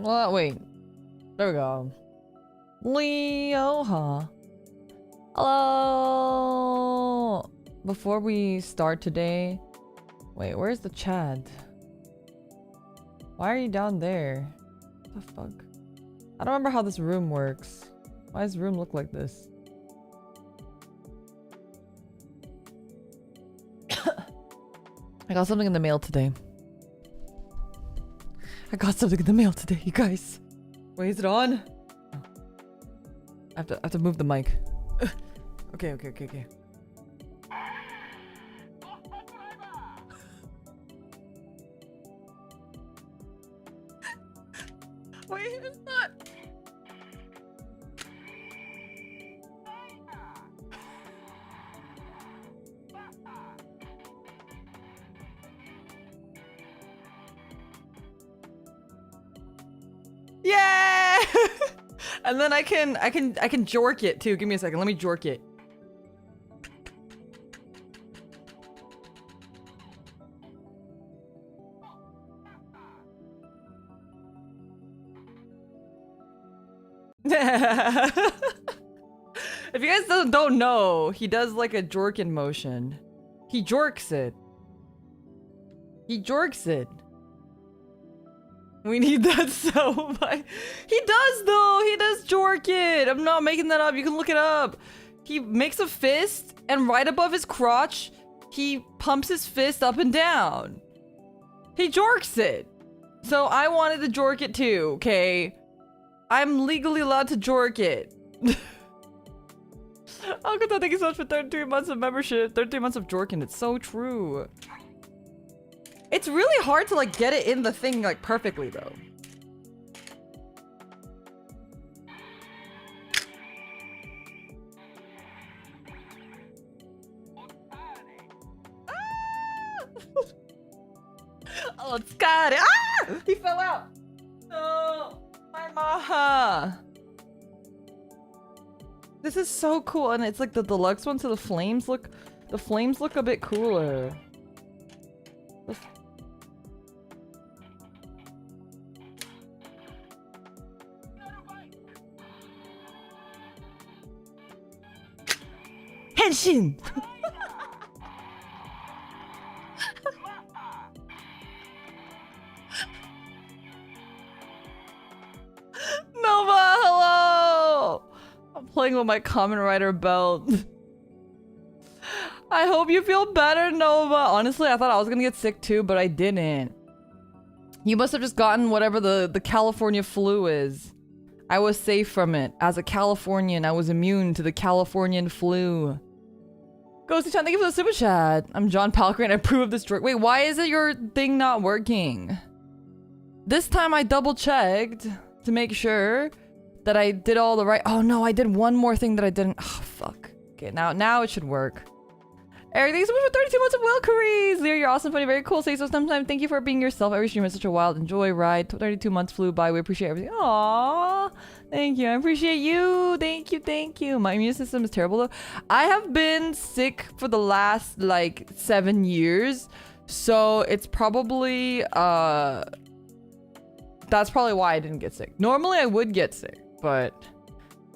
What? Wait. There we go. Leo, huh? Hello! Before we start today... Wait, where's the Chad? Why are you down there? What the fuck? I don't remember how this room works. Why does the room look like this? I got something in the mail today. I got something in the mail today, you guys. Wait, is it on? Oh. I have to move the mic. Okay. Wait, it's not. Yeah! And then I can jork it too. Give me a second. Let me jork it. If you guys don't know, he does like a jorkin motion. He jorks it. He jorks it. We need that so much. He does though. He does jork it. I'm not making that up. You can look it up. He makes a fist and right above his crotch, he pumps his fist up and down. He jorks it. So I wanted to jork it too, okay? I'm legally allowed to jork it. Uncle, thank you so much for 33 months of membership. 33 months of jorking. It's so true. It's really hard to like get it in the thing like perfectly though. Ah! Oh, it's got it. Ah! He fell out. No, my maha. This is so cool, and it's like the deluxe one, so the flames look a bit cooler. Henshin! Nova, hello! I'm playing with my Kamen Rider belt. I hope you feel better, Nova. Honestly, I thought I was gonna get sick too, but I didn't. You must have just gotten whatever the California flu is. I was safe from it. As a Californian, I was immune to the Californian flu. Ghosty-chan, thank you for the super chat. I'm John Palker and I approve of this drug. Wait, why is it your thing not working? This time I double checked to make sure that I did all the right. Oh no, I did one more thing that I didn't. Oh fuck. Okay, now it should work. Eric, thank you so much for 32 months of Wilkeries. Lear, you're awesome, funny, very cool. Say so sometime. Thank you for being yourself. Every stream is such a wild enjoy ride. 32 months flew by. We appreciate everything. Aww. Thank you. I appreciate you. Thank you. My immune system is terrible though. I have been sick for the last like 7 years. So it's probably that's probably why I didn't get sick. Normally I would get sick, but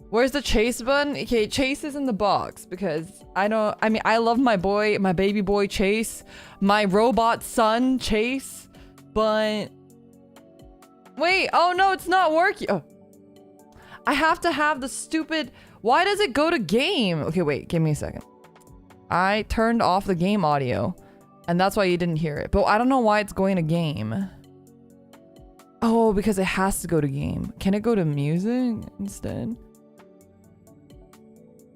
where's the Chase button? Okay, Chase is in the box because I mean, I love my boy, my baby boy Chase, my robot son Chase, but wait, oh no, it's not working. Oh. I have to have the stupid, why does it go to game? Okay, wait, give me a second. I turned off the game audio and that's why you didn't hear it, but I don't know why it's going to game. Oh, because it has to go to game. Can it go to music instead?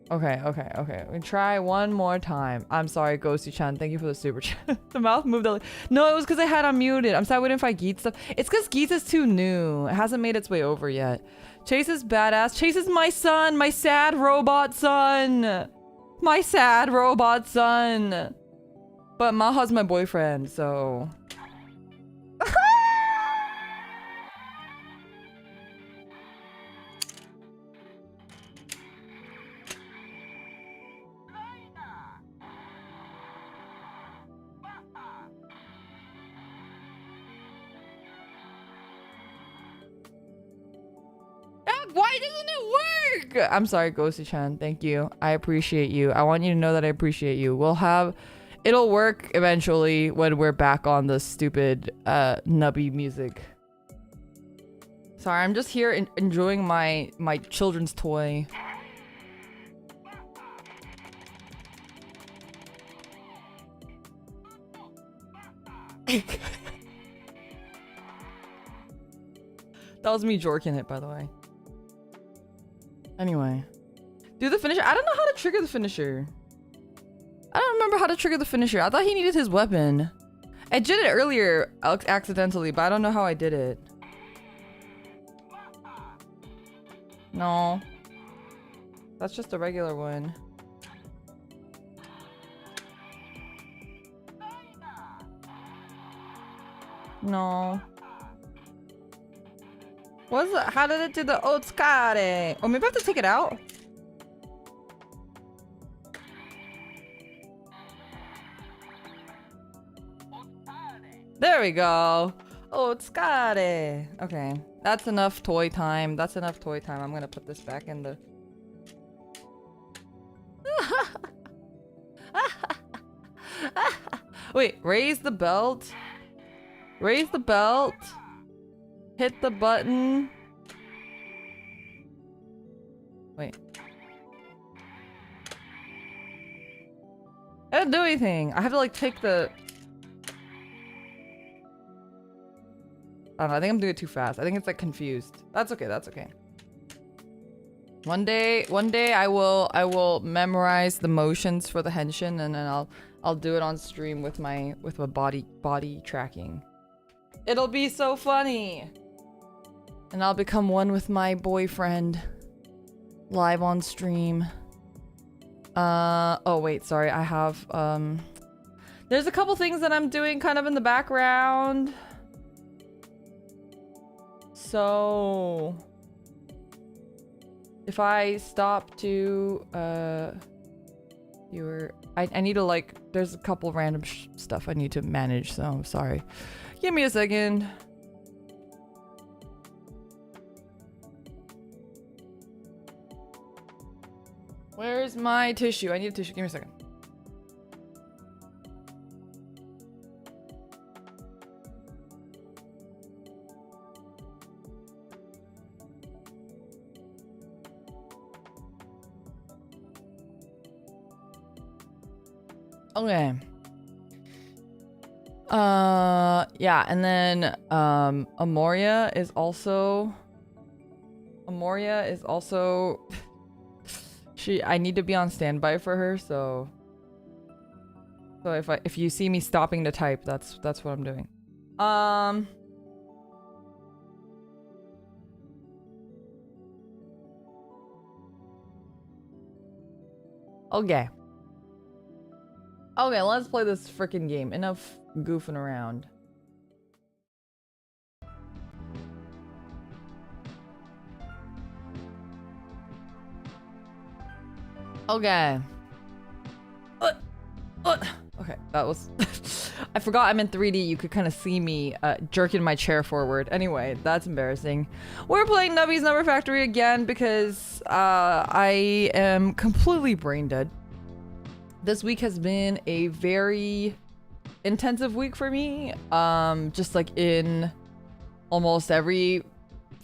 Okay. We try one more time. I'm sorry, Ghosty-chan. Thank you for the super chat. The mouth moved. No, it was because I had unmuted. I'm sorry we didn't fight Geet stuff. It's because Geet is too new. It hasn't made its way over yet. Chase is badass. Chase is my son. My sad robot son. My sad robot son. But Maha's my boyfriend, so... Why doesn't it work? I'm sorry, Ghosty-chan. Thank you. I appreciate you. I want you to know that I appreciate you. It'll work eventually when we're back on the stupid nubby music. Sorry, I'm just here enjoying my children's toy. That was me jorking it, by the way. Anyway. Do the finisher. I don't know how to trigger the finisher. I don't remember how to trigger the finisher. I thought he needed his weapon. I did it earlier accidentally, but I don't know how I did it. No. That's just a regular one. No. What's that? How did it do the Otskare? Or maybe I have to take it out? There we go. Otskare. Okay. That's enough toy time. That's enough toy time. I'm gonna put this back in the... Wait, raise the belt. Raise the belt. Hit the button. Wait. I didn't do anything. I have to like take the... I don't know, I think I'm doing it too fast. I think it's like confused. That's okay, that's okay. One day I will memorize the motions for the henshin, and then I'll do it on stream with my body tracking. It'll be so funny. And I'll become one with my boyfriend live on stream. Oh wait, sorry. I have there's a couple things that I'm doing kind of in the background. So if I stop to I need to like, there's a couple random stuff I need to manage, so I'm sorry. Give me a second. Where's my tissue? I need a tissue. Give me a second. Okay. Yeah, and then Amoria is also I need to be on standby for her, so if you see me stopping to type, that's what I'm doing. Okay. Okay, let's play this freaking game. Enough goofing around. Okay. Okay, that was... I forgot I'm in 3D. You could kind of see me jerking my chair forward. Anyway, that's embarrassing. We're playing NUBBY'S Number Factory again because I am completely brain dead. This week has been a very intensive week for me. Just like in almost every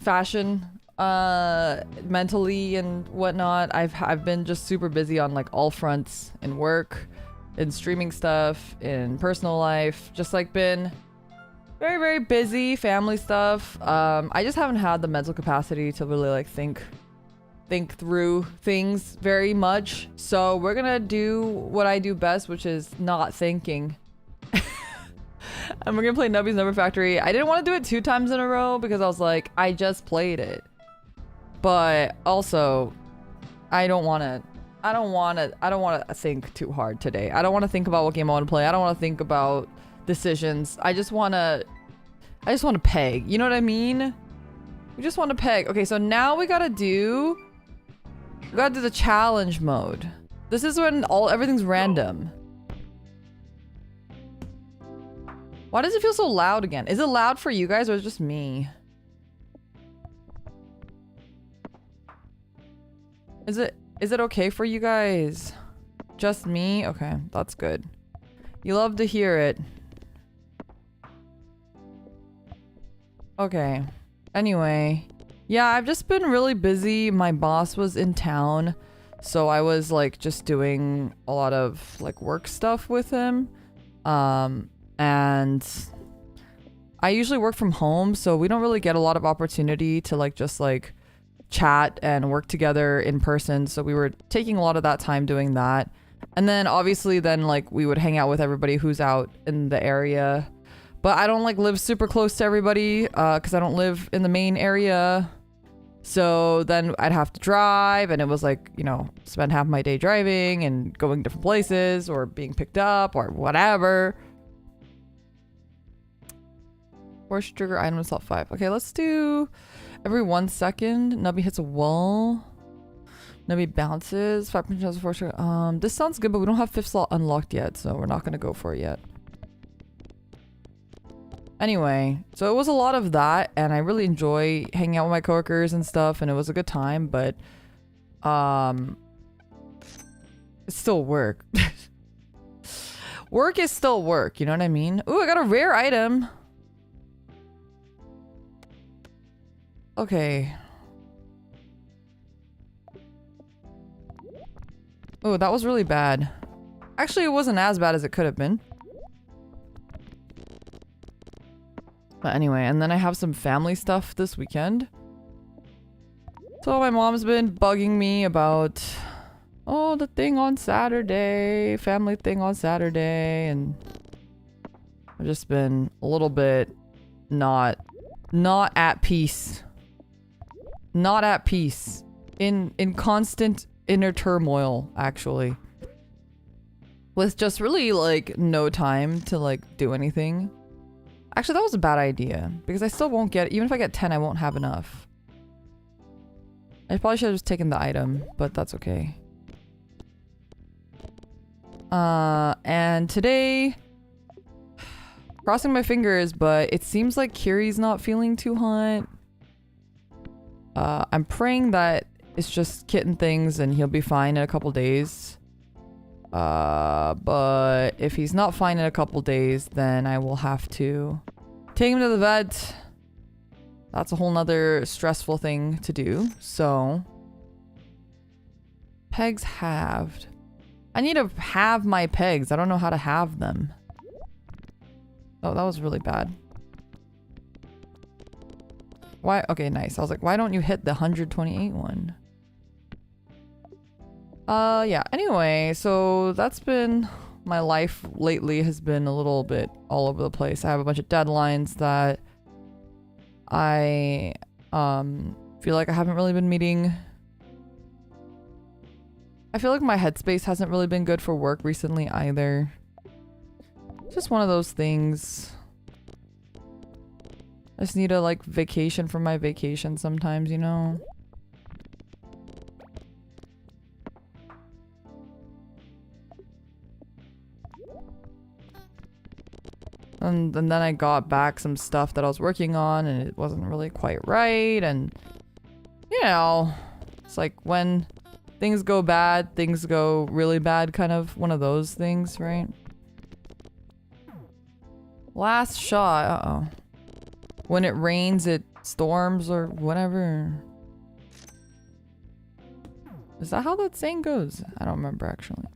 fashion, mentally and whatnot. I've been just super busy on like all fronts, in work, in streaming stuff, in personal life. Just like been very, very busy, family stuff. I just haven't had the mental capacity to really like think through things very much. So we're gonna do what I do best, which is not thinking. And we're gonna play NUBBY'S Number Factory. I didn't want to do it 2 times in a row because I was like, I just played it. But also, I don't want to think too hard today. I don't want to think about what game I want to play. I don't want to think about decisions. I just want to peg. You know what I mean? We just want to peg. Okay, so now we gotta do the challenge mode. This is when everything's random. Why does it feel so loud again? Is it loud for you guys or is it just me? Is it okay for you guys? Just me? Okay, that's good. You love to hear it. Okay. Anyway. Yeah, I've just been really busy. My boss was in town, so I was like just doing a lot of like work stuff with him. And I usually work from home, so we don't really get a lot of opportunity to like just like chat and work together in person. So we were taking a lot of that time doing that. And then obviously then like we would hang out with everybody who's out in the area. But I don't like live super close to everybody because I don't live in the main area. So then I'd have to drive, and it was like, you know, spend half my day driving and going different places or being picked up or whatever. Force trigger item assault 5. Okay, let's do every 1 second. Nubby hits a wall. Nubby bounces. 5% chance of force trigger. This sounds good, but we don't have 5th slot unlocked yet, so we're not gonna go for it yet. Anyway, so it was a lot of that, and I really enjoy hanging out with my coworkers and stuff, and it was a good time, but it's still work. Work is still work, you know what I mean? Ooh, I got a rare item. Okay. Oh, that was really bad. Actually, it wasn't as bad as it could have been. But anyway, and then I have some family stuff this weekend. So my mom's been bugging me about, oh, the thing on Saturday, family thing on Saturday, and I've just been a little bit not at peace. Not at peace. In constant inner turmoil, actually. With just really like no time to like do anything. Actually, that was a bad idea, because I still won't get, even if I get 10, I won't have enough. I probably should have just taken the item, but that's okay. And today, crossing my fingers, but it seems like Kiri's not feeling too hot. I'm praying that it's just kitten things and he'll be fine in a couple days. But if he's not fine in a couple days, then I will have to take him to the vet. That's a whole nother stressful thing to do. So, pegs halved. I need to halve my pegs. I don't know how to halve them. Oh, that was really bad. Why? Okay, nice. I was like, why don't you hit the 128 one? Yeah, anyway, so that's been my life lately, has been a little bit all over the place. I have a bunch of deadlines that I feel like I haven't really been meeting. I feel like my headspace hasn't really been good for work recently either. Just one of those things. I just need a like vacation from my vacation sometimes, you know? And then I got back some stuff that I was working on and it wasn't really quite right, and you know, it's like when things go bad, things go really bad, kind of one of those things, right? Last shot, uh-oh. When it rains, it storms or whatever. Is that how that saying goes? I don't remember actually.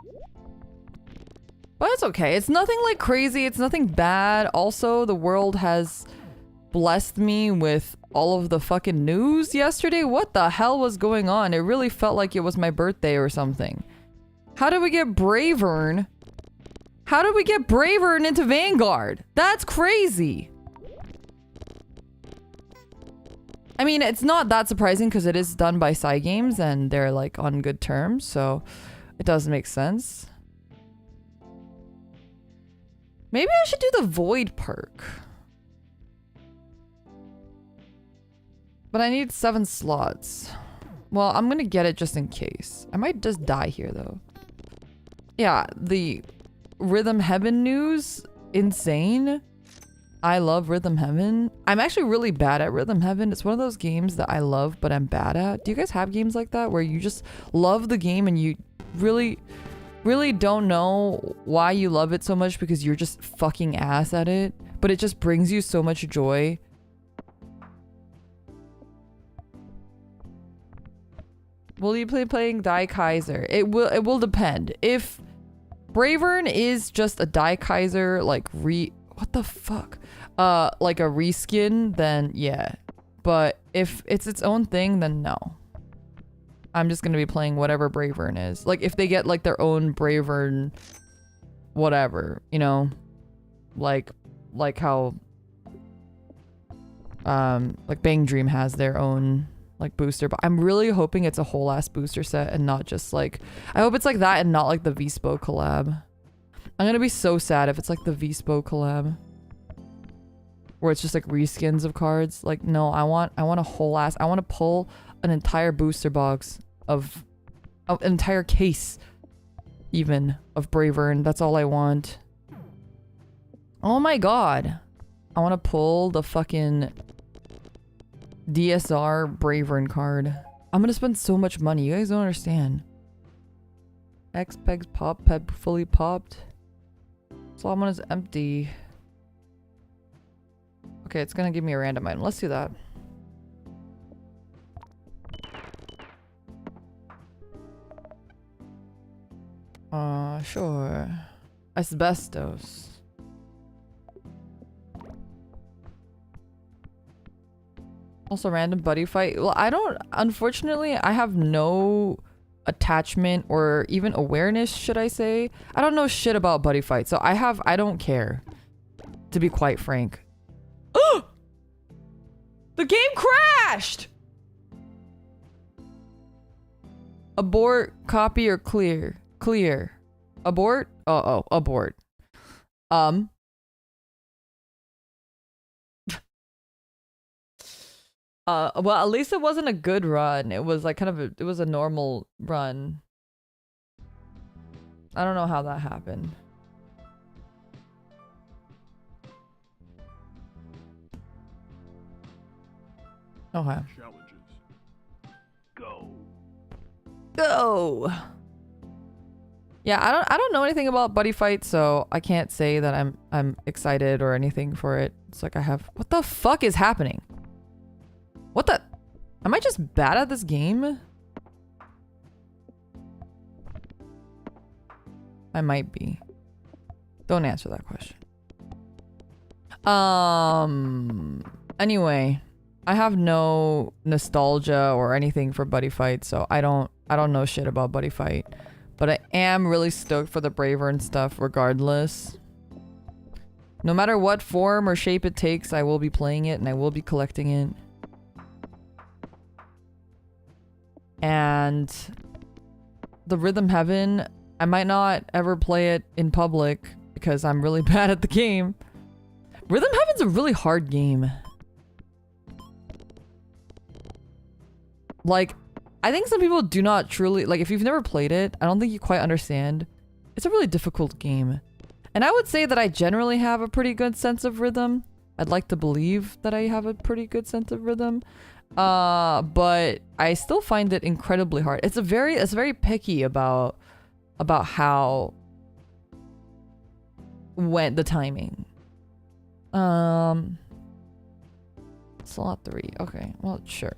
But it's okay. It's nothing like crazy. It's nothing bad. Also, the world has blessed me with all of the fucking news yesterday. What the hell was going on? It really felt like it was my birthday or something. How did we get Bravern? How did we get Bravern into Vanguard? That's crazy. I mean, it's not that surprising because it is done by Cygames and they're like on good terms, so it does make sense. Maybe I should do the Void perk. But I need 7 slots. Well, I'm gonna get it just in case. I might just die here though. Yeah, the Rhythm Heaven news, insane. I love Rhythm Heaven. I'm actually really bad at Rhythm Heaven. It's one of those games that I love, but I'm bad at. Do you guys have games like that where you just love the game and you really don't know why you love it so much because you're just fucking ass at it, but it just brings you so much joy? Will you play playing Die Kaiser? It will depend. If Bravern is just a Die Kaiser, like what the fuck? Like a reskin, then yeah. But if it's its own thing, then no. I'm just gonna be playing whatever Bravern is. Like if they get like their own Bravern whatever, you know? Like how like Bang Dream has their own like booster, but I'm really hoping it's a whole ass booster set and not just like, I hope it's like that and not like the Vispo collab. I'm gonna be so sad if it's like the Vispo collab where it's just like reskins of cards. Like no, I want a whole ass, I want to pull an entire booster box of an entire case even of Bravern. That's all I want. Oh my god, I want to pull the fucking DSR Bravern card. I'm gonna spend so much money, you guys don't understand. X-Pegs pop ped fully popped. Solomon is empty. Okay, it's gonna give me a random item. Let's do that. Sure. Asbestos. Also random buddy fight. Well, unfortunately, I have no attachment or even awareness, should I say. I don't know shit about buddy fight, so I don't care, to be quite frank. Oh! The game crashed! Abort, copy, or clear? Clear. Abort? Oh, abort. Well, at least it wasn't a good run. It was like kind of it was a normal run. I don't know how that happened. Okay. Go. Yeah, I don't know anything about buddy fights, so I can't say that I'm excited or anything for it. It's like what the fuck is happening? What the? Am I just bad at this game? I might be. Don't answer that question. Anyway, I have no nostalgia or anything for buddy fight, so I don't know shit about buddy fight. But I am really stoked for the Bravern stuff regardless. No matter what form or shape it takes, I will be playing it and I will be collecting it. And the Rhythm Heaven, I might not ever play it in public because I'm really bad at the game. Rhythm Heaven's a really hard game. Like, I think some people do not truly, like, if you've never played it, I don't think you quite understand. It's a really difficult game. And I would say that I generally have a pretty good sense of rhythm. I'd like to believe that I have a pretty good sense of rhythm. But I still find it incredibly hard. It's very picky about how went the timing. Slot 3. Okay, well, sure.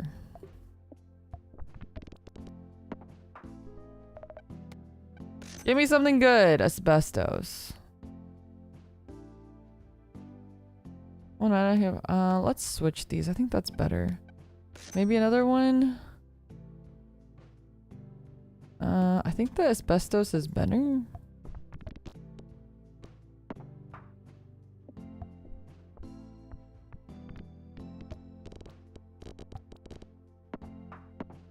Give me something good. Asbestos. Oh, no, I have. Let's switch these. I think that's better. Maybe another one. I think the asbestos is better.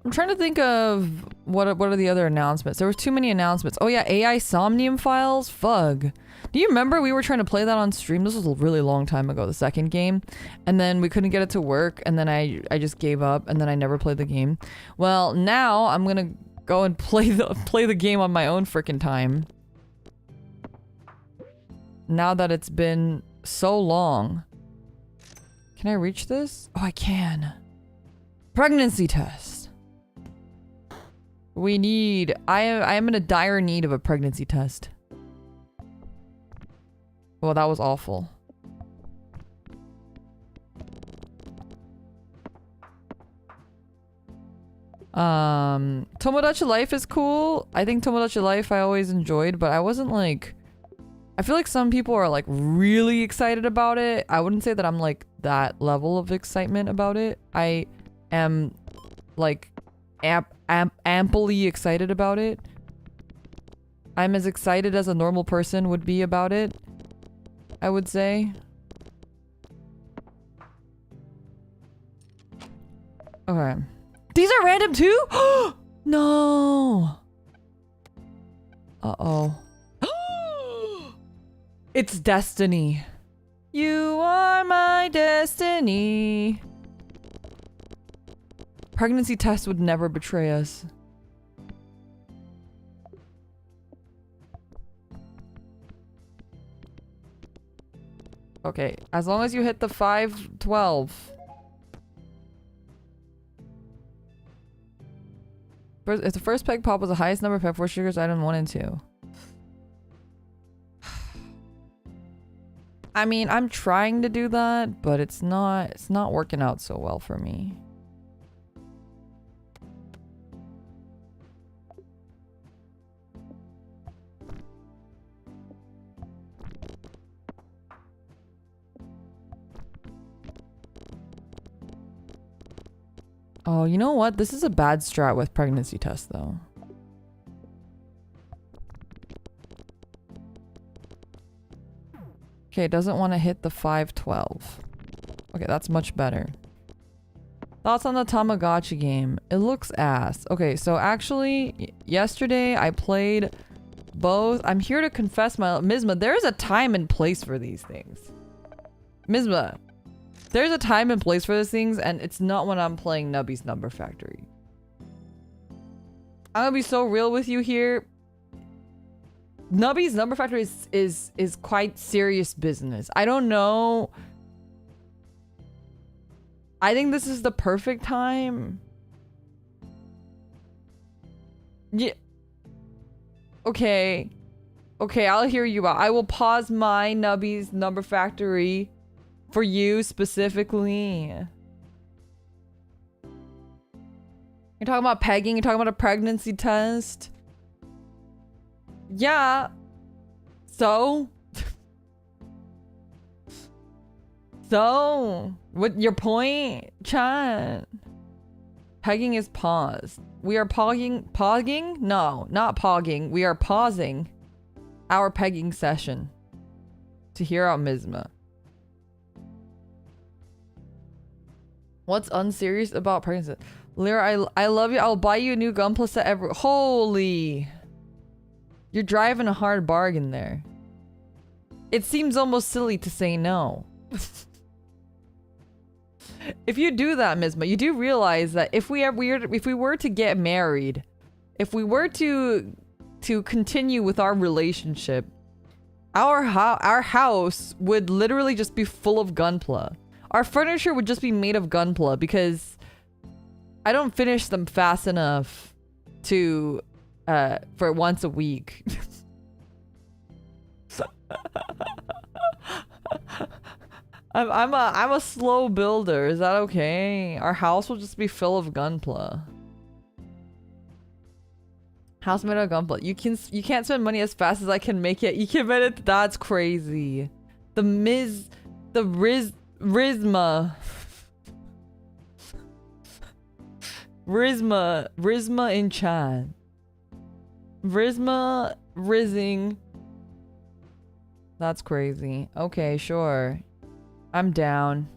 I'm trying to think of what are the other announcements. There were too many announcements. Oh yeah, AI Somnium files. Fug. Do you remember we were trying to play that on stream? This was a really long time ago, the second game. And then we couldn't get it to work. And then I just gave up. And then I never played the game. Well, now I'm going to go and play the game on my own frickin' time. Now that it's been so long. Can I reach this? Oh, I can. Pregnancy test. We need... I am in a dire need of a pregnancy test. Well, that was awful. Tomodachi Life is cool. I think Tomodachi Life I always enjoyed, but I wasn't like... I feel like some people are like really excited about it. I wouldn't say that I'm like that level of excitement about it. I am like amply excited about it. I'm as excited as a normal person would be about it, I would say. Okay. These are random too? No. Uh-oh. It's destiny. You are my destiny. Pregnancy test would never betray us. Okay, as long as you hit the 512. If the first peg pop was the highest number of peg 4 sugars, item 1 and 2. I mean, I'm trying to do that, but it's not working out so well for me. Oh, you know what? This is a bad strat with pregnancy tests, though. Okay, it doesn't want to hit the 512. Okay, that's much better. Thoughts on the Tamagotchi game? It looks ass. Okay, so actually, yesterday I played both. I'm here to confess my... Mizma, there's a time and place for these things. Mizma, there's a time and place for these things, and it's not when I'm playing Nubby's Number Factory. I'm gonna be so real with you here. Nubby's Number Factory is quite serious business. I don't know. I think this is the perfect time. Yeah. Okay. Okay, I'll hear you out. I will pause my Nubby's Number Factory for you specifically. You're talking about pegging? You're talking about a pregnancy test? Yeah. So? So? What your point, chat? Pegging is paused. We are pogging? No, not pogging. We are pausing our pegging session to hear out Mizma. What's unserious about pregnancy? Lyra, I love you. I'll buy you a new Gunpla set every... Holy... You're driving a hard bargain there. It seems almost silly to say no. If you do that, Mizma, you do realize that if we were to get married, if we were to continue with our relationship, our house would literally just be full of Gunpla. Our furniture would just be made of Gunpla because I don't finish them fast enough to for once a week. I'm a slow builder. Is that okay? Our house will just be full of Gunpla. House made of Gunpla. You can't spend money as fast as I can make it. You can bet it. That's crazy. Rizma in chat. Rizzing. That's crazy. Okay, sure. I'm down.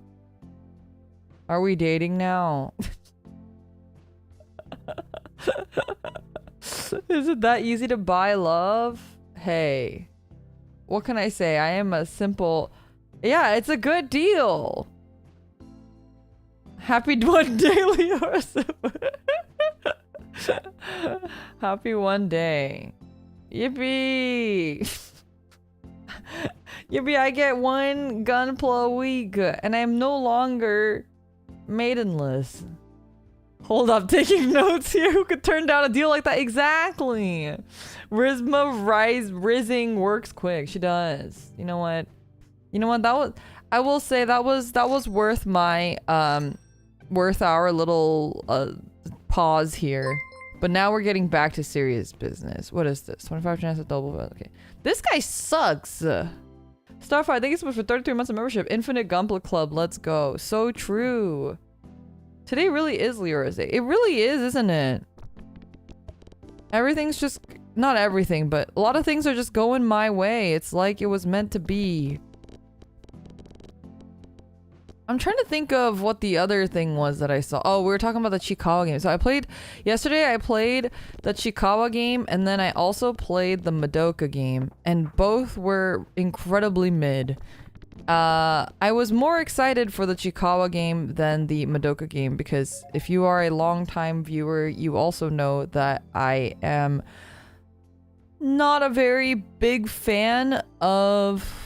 Are we dating now? Is it that easy to buy love? Hey. What can I say? I am a simple... Yeah, it's a good deal. Happy one day, Leo. Happy one day. Yippee! Yippee, I get 1 gunpla a week, and I'm no longer maidenless. Hold up, taking notes here. Who could turn down a deal like that? Exactly. Rizzing works quick. She does. You know what? You know what? That was. I will say that was worth my worth our little pause here. But now we're getting back to serious business. What is this? 25 chance of double. Okay. This guy sucks. Starfire, thank you so much for 33 months of membership. Infinite Gunpla Club, let's go. So true. Today really is Leora's day. It really is, isn't it? Everything's just... Not everything, but a lot of things are just going my way. It's like it was meant to be. I'm trying to think of what the other thing was that I saw. Oh, we were talking about the Chikawa game. So I played... Yesterday I played the Chikawa game, and then I also played the Madoka game. And both were incredibly mid. I was more excited for the Chikawa game than the Madoka game, because if you are a long-time viewer, you also know that I am not a very big fan of...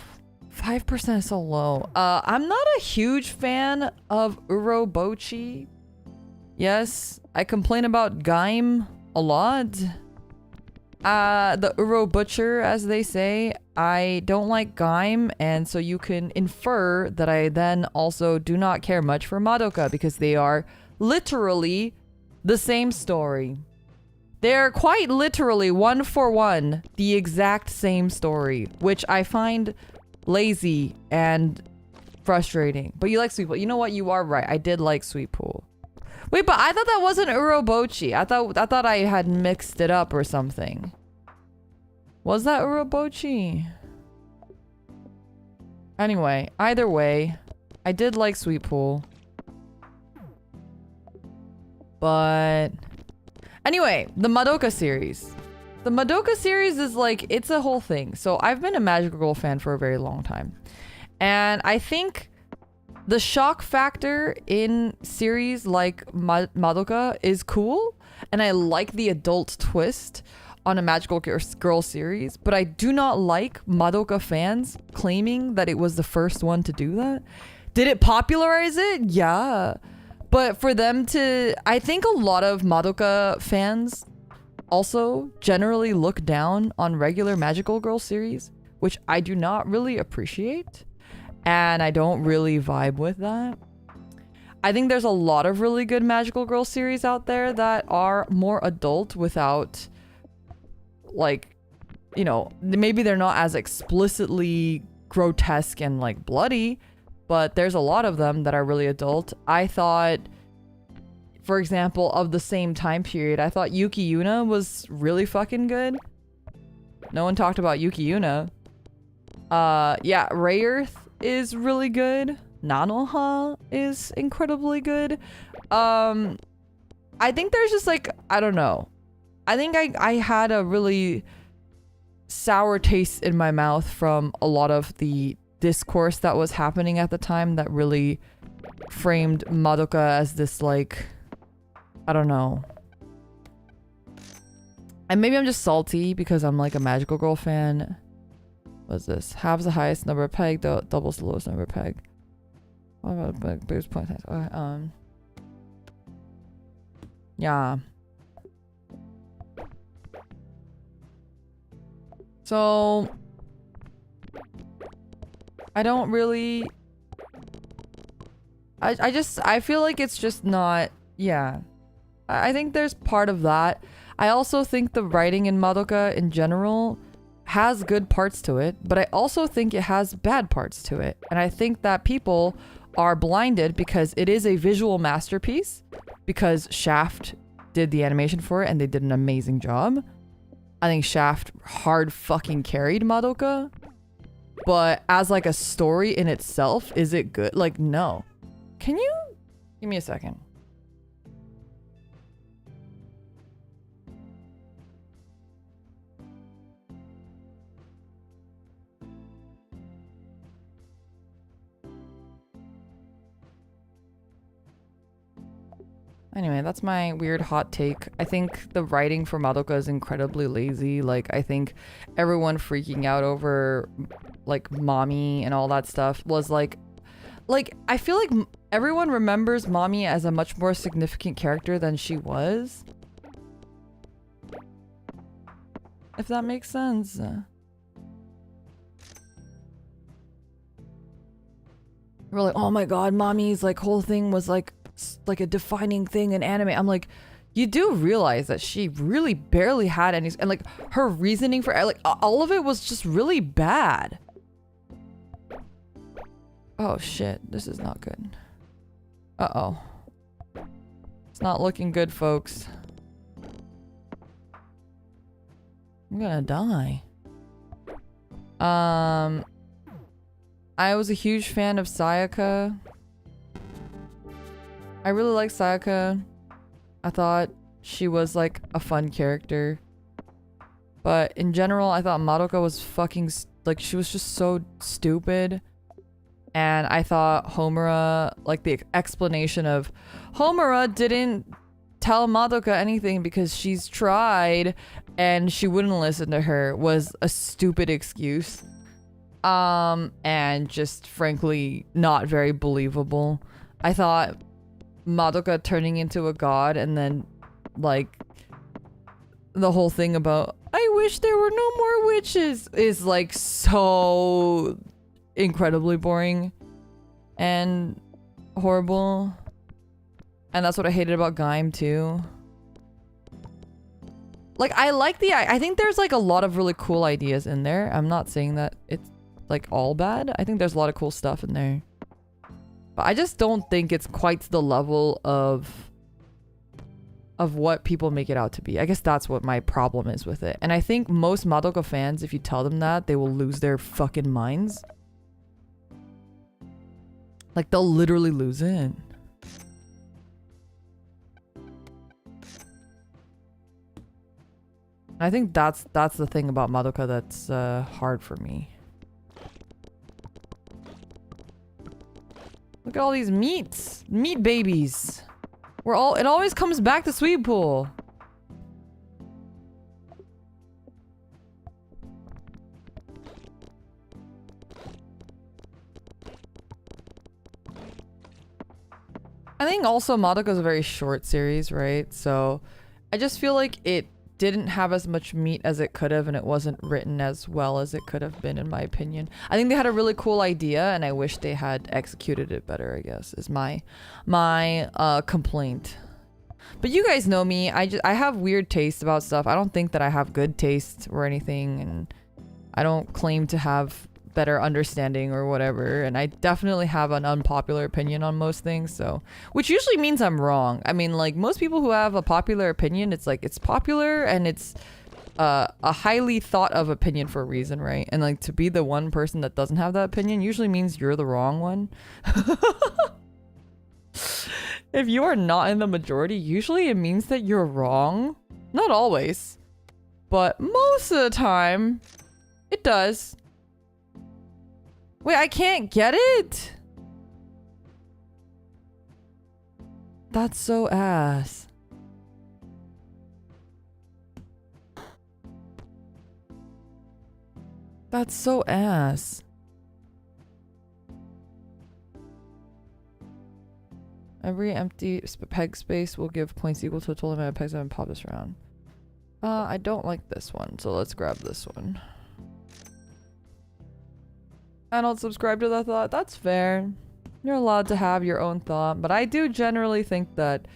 5% is so low. I'm not a huge fan of Urobochi. Yes, I complain about Gaim a lot. The Uro Butcher, as they say. I don't like Gaim, and so you can infer that I then also do not care much for Madoka, because they are literally the same story. They're quite literally 1 for 1 the exact same story, which I find lazy and frustrating. But you like Sweet Pool. You know what? You are right. I did like Sweet Pool. Wait, but I thought that wasn't Urobochi. I thought I had mixed it up or something. Was that Urobochi? Anyway, either way, I did like Sweet Pool. But anyway, the Madoka series. The Madoka series is like, it's a whole thing. So I've been a Magical Girl fan for a very long time. And I think the shock factor in series like Madoka is cool. And I like the adult twist on a Magical Girl series. But I do not like Madoka fans claiming that it was the first one to do that. Did it popularize it? Yeah. But for them to... I think a lot of Madoka fans also generally look down on regular Magical Girl series, which I do not really appreciate, and I don't really vibe with that. I think there's a lot of really good Magical Girl series out there that are more adult without, like, you know, maybe they're not as explicitly grotesque and like bloody, but there's a lot of them that are really adult. I thought, for example, of the same time period, I thought Yuki Yuna was really fucking good. No one talked about Yuki Yuna. Yeah, Rayearth is really good. Nanoha is incredibly good. I think there's just like, I don't know. I think I had a really sour taste in my mouth from a lot of the discourse that was happening at the time that really framed Madoka as this like... I don't know. And maybe I'm just salty because I'm like a Magical Girl fan. What's this? Halves the highest number of peg, doubles the lowest number of peg. What about biggest point? Okay, yeah. So I don't really... I feel like it's just not... Yeah. I think there's part of that. I also think the writing in Madoka in general has good parts to it, but I also think it has bad parts to it. And I think that people are blinded because it is a visual masterpiece, because Shaft did the animation for it and they did an amazing job. I think Shaft hard fucking carried Madoka, but as like a story in itself, is it good? Like, no. Can you give me a second? Anyway, that's my weird hot take. I think the writing for Madoka is incredibly lazy. Like, I think everyone freaking out over, like, mommy and all that stuff was like, I feel like everyone remembers mommy as a much more significant character than she was. If that makes sense. We're like, oh my god, mommy's like whole thing was like a defining thing in anime. I'm like, you do realize that she really barely had any, and like her reasoning for like all of it was just really bad. Oh shit, this is not good. Uh-oh. It's not looking good, folks. I'm gonna die. I was a huge fan of Sayaka. I really like Sayaka. I thought she was like a fun character. But in general, I thought Madoka was fucking like, she was just so stupid. And I thought Homura, like the explanation of Homura didn't tell Madoka anything because she's tried and she wouldn't listen to her, was a stupid excuse. And just frankly not very believable. I thought Madoka turning into a god and then like the whole thing about I wish there were no more witches is like so incredibly boring and horrible. And that's what I hated about Gaim too. Like I think there's like a lot of really cool ideas in there. I'm not saying that it's like all bad. I think there's a lot of cool stuff in there. But I just don't think it's quite to the level of what people make it out to be. I guess that's what my problem is with it. And I think most Madoka fans, if you tell them that, they will lose their fucking minds. Like they'll literally lose it. I think that's the thing about Madoka that's hard for me. Look at all these meat babies. It always comes back to Sweet Pool. I think also Madoka is a very short series, right? So I just feel like it didn't have as much meat as it could have, and it wasn't written as well as it could have been, in my opinion. I think they had a really cool idea, and I wish they had executed it better, I guess, is my complaint. But you guys know me. I have weird taste about stuff. I don't think that I have good taste or anything, and I don't claim to have better understanding or whatever, and I definitely have an unpopular opinion on most things, so which usually means I'm wrong. I mean, like most people who have a popular opinion, it's like it's popular and it's a highly thought of opinion for a reason, right? And like to be the one person that doesn't have that opinion usually means you're the wrong one. If you are not in the majority, usually it means that you're wrong. Not always, but most of the time it does. Wait, I can't get it? That's so ass. That's so ass. Every empty peg space will give points equal to a total amount of pegs that have popped this round. I don't like this one, so let's grab this one. I don't subscribe to that thought. That's fair. You're allowed to have your own thought, but I do generally think that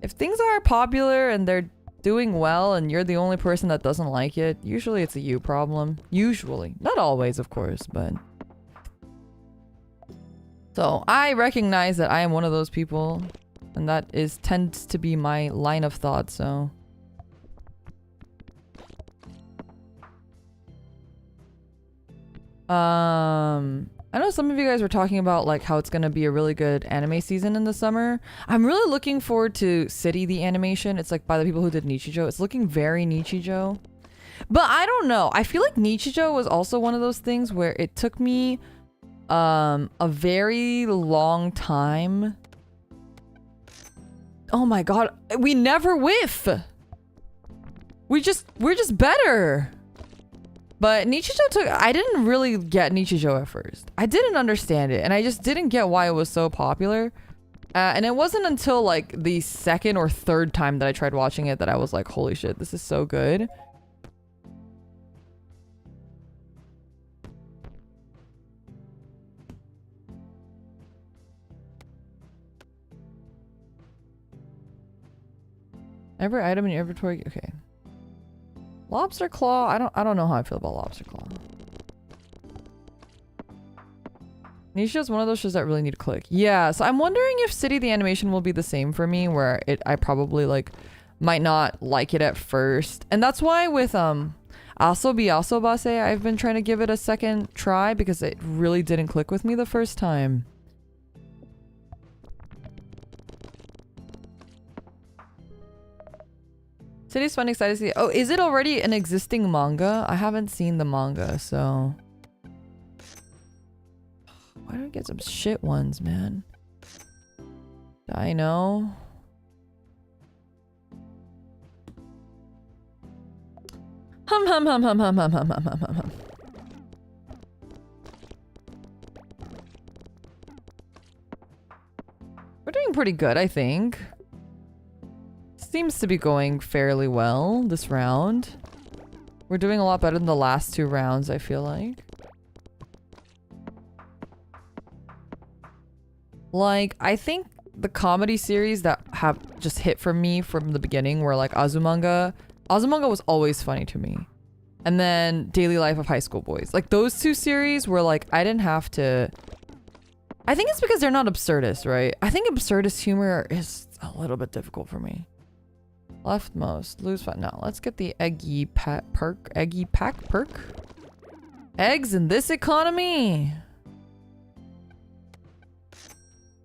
if things are popular and they're doing well and you're the only person that doesn't like it, usually it's a you problem. Usually. Not always, of course, but... So, I recognize that I am one of those people, and that tends to be my line of thought, so... I know some of you guys were talking about like how it's gonna be a really good anime season in the summer. I'm really looking forward to City the animation. It's like by the people who did Nichijou. It's looking very Nichijou. But I don't know. I feel like Nichijou was also one of those things where it took me a very long time oh my god, we never whiff. We're just better. But Nichijou took, I didn't really get Nichijou at first. I didn't understand it, and I just didn't get why it was so popular. And it wasn't until like the second or third time that I tried watching it that I was like, holy shit, this is so good. Every item in your inventory, okay. Lobster claw, I don't know how I feel about lobster claw. Nisha's one of those shows that really need to click. Yeah, so I'm wondering if City the animation will be the same for me, where I probably like might not like it at first. And that's why with Asobi Asobase, I've been trying to give it a second try because it really didn't click with me the first time. City's fun, excited to see it. Oh, is it already an existing manga? I haven't seen the manga, so... Why don't I get some shit ones, man? I know. Hum hum hum hum hum hum hum hum hum hum hum. We're doing pretty good, I think. Seems to be going fairly well this round. We're doing a lot better than the last two rounds, I feel like. Like, I think the comedy series that have just hit for me from the beginning were like Azumanga. Azumanga was always funny to me. And then Daily Life of High School Boys. Like, those two series were like, I didn't have to... I think it's because they're not absurdist, right? I think absurdist humor is a little bit difficult for me. Leftmost, lose fat. No, let's get the eggy pack perk. Eggy pack perk? Eggs in this economy?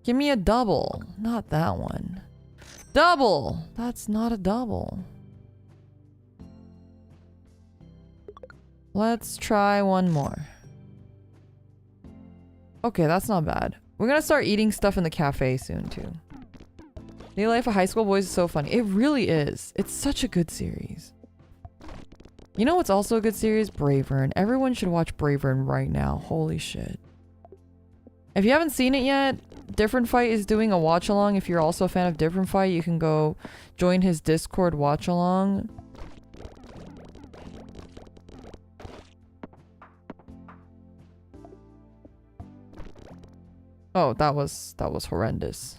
Give me a double. Not that one. Double! That's not a double. Let's try one more. Okay, that's not bad. We're gonna start eating stuff in the cafe soon, too. Daily Life of High School Boys is so funny. It really is. It's such a good series. You know what's also a good series? Bravern. Everyone should watch Bravern right now. Holy shit. If you haven't seen it yet, Different Fight is doing a watch along. If you're also a fan of Different Fight, you can go join his Discord watch along. Oh, that was horrendous.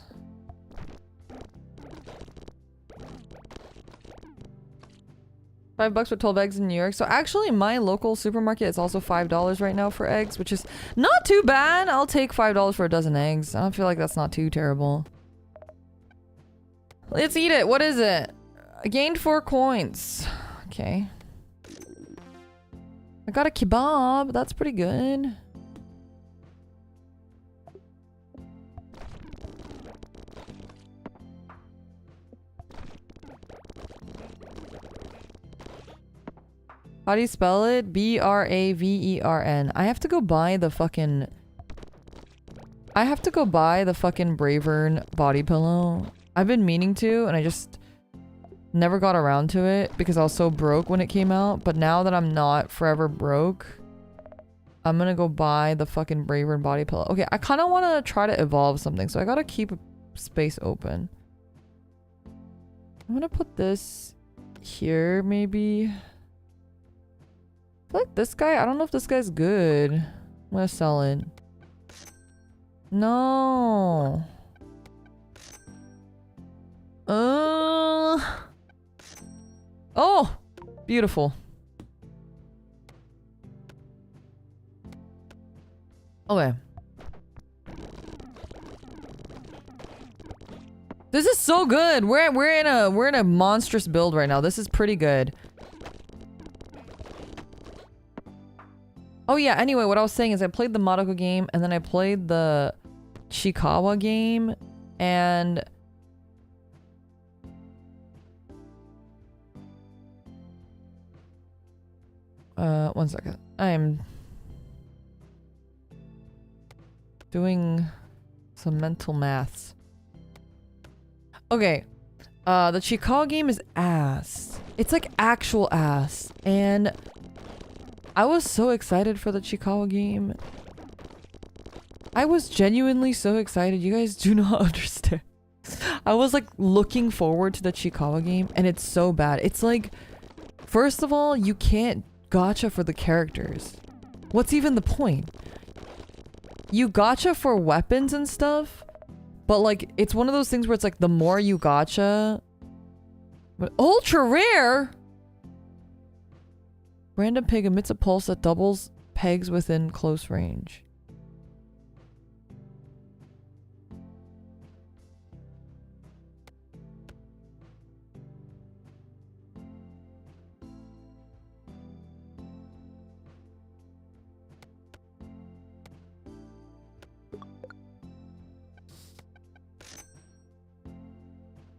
$5 for 12 eggs in New York. So actually my local supermarket is also $5 right now for eggs, which is not too bad. I'll take $5 for a dozen eggs. I don't feel like that's not too terrible. Let's eat it. What is it? I gained 4 coins. Okay. I got a kebab. That's pretty good. How do you spell it? B-R-A-V-E-R-N. I have to go buy the fucking Bravern body pillow. I've been meaning to, and I just never got around to it because I was so broke when it came out. But now that I'm not forever broke, I'm gonna go buy the fucking Bravern body pillow. Okay, I kind of want to try to evolve something, so I gotta keep a space open. I'm gonna put this here, maybe. I feel like this guy, I don't know if this guy's good. I'm gonna sell it. No. Oh, beautiful. Okay. This is so good. We're in a monstrous build right now. This is pretty good. Oh yeah, anyway, what I was saying is I played the Madoka game, and then I played the Chikawa game, and... one second. I am doing some mental maths. Okay, The Chicago game is ass. It's like actual ass. And I was so excited for the Chicago game. I was genuinely so excited. You guys do not understand. I was like looking forward to the Chicago game and it's so bad. It's like, first of all, you can't gacha for the characters. What's even the point? You gacha for weapons and stuff, but like it's one of those things where it's like the more you gacha, but ultra rare. Random pig emits a pulse that doubles pegs within close range.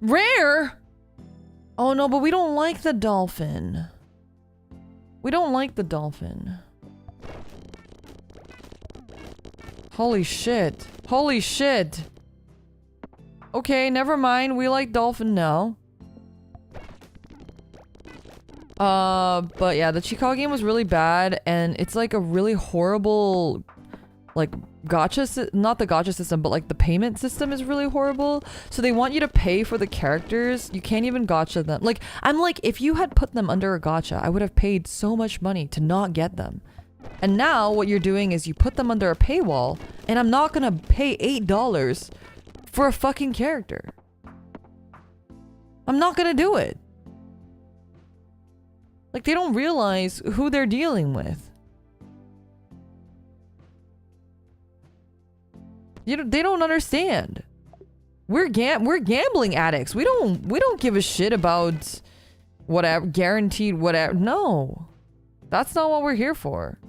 Rare? Oh no, but we don't like the dolphin. We don't like the dolphin. Holy shit. Holy shit. Okay, never mind. We like dolphin now. But yeah, the Chicago game was really bad and it's like a really horrible like gacha, not the gacha system, but like the payment system is really horrible. So they want you to pay for the characters. You can't even gacha them. Like, I'm like, if you had put them under a gacha, I would have paid so much money to not get them. And now what you're doing is you put them under a paywall and I'm not gonna pay $8 for a fucking character. I'm not gonna do it. Like, they don't realize who they're dealing with. They don't understand. We're gambling addicts. We don't give a shit about whatever guaranteed whatever. No. That's not what we're here for.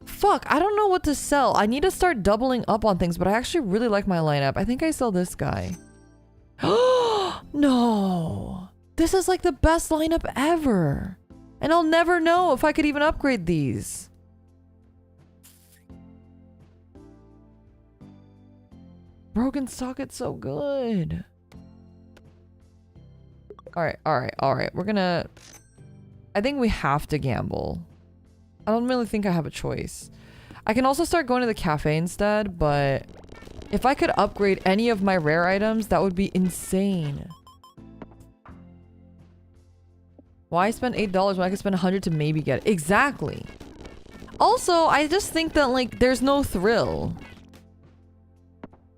Fuck, I don't know what to sell. I need to start doubling up on things, but I actually really like my lineup. I think I sell this guy. No. This is like the best lineup ever. And I'll never know if I could even upgrade these. Broken socket's so good. Alright. We're gonna... I think we have to gamble. I don't really think I have a choice. I can also start going to the cafe instead, but... if I could upgrade any of my rare items, that would be insane. Why spend $8 when I could spend $100 to maybe get it? Exactly! Also, I just think that, like, there's no thrill.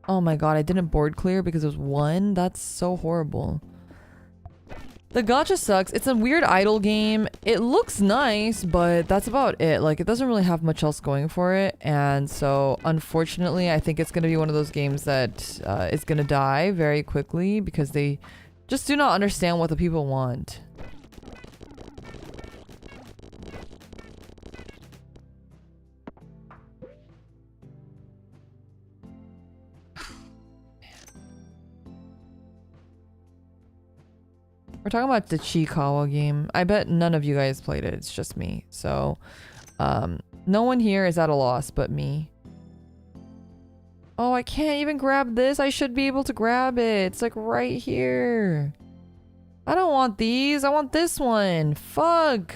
Oh my god, I didn't board clear because it was 1? That's so horrible. The gacha sucks. It's a weird idle game. It looks nice, but that's about it. Like, it doesn't really have much else going for it. And so, unfortunately, I think it's going to be one of those games that is going to die very quickly because they just do not understand what the people want. We're talking about the Chikawa game. I bet none of you guys played it. It's just me. So, no one here is at a loss but me. Oh, I can't even grab this. I should be able to grab it. It's like right here. I don't want these. I want this one. Fuck.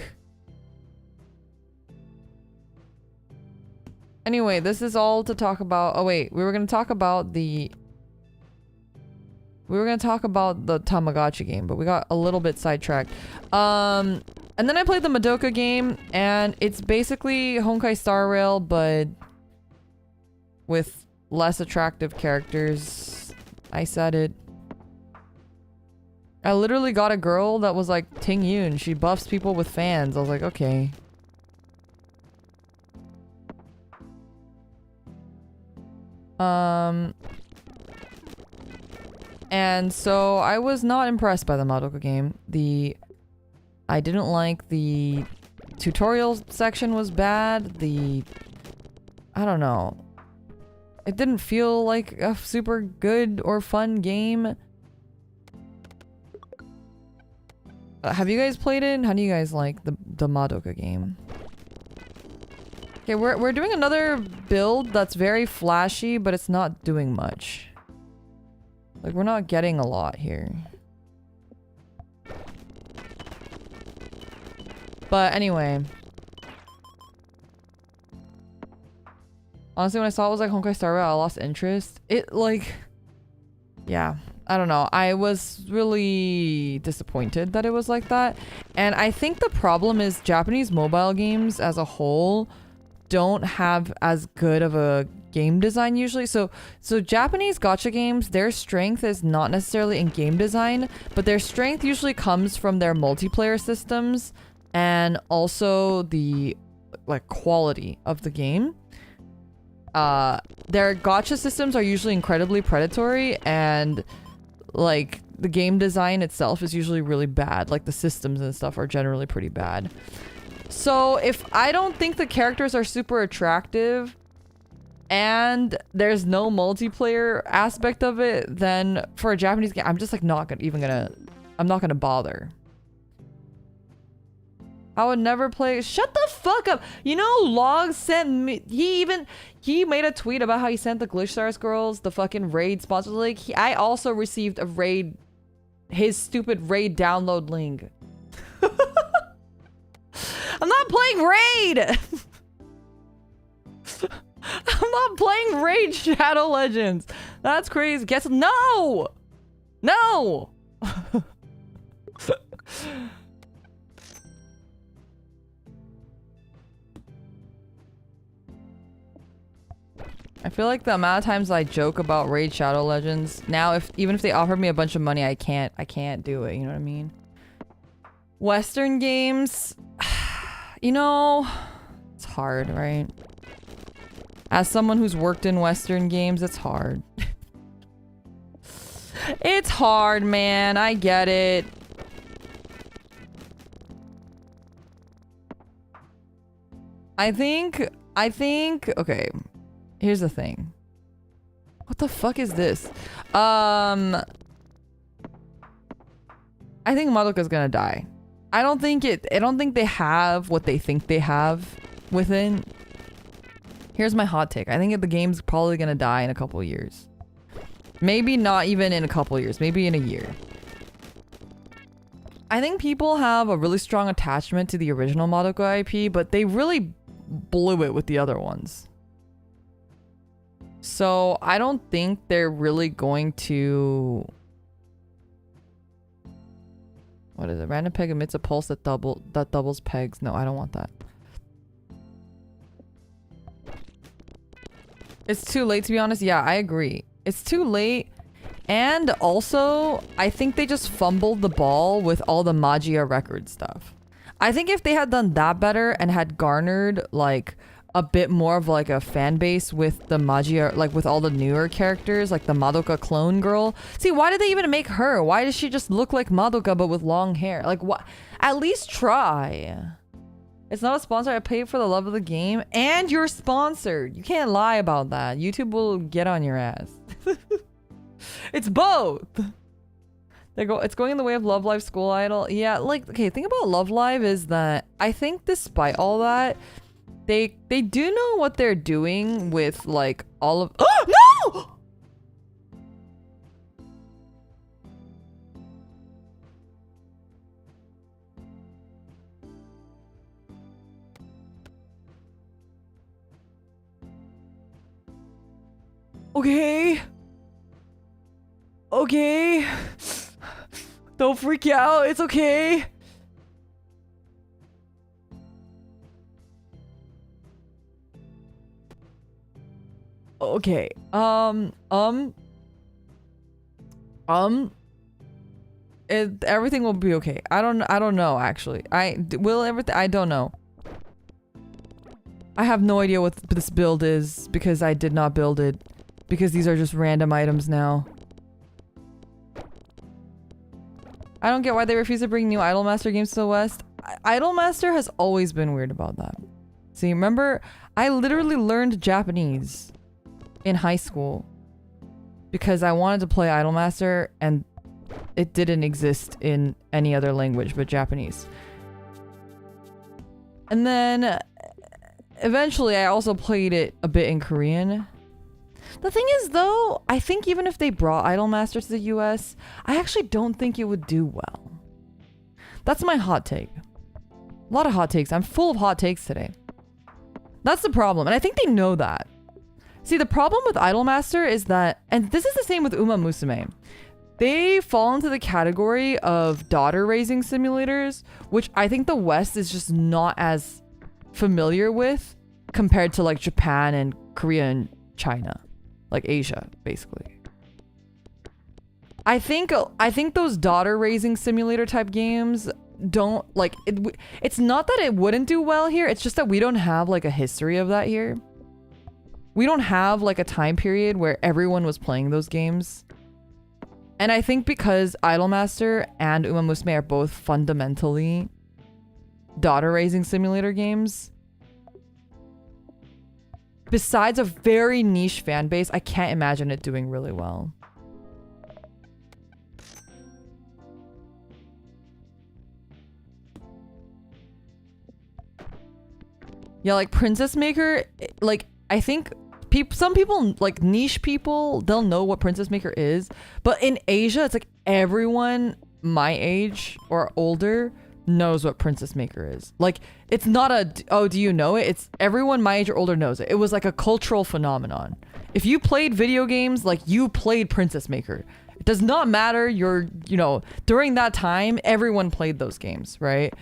Anyway, this is all to talk about. Oh, wait. We were going to talk about the Tamagotchi game, but we got a little bit sidetracked. And then I played the Madoka game, and it's basically Honkai Star Rail, but with less attractive characters. I said it. I literally got a girl that was like Ting Yun. She buffs people with fans. I was like, okay. And so I was not impressed by the Madoka game. I didn't like the tutorial section was bad. I don't know. It didn't feel like a super good or fun game. Have you guys played it? How do you guys like the Madoka game? Okay, we're doing another build that's very flashy, but it's not doing much. Like, we're not getting a lot here. But anyway. Honestly, when I saw it was like Honkai Star Rail, I lost interest. It like... Yeah. I don't know. I was really disappointed that it was like that. And I think the problem is Japanese mobile games as a whole don't have as good of a game design usually. So Japanese gacha games, their strength is not necessarily in game design, but their strength usually comes from their multiplayer systems and also the like quality of the game. Their gacha systems are usually incredibly predatory, and like the game design itself is usually really bad. Like the systems and stuff are generally pretty bad. So if I don't think the characters are super attractive and there's no multiplayer aspect of it, then for a Japanese game, I'm just like I'm not gonna bother. I would never play. Shut the fuck up. You know, Log sent me. He made a tweet about how he sent the Glitch Stars girls the fucking raid sponsor link. I also received a raid, his stupid raid download link. I'm not playing raid. I'm not playing raid Shadow Legends. That's crazy. Guess no. I feel like the amount of times I joke about Raid Shadow Legends, now even if they offered me a bunch of money, I can't do it, you know what I mean? Western games, you know, it's hard, right? As someone who's worked in Western games, it's hard. It's hard, man, I get it. I think, okay. Here's the thing. What the fuck is this? I think Madoka's gonna die. I don't think they have what they think they have within. Here's my hot take. I think the game's probably gonna die in a couple years. Maybe not even in a couple years. Maybe in a year. I think people have a really strong attachment to the original Madoka IP, but they really blew it with the other ones. So I don't think they're really going to... What is it? Random peg emits a pulse that doubles pegs. No, I don't want that. It's too late, to be honest. Yeah, I agree. It's too late. And also, I think they just fumbled the ball with all the Magia record stuff. I think if they had done that better and had garnered, like, a bit more of like a fan base with the Magia, like with all the newer characters, like the Madoka clone girl. See, why did they even make her? Why does she just look like Madoka but with long hair? Like, what? At least try. It's not a sponsor. I paid for the love of the game, and you're sponsored. You can't lie about that. YouTube will get on your ass. It's both. It's going in the way of Love Live School Idol. Yeah, like, okay, thing about Love Live is that I think despite all that, they do know what they're doing with like all of— oh no! Okay. Don't freak out. It's okay. Okay. Everything will be okay. I don't know actually. I don't know. I have no idea what this build is because I did not build it, because these are just random items now. I don't get why they refuse to bring new Idolmaster games to the West. Idolmaster has always been weird about that. See, remember, I literally learned Japanese in high school because I wanted to play Idolmaster and it didn't exist in any other language but Japanese. And then eventually I also played it a bit in Korean. The thing is though, I think even if they brought Idolmaster to the US, I actually don't think it would do well. That's my hot take. A lot of hot takes. I'm full of hot takes today. That's the problem. And I think they know that. See, the problem with Idolmaster is that, and this is the same with Uma Musume, they fall into the category of daughter raising simulators, which I think the West is just not as familiar with compared to like Japan and Korea and China, like Asia, basically. I think those daughter raising simulator type games don't like it. It's not that it wouldn't do well here. It's just that we don't have like a history of that here. We don't have like a time period where everyone was playing those games. And I think because Idolmaster and Uma Musume are both fundamentally daughter raising simulator games, besides a very niche fan base, I can't imagine it doing really well. Yeah, like Princess Maker, like I think some people, like niche people, they'll know what Princess Maker is. But in Asia, it's like everyone my age or older knows what Princess Maker is. Like it's not a, oh, do you know it? It's everyone my age or older knows it. It was like a cultural phenomenon. If you played video games, like you played Princess Maker. It does not matter. During that time, everyone played those games, right?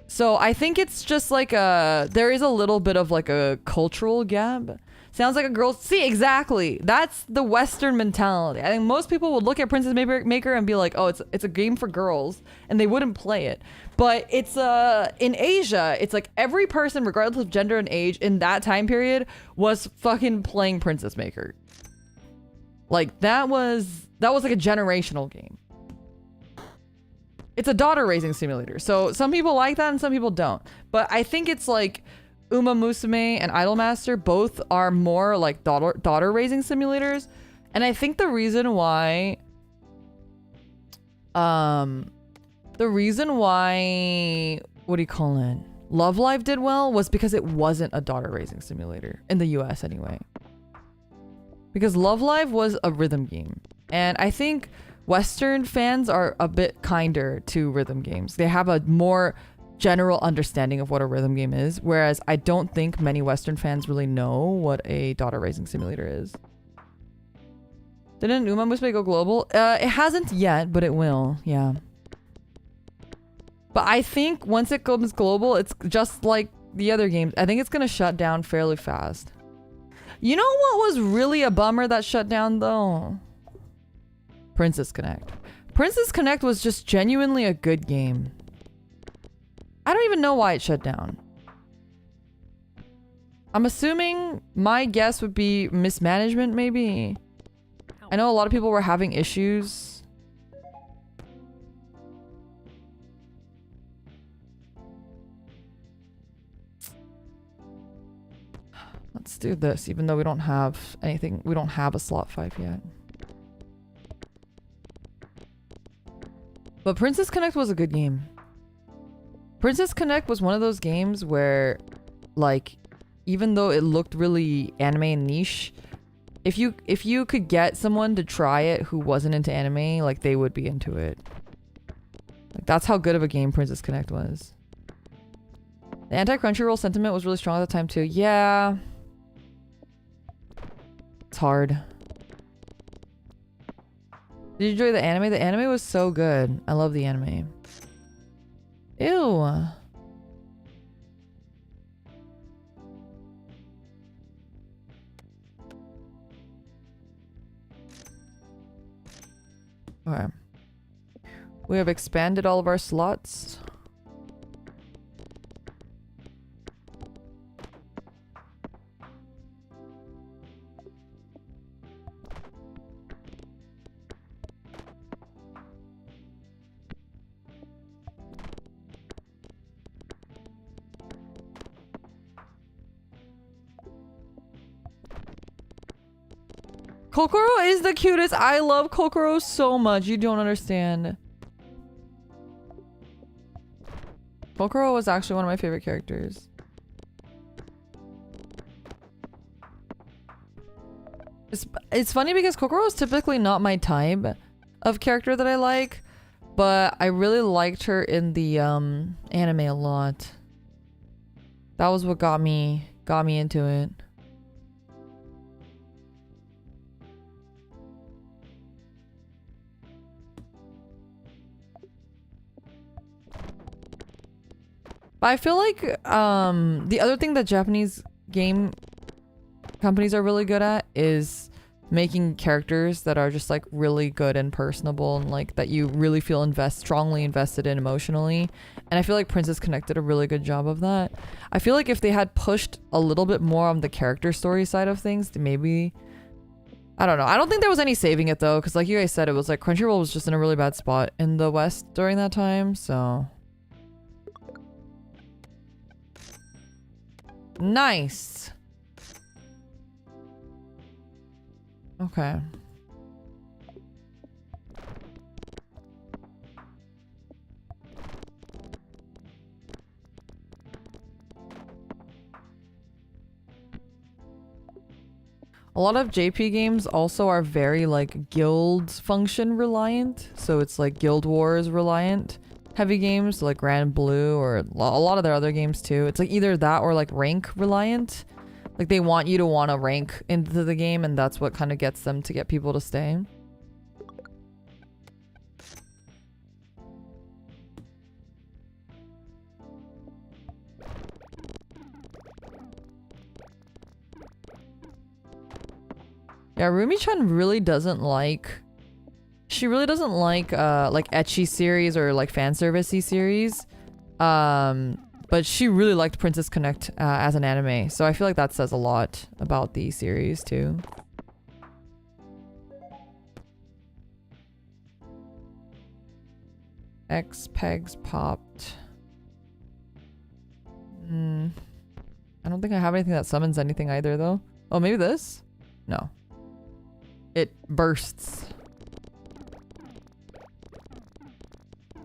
So I think it's just like there is a little bit of like a cultural gap. Sounds like a girl. See, exactly. That's the Western mentality. I think most people would look at Princess Maker and be like, oh, it's a game for girls, and they wouldn't play it. But it's in Asia, it's like every person, regardless of gender and age, in that time period was fucking playing Princess Maker. Like that was like a generational game. It's a daughter raising simulator. So some people like that and some people don't. But I think it's like Uma Musume and Idolmaster both are more like daughter raising simulators. And I think the reason why what do you call it? Love Live did well was because it wasn't a daughter raising simulator in the US anyway. Because Love Live was a rhythm game. And I think Western fans are a bit kinder to rhythm games. They have a more general understanding of what a rhythm game is, whereas I don't think many Western fans really know what a daughter raising simulator is. Didn't Uma Musume go global? It hasn't yet, but it will, yeah. But I think once it goes global, it's just like the other games. I think it's gonna shut down fairly fast. You know what was really a bummer that shut down though? Princess Connect. Princess Connect was just genuinely a good game. I don't even know why it shut down. I'm assuming my guess would be mismanagement, maybe. I know a lot of people were having issues. Let's do this, even though we don't have anything. We don't have a slot 5 yet. But Princess Connect was a good game. Princess Connect was one of those games where, like, even though it looked really anime and niche, if you could get someone to try it who wasn't into anime, like, they would be into it. Like, that's how good of a game Princess Connect was. The anti-Crunchyroll sentiment was really strong at the time too. Yeah. It's hard. Did you enjoy the anime? The anime was so good. I love the anime. Ew. Okay. We have expanded all of our slots. Kokoro is the cutest. I love Kokoro so much. You don't understand. Kokoro was actually one of my favorite characters. It's funny because Kokoro is typically not my type of character that I like, but I really liked her in the anime a lot. That was what got me into it. But I feel like the other thing that Japanese game companies are really good at is making characters that are just like really good and personable and like that you really feel strongly invested in emotionally. And I feel like Princess Connect did a really good job of that. I feel like if they had pushed a little bit more on the character story side of things, maybe, I don't know. I don't think there was any saving it though, because like you guys said, it was like Crunchyroll was just in a really bad spot in the West during that time, so. Nice. Okay. A lot of JP games also are very like guild function reliant. So it's like Guild Wars reliant heavy games like Grand Blue or a lot of their other games too. It's like either that or like rank reliant. Like they want you to want to rank into the game and that's what kind of gets them to get people to stay. Yeah, Rumi-chan really doesn't like... She really doesn't like ecchi series or like fan servicey series. But she really liked Princess Connect as an anime. So I feel like that says a lot about the series too. X-Pegs popped. I don't think I have anything that summons anything either though. Oh, maybe this? No. It bursts.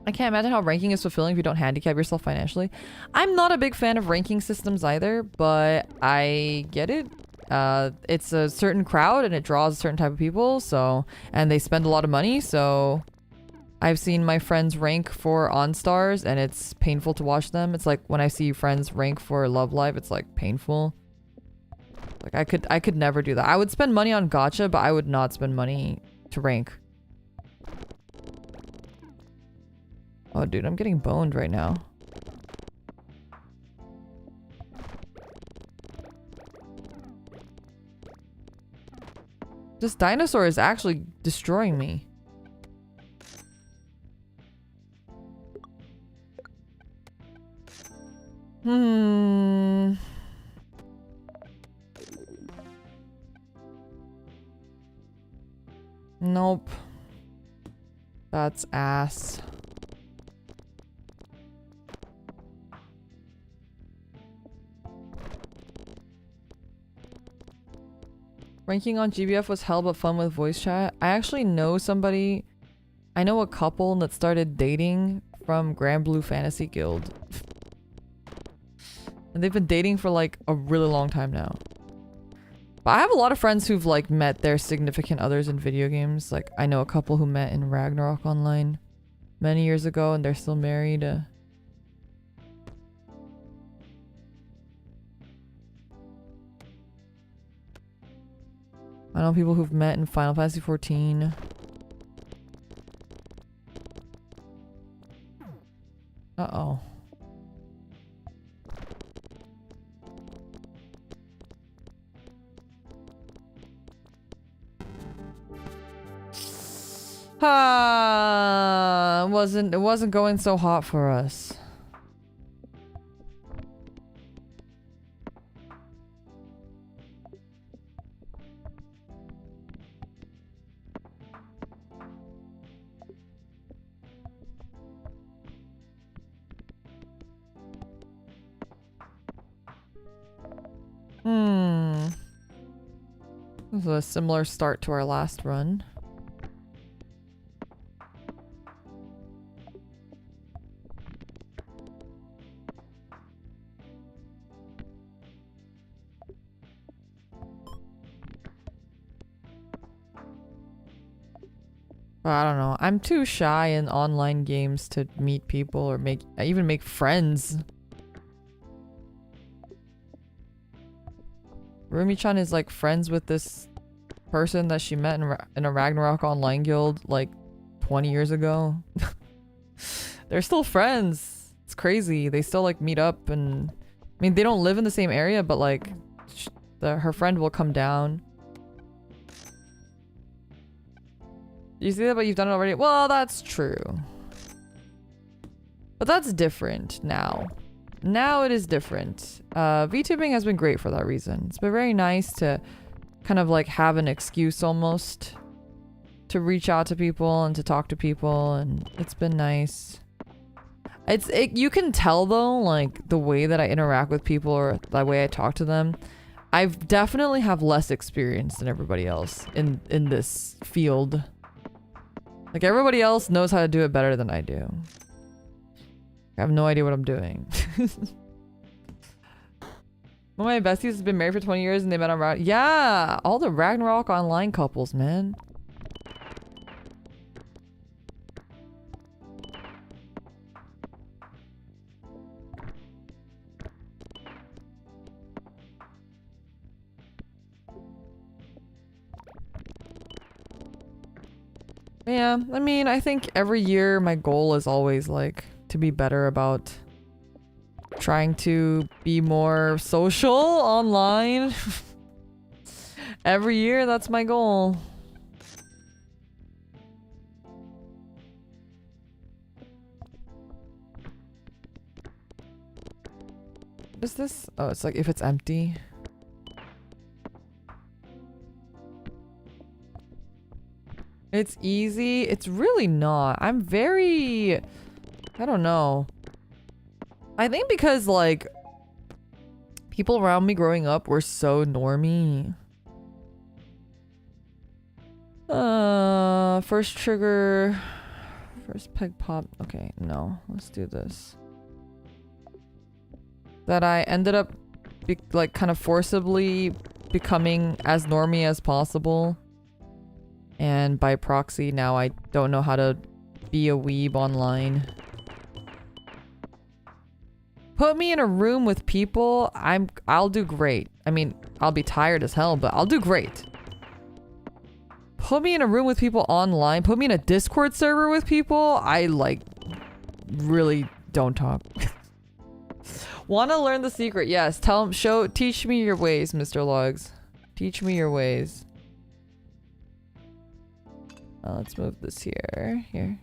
I can't imagine how ranking is fulfilling if you don't handicap yourself financially. I'm not a big fan of ranking systems either, but I get it. It's a certain crowd and it draws a certain type of people, so, and they spend a lot of money, so I've seen my friends rank for OnStars and it's painful to watch them. It's like when I see friends rank for Love Live, it's like painful. Like I could never do that. I would spend money on gacha, but I would not spend money to rank. Oh, dude, I'm getting boned right now. This dinosaur is actually destroying me. Nope. That's ass. Ranking on GBF was hell but fun with voice chat. I actually know somebody, I know a couple that started dating from Grand Blue Fantasy Guild. And they've been dating for like a really long time now. But I have a lot of friends who've like met their significant others in video games. Like I know a couple who met in Ragnarok Online many years ago and they're still married. I know people who've met in Final Fantasy 14. Uh-oh. It wasn't going so hot for us. This is a similar start to our last run. But I don't know. I'm too shy in online games to meet people or even make friends. Rumi-chan is like friends with this person that she met in a Ragnarok online guild like 20 years ago. They're still friends. It's crazy. They still like meet up, and I mean they don't live in the same area, but like her friend will come down. You see that, but you've done it already? Well, that's true. But that's different now. Now it is different. VTubing has been great for that reason. It's been very nice to kind of like have an excuse almost to reach out to people and to talk to people, and it's been nice. You can tell though, like the way that I interact with people or the way I talk to them, I've definitely have less experience than everybody else in this field. Like everybody else knows how to do it better than I do. I have no idea what I'm doing. One of my besties has been married for 20 years and they met on Ragnarok. Yeah, all the Ragnarok online couples, man. Yeah, I mean, I think every year my goal is always like to be better about trying to be more social online. Every year, that's my goal. What is this? Oh, it's like if it's empty. It's easy. It's really not. I'm very... I don't know. I think because, like, people around me growing up were so normie. First trigger... First peg pop. Okay, no. Let's do this. That I ended up, like, kind of forcibly becoming as normie as possible. And by proxy, now I don't know how to be a weeb online. Put me in a room with people, I'll do great. I mean, I'll be tired as hell, but I'll do great. Put me in a room with people online, put me in a Discord server with people, I like really don't talk. Want to learn the secret? Yes, teach me your ways, Mr. Logs. Teach me your ways. Let's move this here.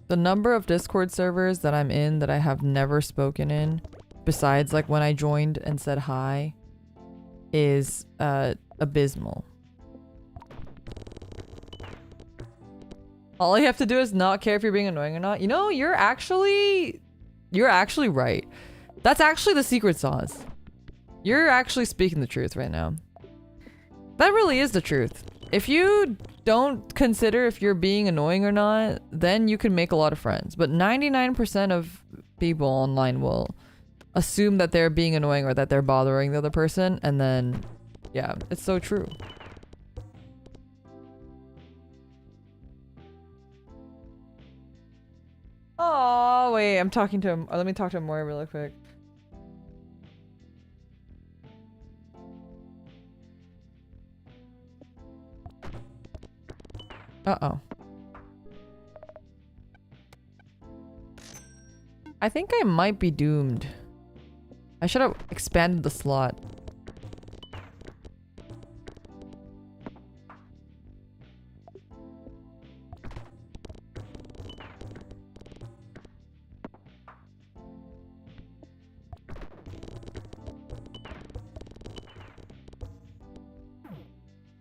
The number of Discord servers that I'm in that I have never spoken in, besides like when I joined and said hi, is abysmal. All you have to do is not care if you're being annoying or not. You know, you're actually right. That's actually the secret sauce. You're actually speaking the truth right now. That really is the truth. If you don't consider if you're being annoying or not, then you can make a lot of friends. But 99% of people online will assume that they're being annoying or that they're bothering the other person. And then, yeah, it's so true. Oh, wait, I'm talking to him. Let me talk to him more really quick. Uh-oh. I think I might be doomed. I should have expanded the slot.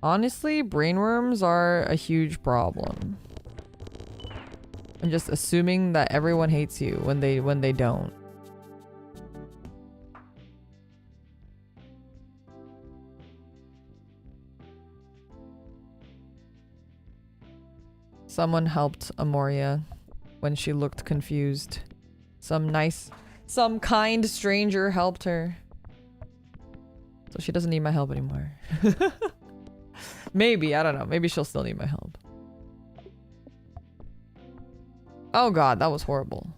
Honestly, brainworms are a huge problem. And just assuming that everyone hates you when they don't. Someone helped Amoria when she looked confused. Some kind stranger helped her. So she doesn't need my help anymore. Maybe, I don't know. Maybe she'll still need my help. Oh god, that was horrible.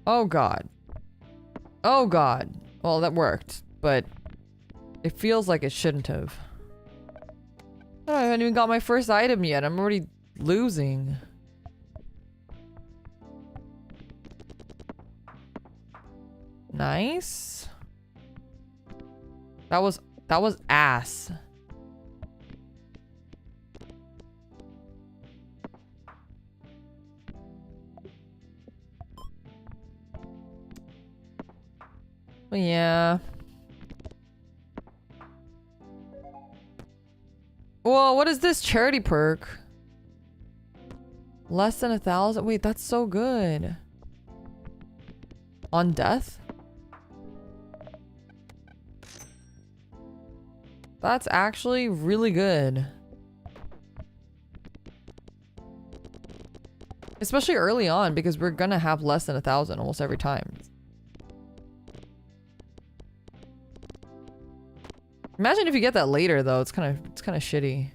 Oh god. Oh god. Well, that worked, but it feels like it shouldn't have. Oh, I haven't even got my first item yet. I'm already losing. Nice. That was ass. But yeah. Whoa, what is this charity perk? Less than 1,000? Wait, that's so good. On death? That's actually really good. Especially early on, because we're gonna have less than 1,000 almost every time. Imagine if you get that later though, it's kind of shitty.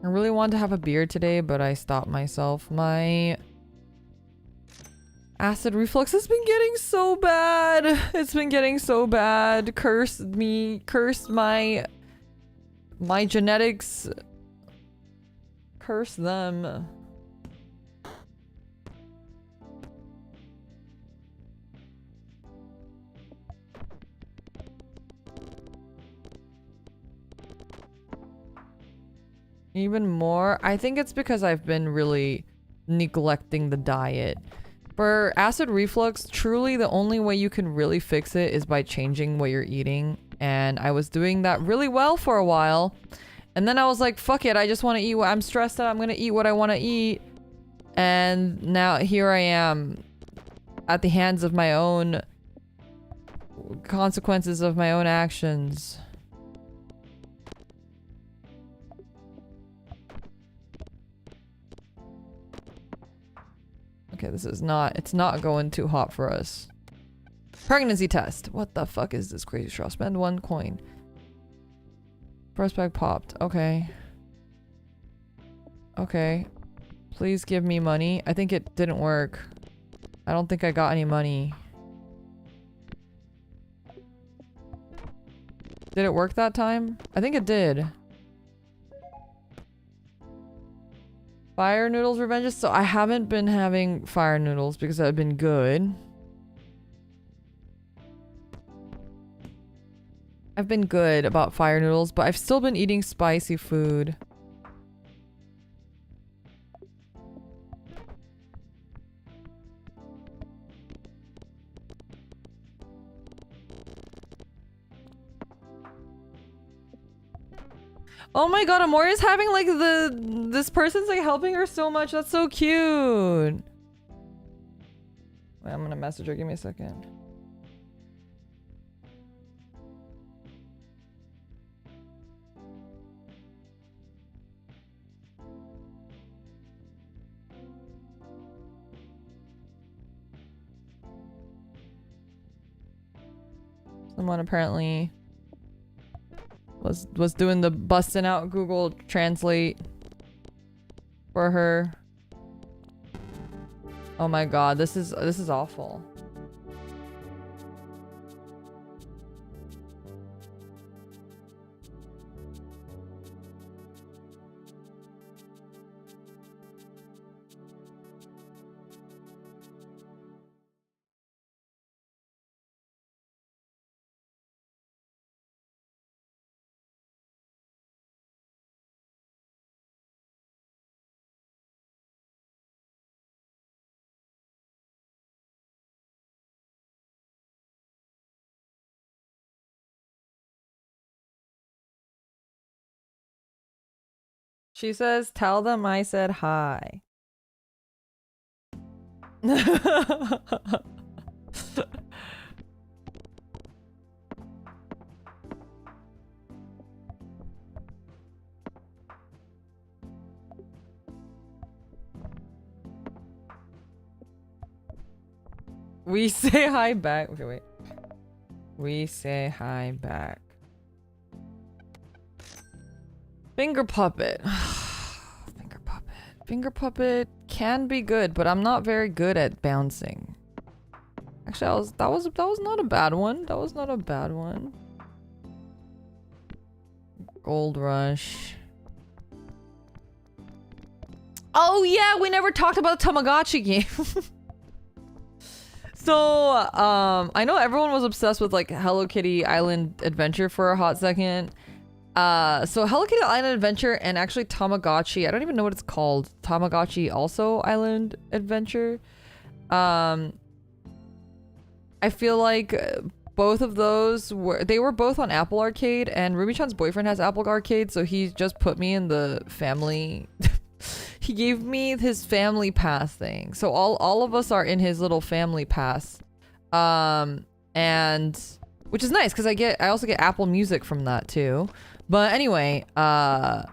I really wanted to have a beer today, but I stopped myself. My acid reflux has been getting so bad. It's been getting so bad. Curse me. Curse my genetics. Curse them. Even more? I think it's because I've been really neglecting the diet. For acid reflux, truly the only way you can really fix it is by changing what you're eating. And I was doing that really well for a while. And then I was like, fuck it, I just want to eat what I'm stressed out. I'm going to eat what I want to eat. And now here I am at the hands of my own consequences of my own actions. Okay, this is not, it's not going too hot for us. Pregnancy test. What the fuck is this crazy straw? Spend 1 coin. First bag popped. Okay. Okay. Please give me money. I think it didn't work. I don't think I got any money. Did it work that time? I think it did. Fire noodles revenges. So I haven't been having fire noodles because I've been good. I've been good about fire noodles, but I've still been eating spicy food. Oh my god, Amoria's having like this person's like helping her so much. That's so cute. Wait, I'm gonna message her. Give me a second. Someone apparently was doing the busting out Google Translate for her. Oh my god, this is awful. She says, tell them I said hi. We say hi back. Okay, wait. We say hi back. Finger puppet. Finger puppet. Finger puppet can be good, but I'm not very good at bouncing. Actually, that was not a bad one. That was not a bad one. Gold Rush. Oh yeah, we never talked about the Tamagotchi game. So, I know everyone was obsessed with like Hello Kitty Island Adventure for a hot second. So Hello Kitty Island Adventure and actually Tamagotchi, I don't even know what it's called. Tamagotchi also Island Adventure. I feel like both of those were both on Apple Arcade, and Ruby-chan's boyfriend has Apple Arcade, so he just put me in the family. He gave me his family pass thing. So all of us are in his little family pass. And which is nice because I also get Apple Music from that too. But anyway, because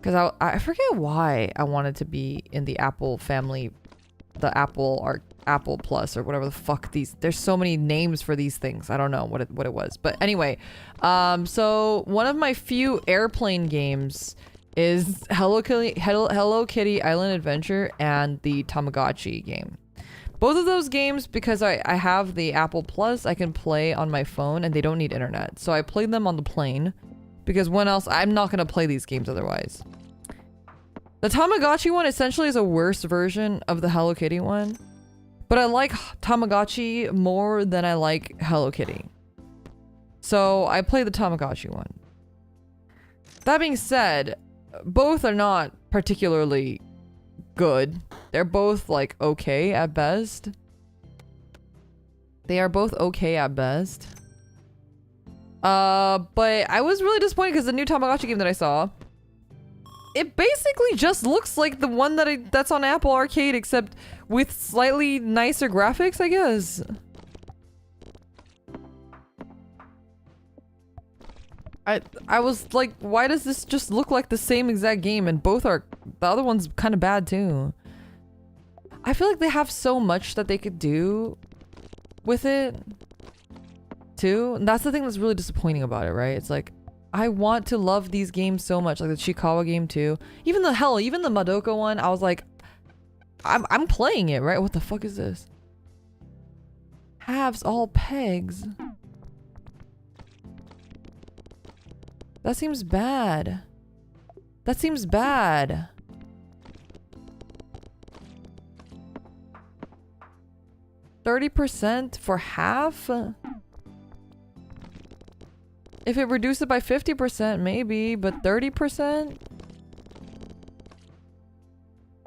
I forget why I wanted to be in the Apple family, the Apple Plus or whatever the fuck there's so many names for these things. I don't know what it was. But anyway, so one of my few airplane games is Hello Kitty Island Adventure and the Tamagotchi game. Both of those games, because I have the Apple Plus, I can play on my phone and they don't need internet. So I played them on the plane because when else? I'm not going to play these games otherwise. The Tamagotchi one essentially is a worse version of the Hello Kitty one. But I like Tamagotchi more than I like Hello Kitty. So I play the Tamagotchi one. That being said, both are not particularly good. They're both like okay at best. They are both okay at best. But I was really disappointed because the new Tamagotchi game that I saw, it basically just looks like the one that's on Apple Arcade, except with slightly nicer graphics, I guess. I was like, why does this just look like the same exact game? And both are, the other one's kind of bad too. I feel like they have so much that they could do with it too. And that's the thing that's really disappointing about it, right? It's like, I want to love these games so much, like the Chikawa game too. Even the Madoka one, I was like, I'm playing it, right? What the fuck is this? Halves all pegs. That seems bad. That seems bad. $30% for half? If it reduced it by 50%, maybe, but 30%?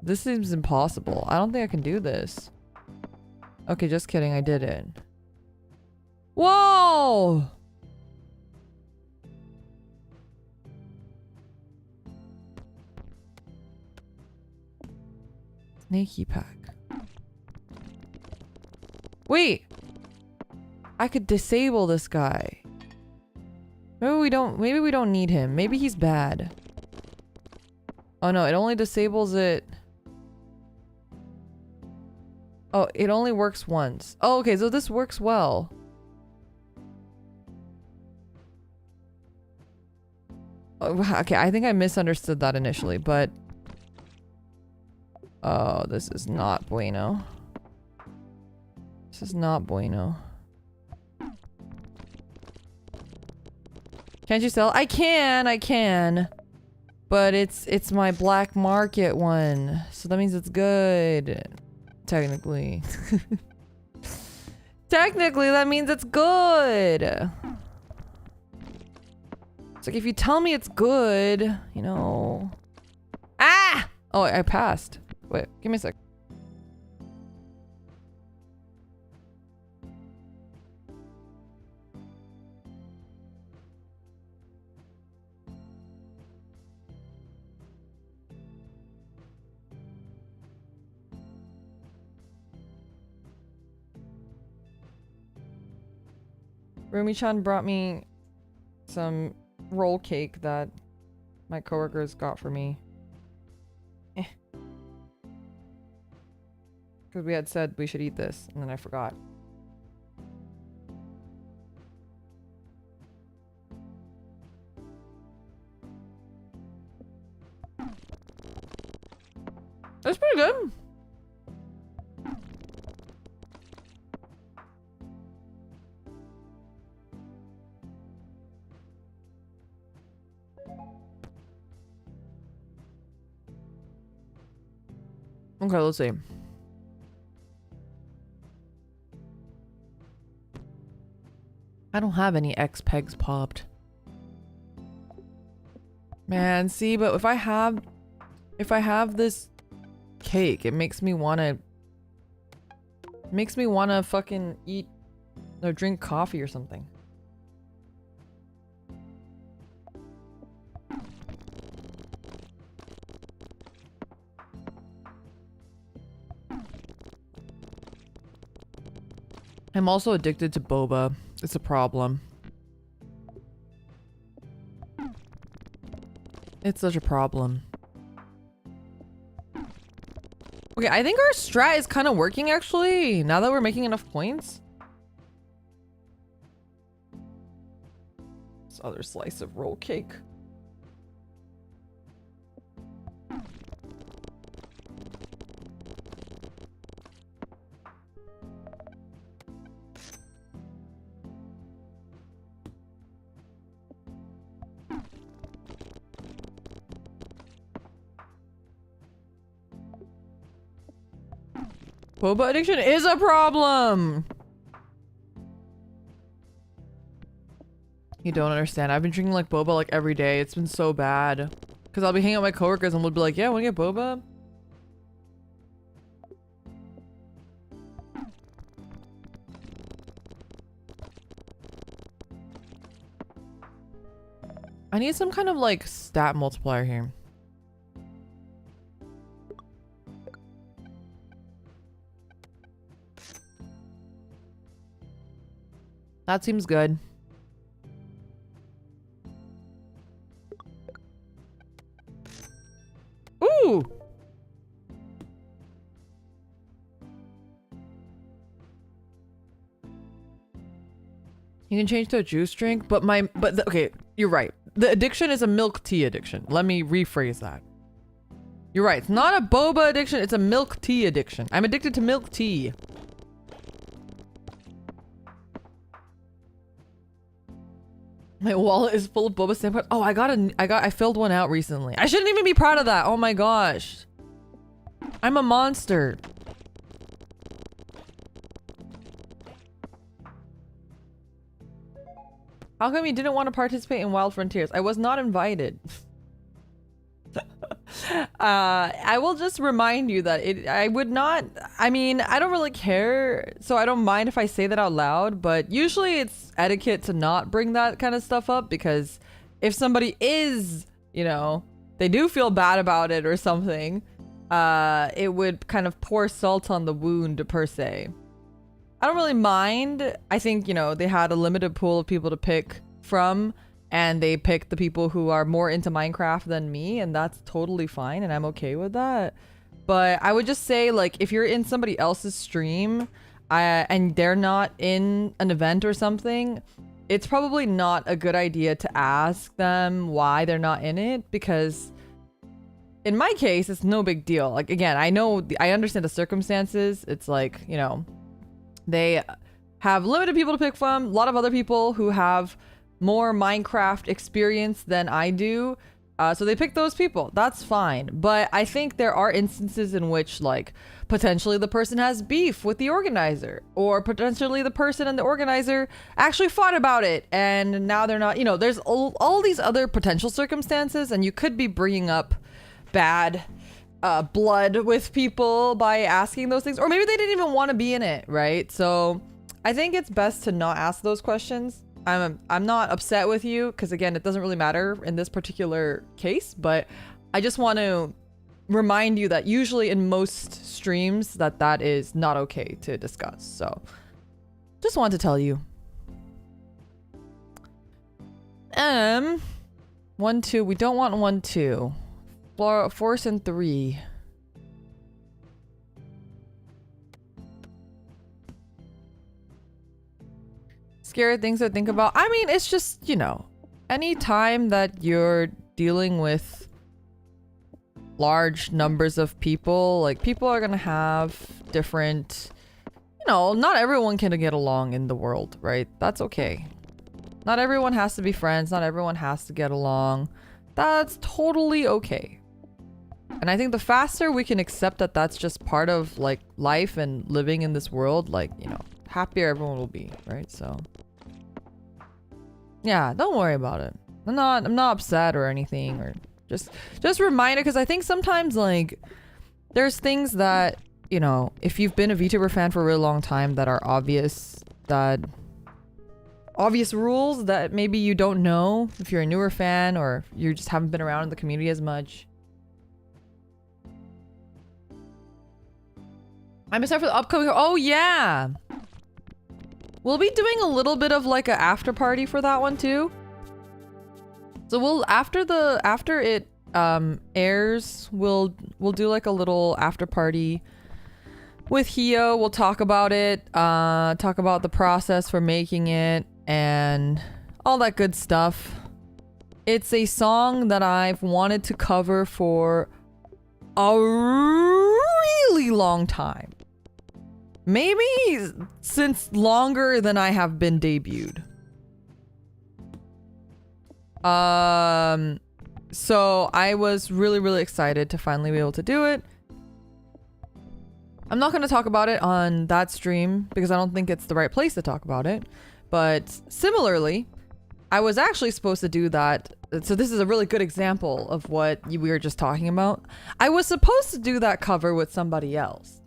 This seems impossible. I don't think I can do this. Okay, just kidding. I did it. Whoa! Snaky pack. Wait! I could disable this guy. Maybe we don't need him. Maybe he's bad. Oh no, it only disables it. Oh, it only works once. Oh, okay, so this works well. Oh, okay, I think I misunderstood that initially, but... Oh, this is not bueno. This is not bueno. Can't you sell? I can. But it's my black market one. So that means it's good. Technically. Technically, that means it's good. It's like if you tell me it's good, you know. Ah! Oh, I passed. Wait, give me a sec. Rumi-chan brought me some roll cake that my coworkers got for me. Because we had said we should eat this, and then I forgot. That's pretty good. Okay, let's see. I don't have any X-Pegs popped. Man, see, but if I have this cake, it makes me wanna fucking eat or drink coffee or something. I'm also addicted to boba. It's a problem. It's such a problem. Okay, I think our strat is kind of working actually, now that we're making enough points. This other slice of roll cake. Boba addiction is a problem! You don't understand. I've been drinking like boba like every day. It's been so bad. Because I'll be hanging out with my coworkers and we'll be like, yeah, wanna get boba? I need some kind of like stat multiplier here. That seems good. Ooh! You can change to a juice drink, but okay, you're right. The addiction is a milk tea addiction. Let me rephrase that. You're right. It's not a boba addiction, it's a milk tea addiction. I'm addicted to milk tea. My wallet is full of boba stamp. Oh, I filled one out recently. I shouldn't even be proud of that. Oh my gosh. I'm a monster. How come you didn't want to participate in Wild Frontiers? I was not invited. I will just remind you that I don't really care, so I don't mind if I say that out loud, but usually it's etiquette to not bring that kind of stuff up, because if somebody is, you know, they do feel bad about it or something, it would kind of pour salt on the wound per se. I don't really mind. I think, you know, they had a limited pool of people to pick from, and they picked the people who are more into Minecraft than me, and that's totally fine, and I'm okay with that. But I would just say, like, if you're in somebody else's stream and they're not in an event or something, it's probably not a good idea to ask them why they're not in it, because in my case, it's no big deal. Like, again, I understand the circumstances. It's like, you know, they have limited people to pick from, a lot of other people who have more Minecraft experience than I do, so they pick those people. That's fine. But I think there are instances in which, like, potentially the person has beef with the organizer, or potentially the person and the organizer actually fought about it and now they're not, you know, there's all these other potential circumstances, and you could be bringing up bad blood with people by asking those things, or maybe they didn't even want to be in it, right? So I think it's best to not ask those questions. I'm not upset with you, because again, it doesn't really matter in this particular case, but I just want to remind you that usually in most streams that is not okay to discuss. So just wanted to tell you. 1, 2, we don't want 1, 2. Force and 3. Scary things to think about. I mean, it's just, you know, any time that you're dealing with large numbers of people, like people are gonna have different, you know, not everyone can get along in the world, right? That's okay. Not everyone has to be friends. Not everyone has to get along. That's totally okay. And I think the faster we can accept that that's just part of like life and living in this world, like, you know, happier everyone will be, right? So yeah, don't worry about it. I'm not upset or anything, or just remind it, because I think sometimes like there's things that, you know, if you've been a VTuber fan for a really long time that are obvious rules that maybe you don't know if you're a newer fan or you just haven't been around in the community as much. I'm excited for the upcoming. Oh yeah, we'll be doing a little bit of like an after party for that one too. So we'll after it airs, we'll do like a little after party with Hio. We'll talk about it, talk about the process for making it and all that good stuff. It's a song that I've wanted to cover for a really long time. Maybe since longer than I have been debuted. So I was really excited to finally be able to do it. I'm not going to talk about it on that stream because I don't think it's the right place to talk about it. But similarly, I was actually supposed to do that. So this is a really good example of what we were just talking about. I was supposed to do that cover with somebody else.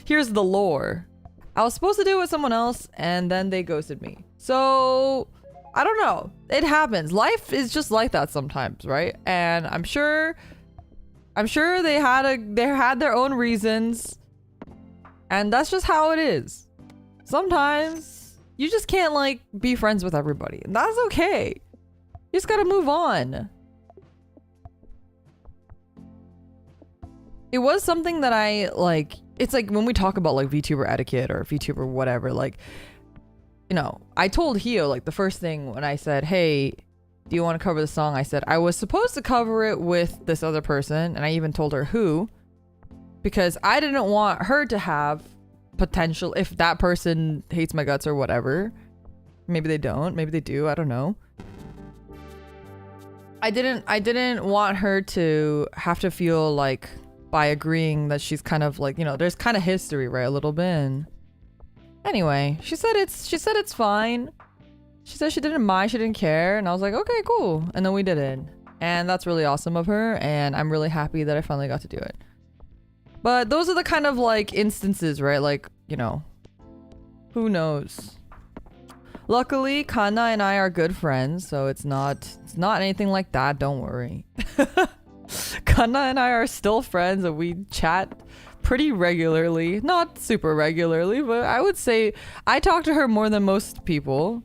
Here's the lore. I was supposed to do it with someone else and then they ghosted me. So I don't know. It happens. Life is just like that sometimes, right? And I'm sure they had their own reasons. And that's just how it is. Sometimes you just can't like be friends with everybody. And that's okay. You just gotta move on. It was something that I like. It's like when we talk about like VTuber etiquette or VTuber whatever, like, you know, I told Hio like the first thing when I said, hey, do you want to cover the song? I said I was supposed to cover it with this other person, and I even told her who, because I didn't want her to have potential if that person hates my guts or whatever. Maybe they don't, maybe they do, I don't know. I didn't want her to have to feel like by agreeing that she's kind of like, you know, there's kind of history, right? A little bit. And anyway, she said it's fine. She said she didn't mind, she didn't care, and I was like, okay, cool. And then we did it. And that's really awesome of her, and I'm really happy that I finally got to do it. But those are the kind of like instances, right? Like, you know, who knows? Luckily, Kana and I are good friends, so it's not anything like that, don't worry. Kana and I are still friends and we chat pretty regularly. Not super regularly, but I would say I talk to her more than most people.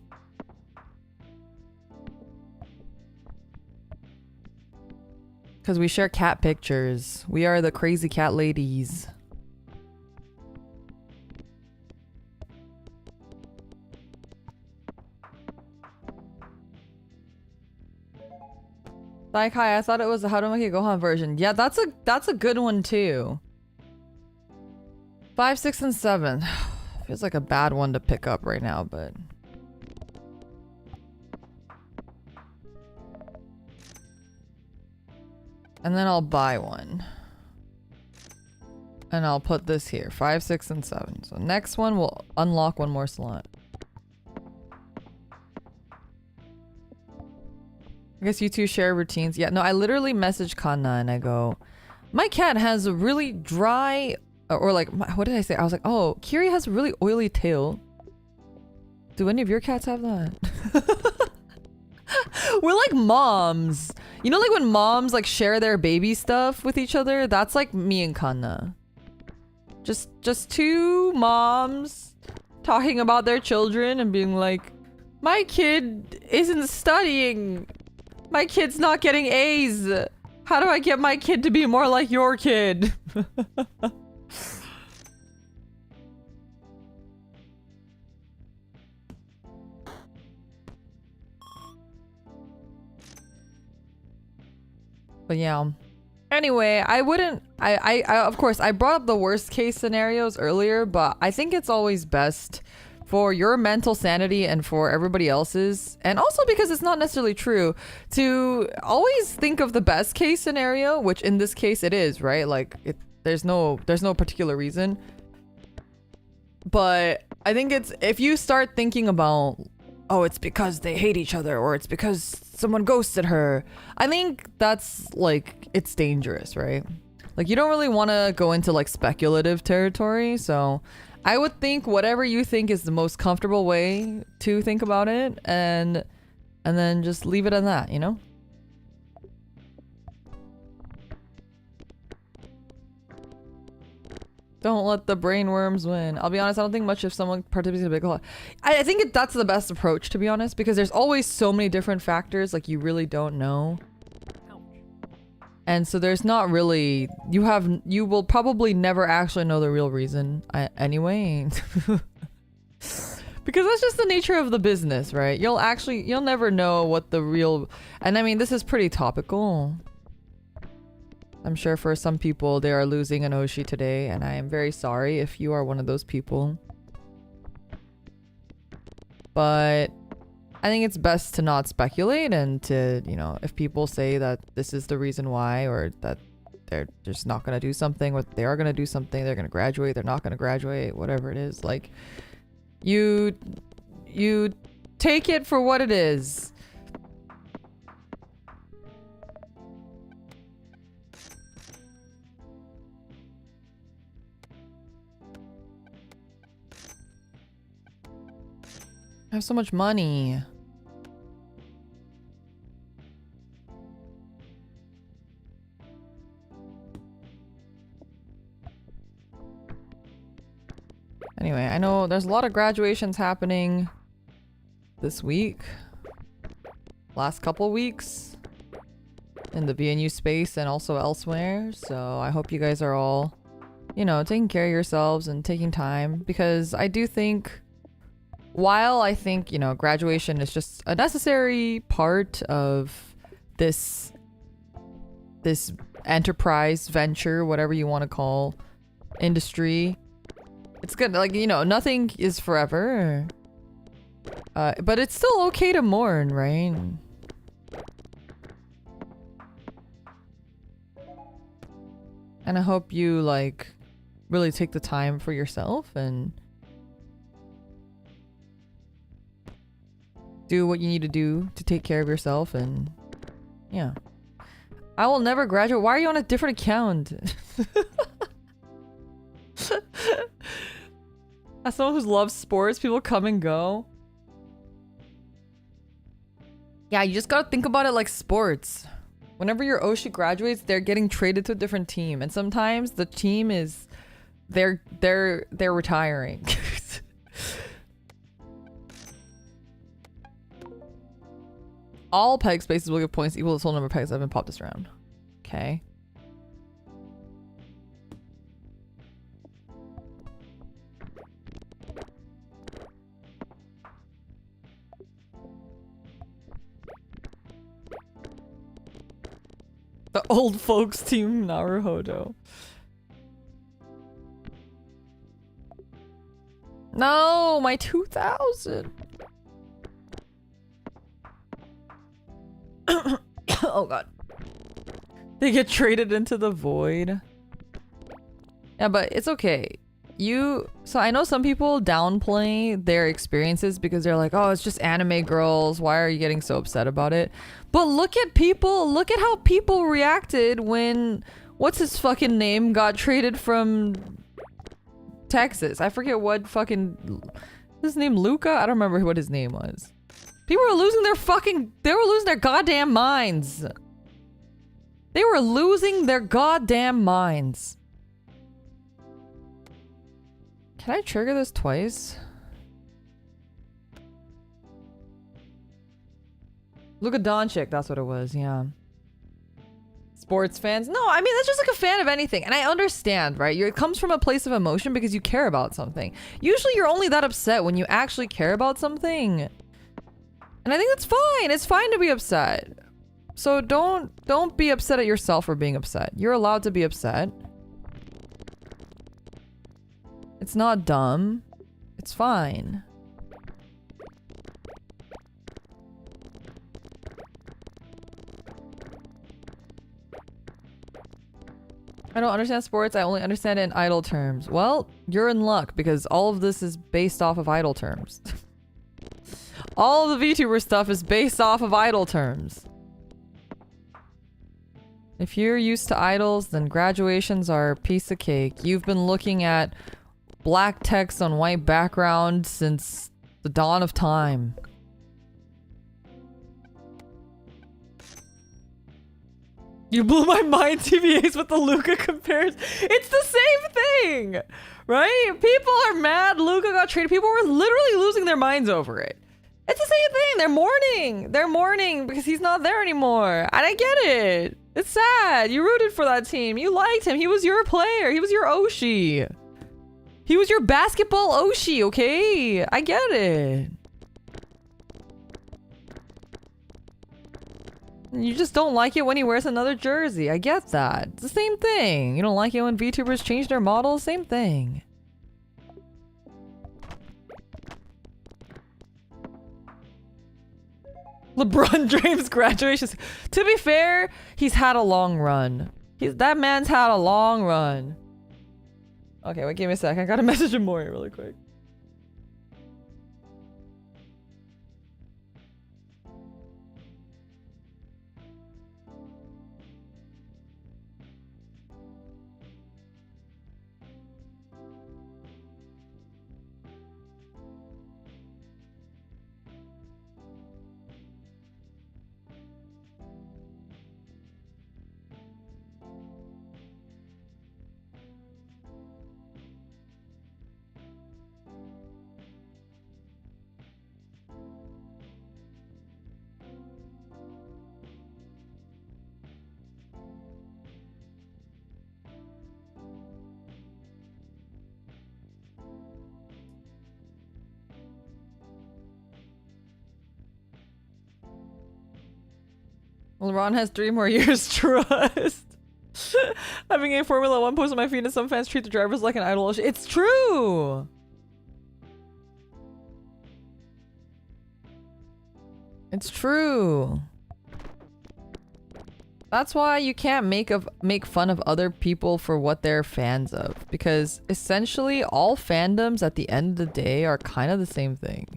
Because we share cat pictures. We are the crazy cat ladies. Like, hi, I thought it was the How to Make a Gohan version. Yeah, that's a good one too. 5, 6, and 7. Feels like a bad one to pick up right now, but and then I'll buy one. And I'll put this here. 5, 6, and 7. So next one will unlock one more slot. I guess you two share routines. Yeah, no, I literally messaged Kana and I go, my cat has a really dry, or like, what did I say? I was like, oh, Kiri has a really oily tail. Do any of your cats have that? We're like moms. You know, like when moms like share their baby stuff with each other? That's like me and Kana. Just two moms talking about their children and being like, my kid isn't studying. My kid's not getting A's. How do I get my kid to be more like your kid? But yeah. Anyway, I wouldn't, of course, I brought up the worst case scenarios earlier, but I think it's always best for your mental sanity and for everybody else's, and also because it's not necessarily true, to always think of the best case scenario, which in this case it is, right? Like, there's no particular reason. But I think it's, if you start thinking about, oh, it's because they hate each other, or it's because someone ghosted her, I think that's like, it's dangerous, right? Like, you don't really want to go into like speculative territory. So I would think whatever you think is the most comfortable way to think about it, and then just leave it at that, you know? Don't let the brainworms win. I'll be honest, I don't think much if someone participates in a big... I think that's the best approach, to be honest, because there's always so many different factors, like, you really don't know. And so there's not really... You will probably never actually know the real reason anyway. Because that's just the nature of the business, right? You'll never know what the real... And I mean, this is pretty topical. I'm sure for some people they are losing an Oshi today, and I am very sorry if you are one of those people. But I think it's best to not speculate, and to, you know, if people say that this is the reason why, or that they're just not going to do something, or they are going to do something, they're going to graduate, they're not going to graduate, whatever it is, like, you take it for what it is. I have so much money. Anyway, I know there's a lot of graduations happening this week. Last couple weeks. In the VNU space and also elsewhere. So I hope you guys are all, you know, taking care of yourselves and taking time. Because I do think... While I think, you know, graduation is just a necessary part of this enterprise venture, whatever you want to call industry, it's good. Like, you know, nothing is forever. But it's still okay to mourn, right? And I hope you, like, really take the time for yourself and do what you need to do to take care of yourself. And yeah, I will never graduate. Why are you on a different account? As someone who loves sports, people come and go. Yeah, you just gotta think about it like sports. Whenever your Oshi graduates, they're getting traded to a different team, and sometimes the team is they're retiring. All peg spaces will give points equal to the total number of pegs that have been popped this round. Okay. The old folks team Naruhodo. No, my 2000. Oh god. They get traded into the void. Yeah, but it's okay. So I know some people downplay their experiences because they're like, oh, it's just anime girls. Why are you getting so upset about it? But look at how people reacted when, what's his fucking name, got traded from Texas. I forget what fucking, his name Luca? I don't remember what his name was. People were losing their goddamn minds. They were losing their goddamn minds. Can I trigger this twice? Luka Doncic, that's what it was, yeah. Sports fans? No, I mean, that's just like a fan of anything. And I understand, right? It comes from a place of emotion because you care about something. Usually you're only that upset when you actually care about something. And I think that's fine. It's fine to be upset. So don't be upset at yourself for being upset. You're allowed to be upset. It's not dumb. It's fine. I don't understand sports. I only understand it in idle terms. Well, you're in luck because all of this is based off of idle terms. All of the VTuber stuff is based off of idle terms. If you're used to idols, then graduations are a piece of cake. You've been looking at black text on white background since the dawn of time. You blew my mind, TVAs, with the Luca comparison. It's the same thing, right? People are mad Luca got traded. People were literally losing their minds over it. It's the same thing. They're mourning. They're mourning because he's not there anymore. And I get it. It's sad. You rooted for that team. You liked him. He was your player. He was your Oshi. He was your basketball Oshi, okay? I get it. You just don't like it when he wears another jersey. I get that. It's the same thing. You don't like it when VTubers change their models? Same thing. LeBron James graduation. To be fair, he's had a long run. That man's had a long run. Okay, wait, give me a sec. I gotta message him more really quick. LeBron has 3 more years trust. Having a Formula 1 post on my feed and some fans treat the drivers like an idol. It's true! It's true. That's why you can't make fun of other people for what they're fans of. Because essentially all fandoms at the end of the day are kind of the same thing.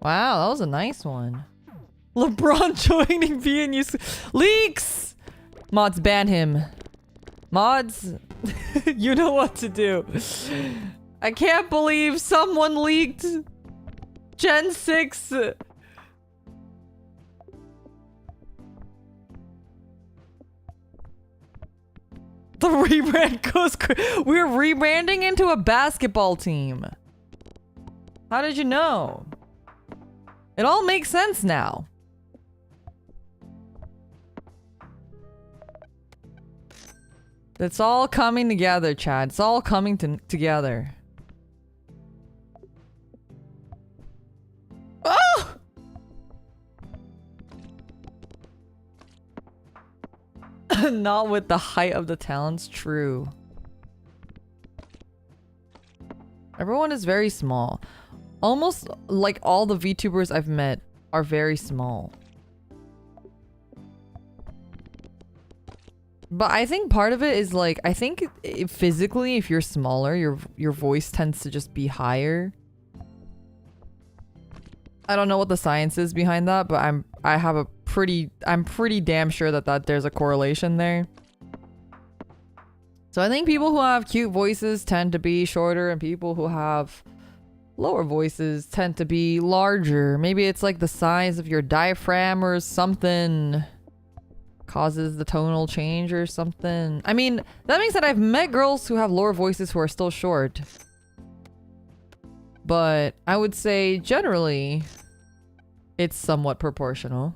Wow, that was a nice one. LeBron joining VNU leaks! Mods, ban him. Mods, you know what to do. I can't believe someone leaked Gen 6. The rebrand goes we're rebranding into a basketball team. How did you know? It all makes sense now. It's all coming together, Chad. It's all coming together. Oh! Not with the height of the talents. True. Everyone is very small. Almost like all the VTubers I've met are very small. But I think part of it is like, I think physically, if you're smaller, your voice tends to just be higher. I don't know what the science is behind that, but I'm pretty damn sure that there's a correlation there. So I think people who have cute voices tend to be shorter, and people who have lower voices tend to be larger. Maybe it's like the size of your diaphragm or something causes the tonal change or something. I mean, that means that I've met girls who have lower voices who are still short. But I would say generally it's somewhat proportional.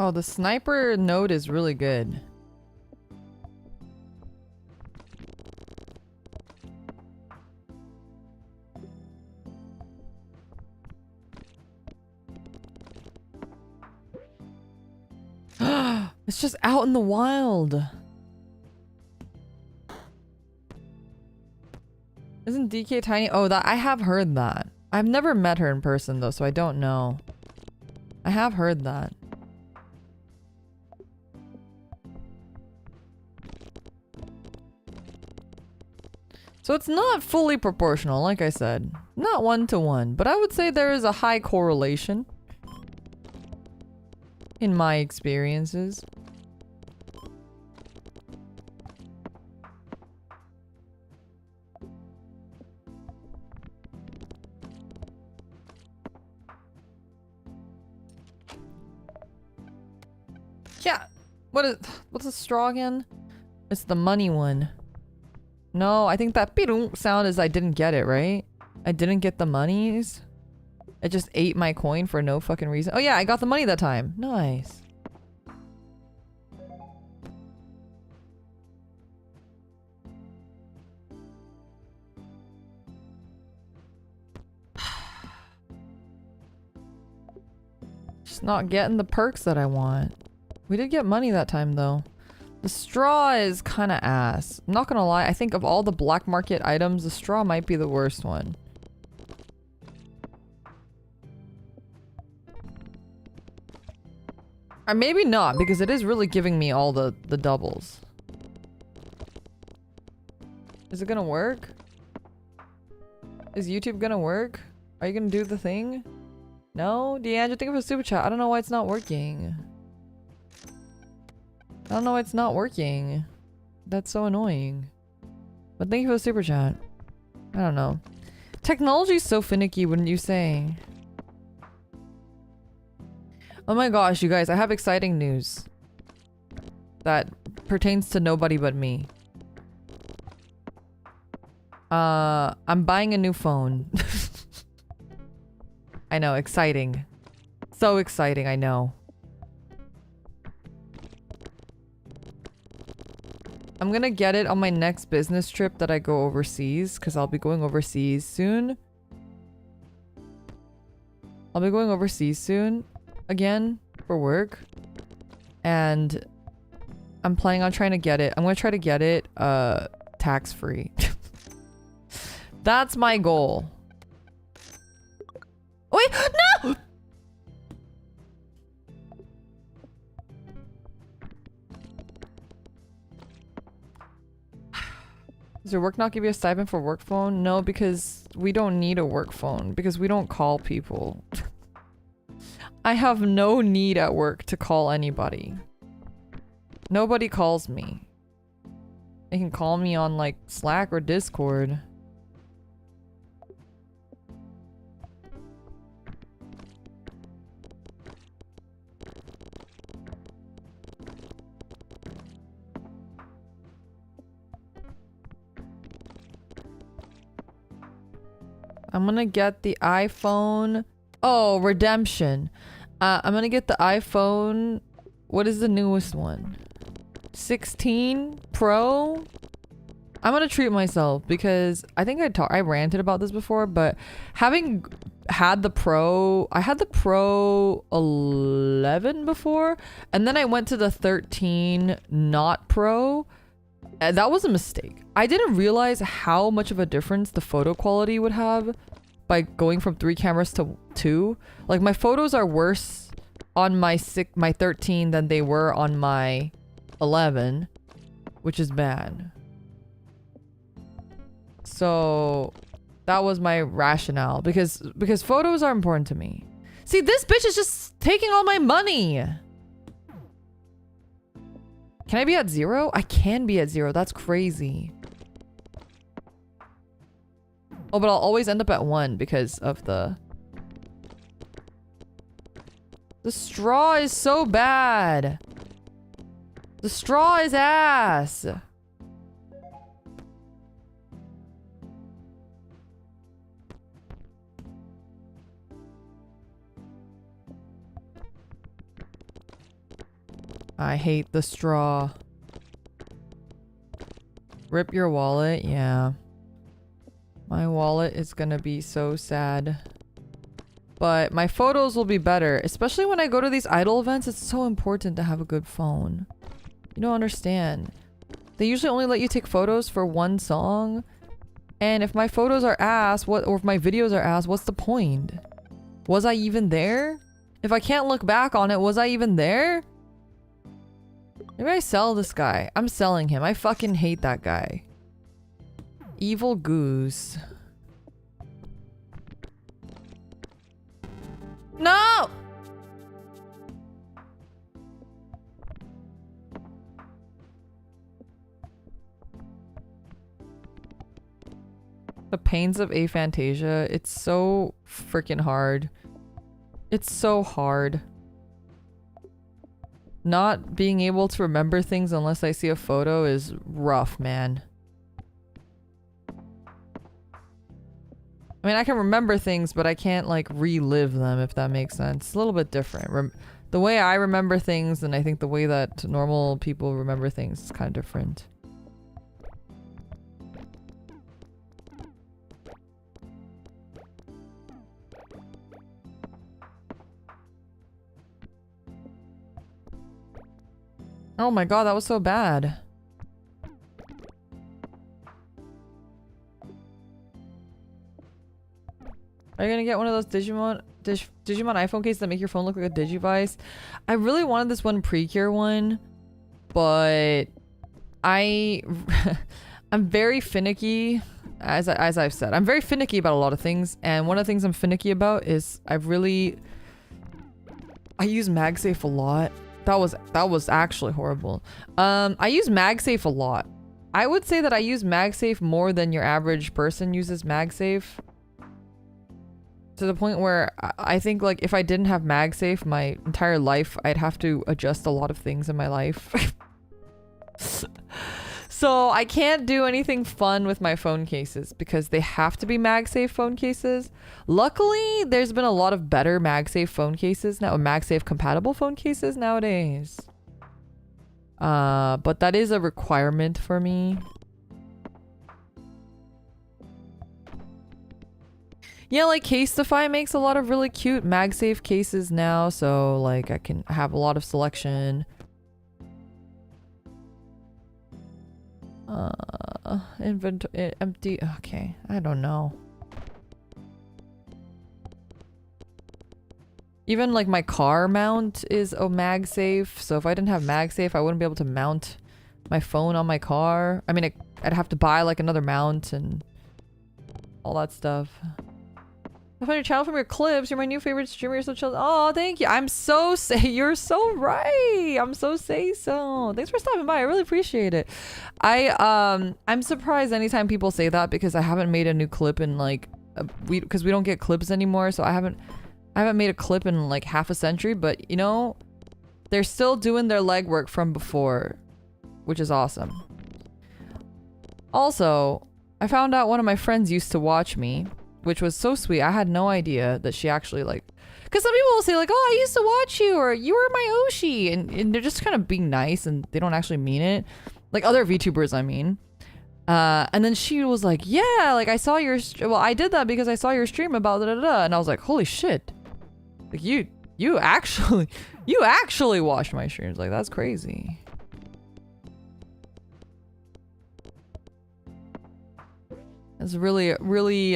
Oh, the sniper node is really good. It's just out in the wild. Isn't DK tiny? Oh, that I have heard that. I've never met her in person though, so I don't know. I have heard that. So it's not fully proportional, like I said. Not 1-to-1, but I would say there is a high correlation. In my experiences. Yeah. What's the straw again? It's the money one. No, I think that pirung sound is I didn't get it, right? I didn't get the monies. It just ate my coin for no fucking reason. Oh yeah, I got the money that time. Nice. Just not getting the perks that I want. We did get money that time though. The straw is kind of ass. I'm not gonna lie, I think of all the black market items, the straw might be the worst one. Or maybe not, because it is really giving me all the doubles. Is it gonna work? Is YouTube gonna work? Are you gonna do the thing? No? D'Angelo, thank you for the super chat. I don't know why it's not working. I don't know why it's not working. That's so annoying. But thank you for the super chat. I don't know. Technology's so finicky, wouldn't you say? Oh my gosh, you guys, I have exciting news. That pertains to nobody but me. I'm buying a new phone. I know, exciting. So exciting, I know. I'm gonna get it on my next business trip that I go overseas, because I'll be going overseas soon. I'll be going overseas soon, again, for work. And I'm planning on trying to get it. I'm gonna try to get it, tax-free. That's my goal. Wait, no! Does your work not give you a stipend for work phone? No, because we don't need a work phone. Because we don't call people. I have no need at work to call anybody. Nobody calls me. They can call me on like Slack or Discord. I'm gonna get the iPhone. Oh, redemption. I'm gonna get the iPhone. What is the newest one? 16 Pro? I'm gonna treat myself because I think I ranted about this before, but having had the Pro, I had the Pro 11 before, and then I went to the 13 not Pro. That was a mistake. I didn't realize how much of a difference the photo quality would have by going from 3 cameras to 2. Like my photos are worse on my 13 than they were on my 11, which is bad. So that was my rationale because photos are important to me. See, this bitch is just taking all my money. Can I be at 0? I can be at 0. That's crazy. Oh, but I'll always end up at 1 because of the straw is so bad. The straw is ass. I hate the straw. Rip your wallet? Yeah. My wallet is gonna be so sad. But my photos will be better. Especially when I go to these idol events, it's so important to have a good phone. You don't understand. They usually only let you take photos for one song. And if my photos are ass, or if my videos are ass, what's the point? Was I even there? If I can't look back on it, was I even there? Maybe I sell this guy. I'm selling him. I fucking hate that guy. Evil goose. No! The pains of aphantasia. It's so freaking hard. It's so hard. Not being able to remember things unless I see a photo is rough, man. I mean, I can remember things, but I can't, like, relive them, if that makes sense. It's a little bit different. The way I remember things, and I think the way that normal people remember things is kind of different. Oh my god, that was so bad. Are you gonna get one of those Digimon iPhone cases that make your phone look like a Digivice? I really wanted this one Precure one, but I'm very finicky, as I've said. I'm very finicky about a lot of things, and one of the things I'm finicky about is I use MagSafe a lot. That was actually horrible. I use MagSafe a lot. I would say that I use MagSafe more than your average person uses MagSafe. To the point where I think, like, if I didn't have MagSafe my entire life, I'd have to adjust a lot of things in my life. So I can't do anything fun with my phone cases because they have to be MagSafe phone cases. Luckily, there's been a lot of better MagSafe phone cases now, MagSafe compatible phone cases nowadays. But that is a requirement for me. Yeah, like Casetify makes a lot of really cute MagSafe cases now, so like I can have a lot of selection. Inventory empty. Okay, I don't know. Even like my car mount is a MagSafe, so if I didn't have MagSafe, I wouldn't be able to mount my phone on my car. I mean, I'd have to buy like another mount and all that stuff. I found your channel from your clips. You're my new favorite streamer. You're so chill. Oh, thank you. You're so right. I'm so so. Thanks for stopping by. I really appreciate it. I'm surprised anytime people say that because I haven't made a new clip in like because we don't get clips anymore. So I haven't made a clip in like half a century, but you know, they're still doing their legwork from before, which is awesome. Also, I found out one of my friends used to watch me, which was so sweet. I had no idea that she actually like, because some people will say like, oh, I used to watch you, or you were my Oshi, and they're just kind of being nice and they don't actually mean it. Like other VTubers, I mean. And then she was like, yeah, like I saw your, well, I did that because I saw your stream about da-da-da, and I was like, holy shit. Like you actually watched my streams. Like that's crazy. It's really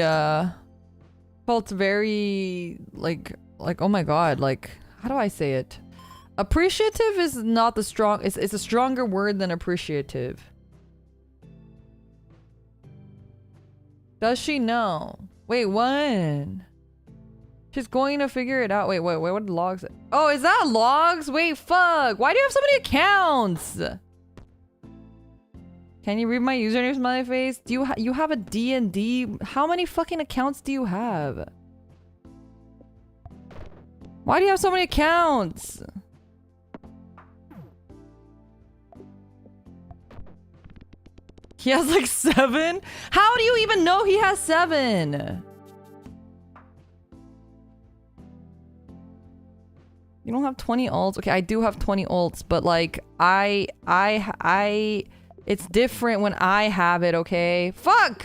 felt very like oh my god, like how do I say it? Appreciative is not the strong, it's a stronger word than appreciative. Does she know? Wait, when? She's going to figure it out. Wait, what logs? Oh, is that logs? Wait, fuck. Why do you have so many accounts? Can you read my username, smiley face? Do you have a D&D? How many fucking accounts do you have? Why do you have so many accounts? He has like 7? How do you even know he has 7? You don't have 20 ults. Okay, I do have 20 ults, but like it's different when I have it, okay? Fuck!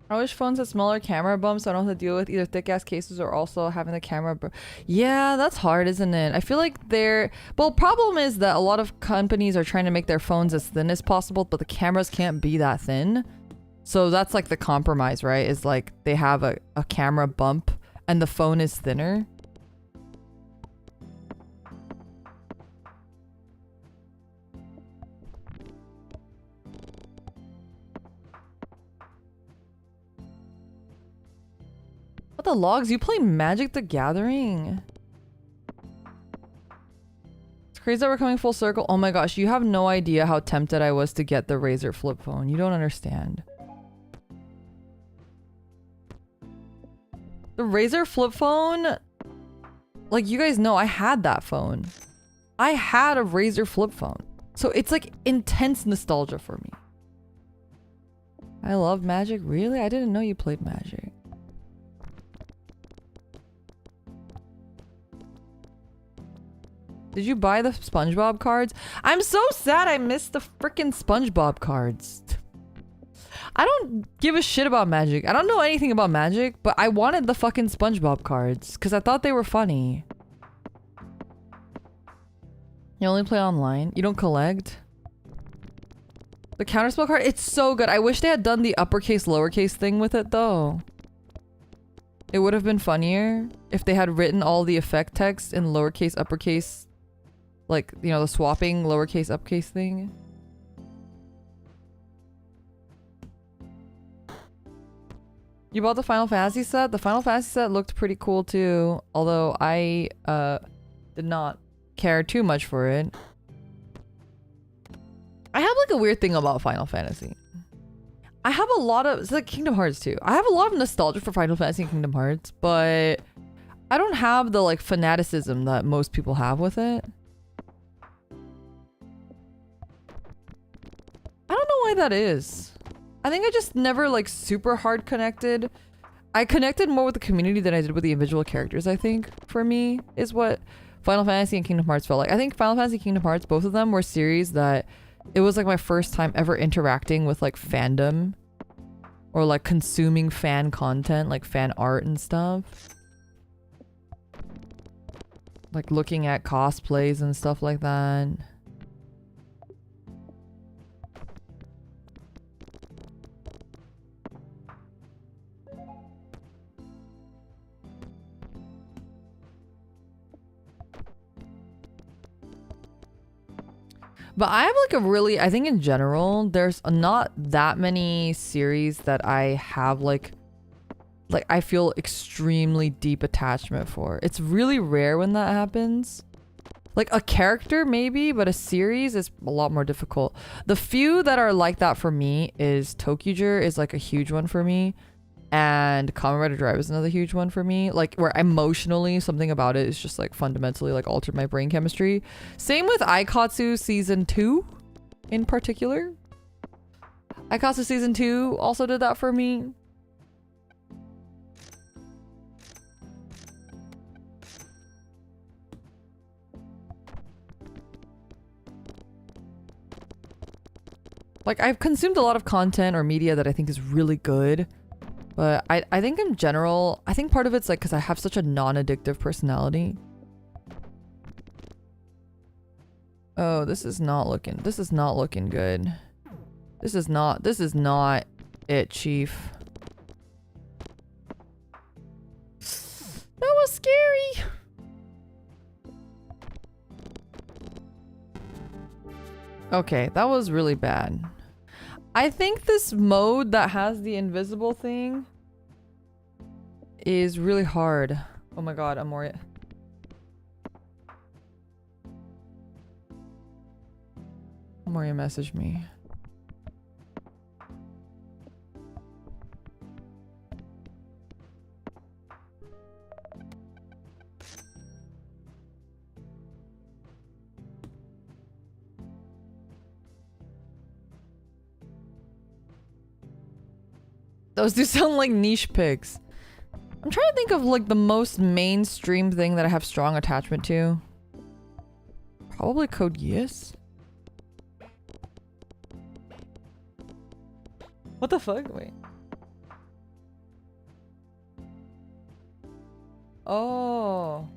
I wish phones had smaller camera bumps so I don't have to deal with either thick-ass cases or also having the camera yeah, that's hard, isn't it? I feel like well, problem is that a lot of companies are trying to make their phones as thin as possible, but the cameras can't be that thin. So that's like the compromise, right? Is like they have a camera bump and the phone is thinner. What the logs? You play Magic the Gathering? It's crazy that we're coming full circle. Oh my gosh, you have no idea how tempted I was to get the Razer flip phone. You don't understand. The Razer flip phone, like you guys know, I had that phone. I had a Razer flip phone. So it's like intense nostalgia for me. I love Magic. Really? I didn't know you played Magic. Did you buy the SpongeBob cards? I'm so sad I missed the freaking SpongeBob cards. I don't give a shit about Magic. I don't know anything about Magic, but I wanted the fucking SpongeBob cards because I thought they were funny. You only play online? You don't collect? The counterspell card? It's so good. I wish they had done the uppercase, lowercase thing with it though. It would have been funnier if they had written all the effect text in lowercase, uppercase. Like, you know, the swapping lowercase, uppercase thing. You bought the Final Fantasy set? The Final Fantasy set looked pretty cool too. Although I did not care too much for it. I have like a weird thing about Final Fantasy. I have a lot of... It's like Kingdom Hearts too. I have a lot of nostalgia for Final Fantasy and Kingdom Hearts. But I don't have the like fanaticism that most people have with it. I don't know why that is. I think I just never like super hard connected. I connected more with the community than I did with the individual characters, I think, for me, is what Final Fantasy and Kingdom Hearts felt like. I think Final Fantasy and Kingdom Hearts, both of them were series that it was like my first time ever interacting with like fandom or like consuming fan content, like fan art and stuff. Like looking at cosplays and stuff like that. But I have like a really, I think in general, there's not that many series that I have like I feel extremely deep attachment for. It's really rare when that happens. Like a character maybe, but a series is a lot more difficult. The few that are like that for me is Tokyuger is like a huge one for me. And Kamen Rider Drive is another huge one for me. Like where emotionally something about it is just like fundamentally like altered my brain chemistry. Same with Aikatsu season 2 in particular. Aikatsu season 2 also did that for me. Like I've consumed a lot of content or media that I think is really good. But I think in general, I think part of it's like because I have such a non-addictive personality. Oh, this is not looking good. This is not it, Chief. That was scary. Okay, that was really bad. I think this mode that has the invisible thing is really hard. Oh my god, Amoria. Amoria messaged me. Those do sound like niche picks. I'm trying to think of like the most mainstream thing that I have strong attachment to. Probably Code Geass. What the fuck? Wait. Oh.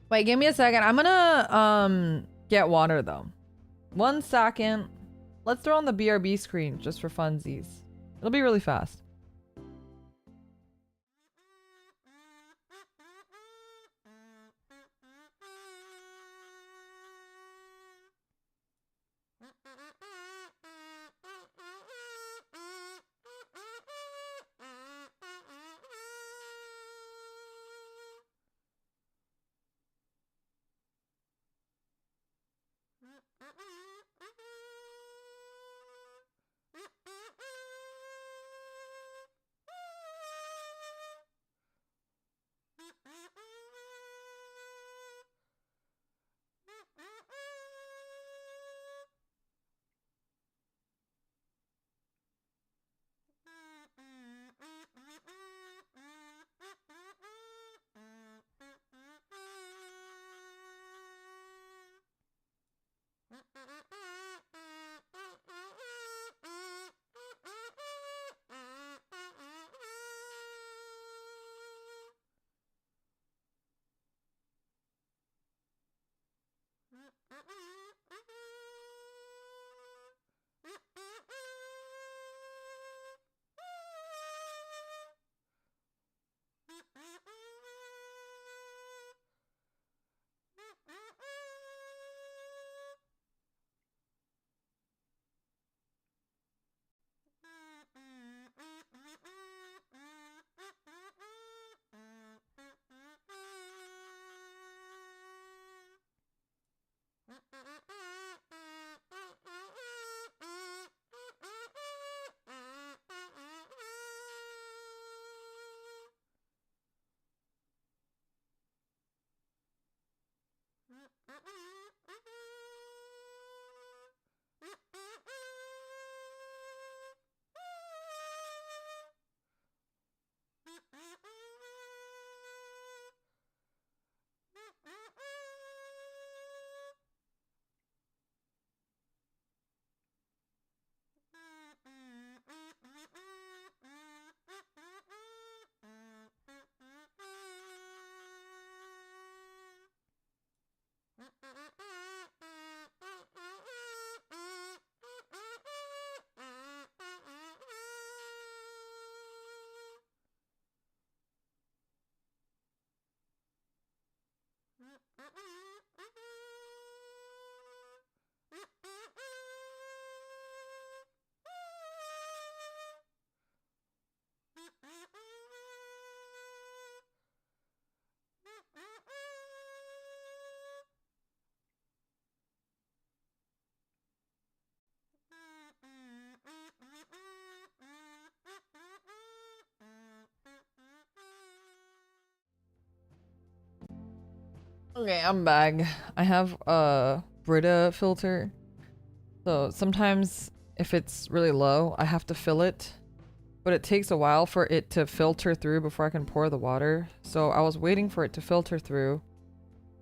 Wait, give me a second. I'm gonna get water though. 1 second. Let's throw on the BRB screen just for funsies. It'll be really fast. Okay, I'm back. I have a Brita filter. So sometimes if it's really low, I have to fill it. But it takes a while for it to filter through before I can pour the water. So I was waiting for it to filter through.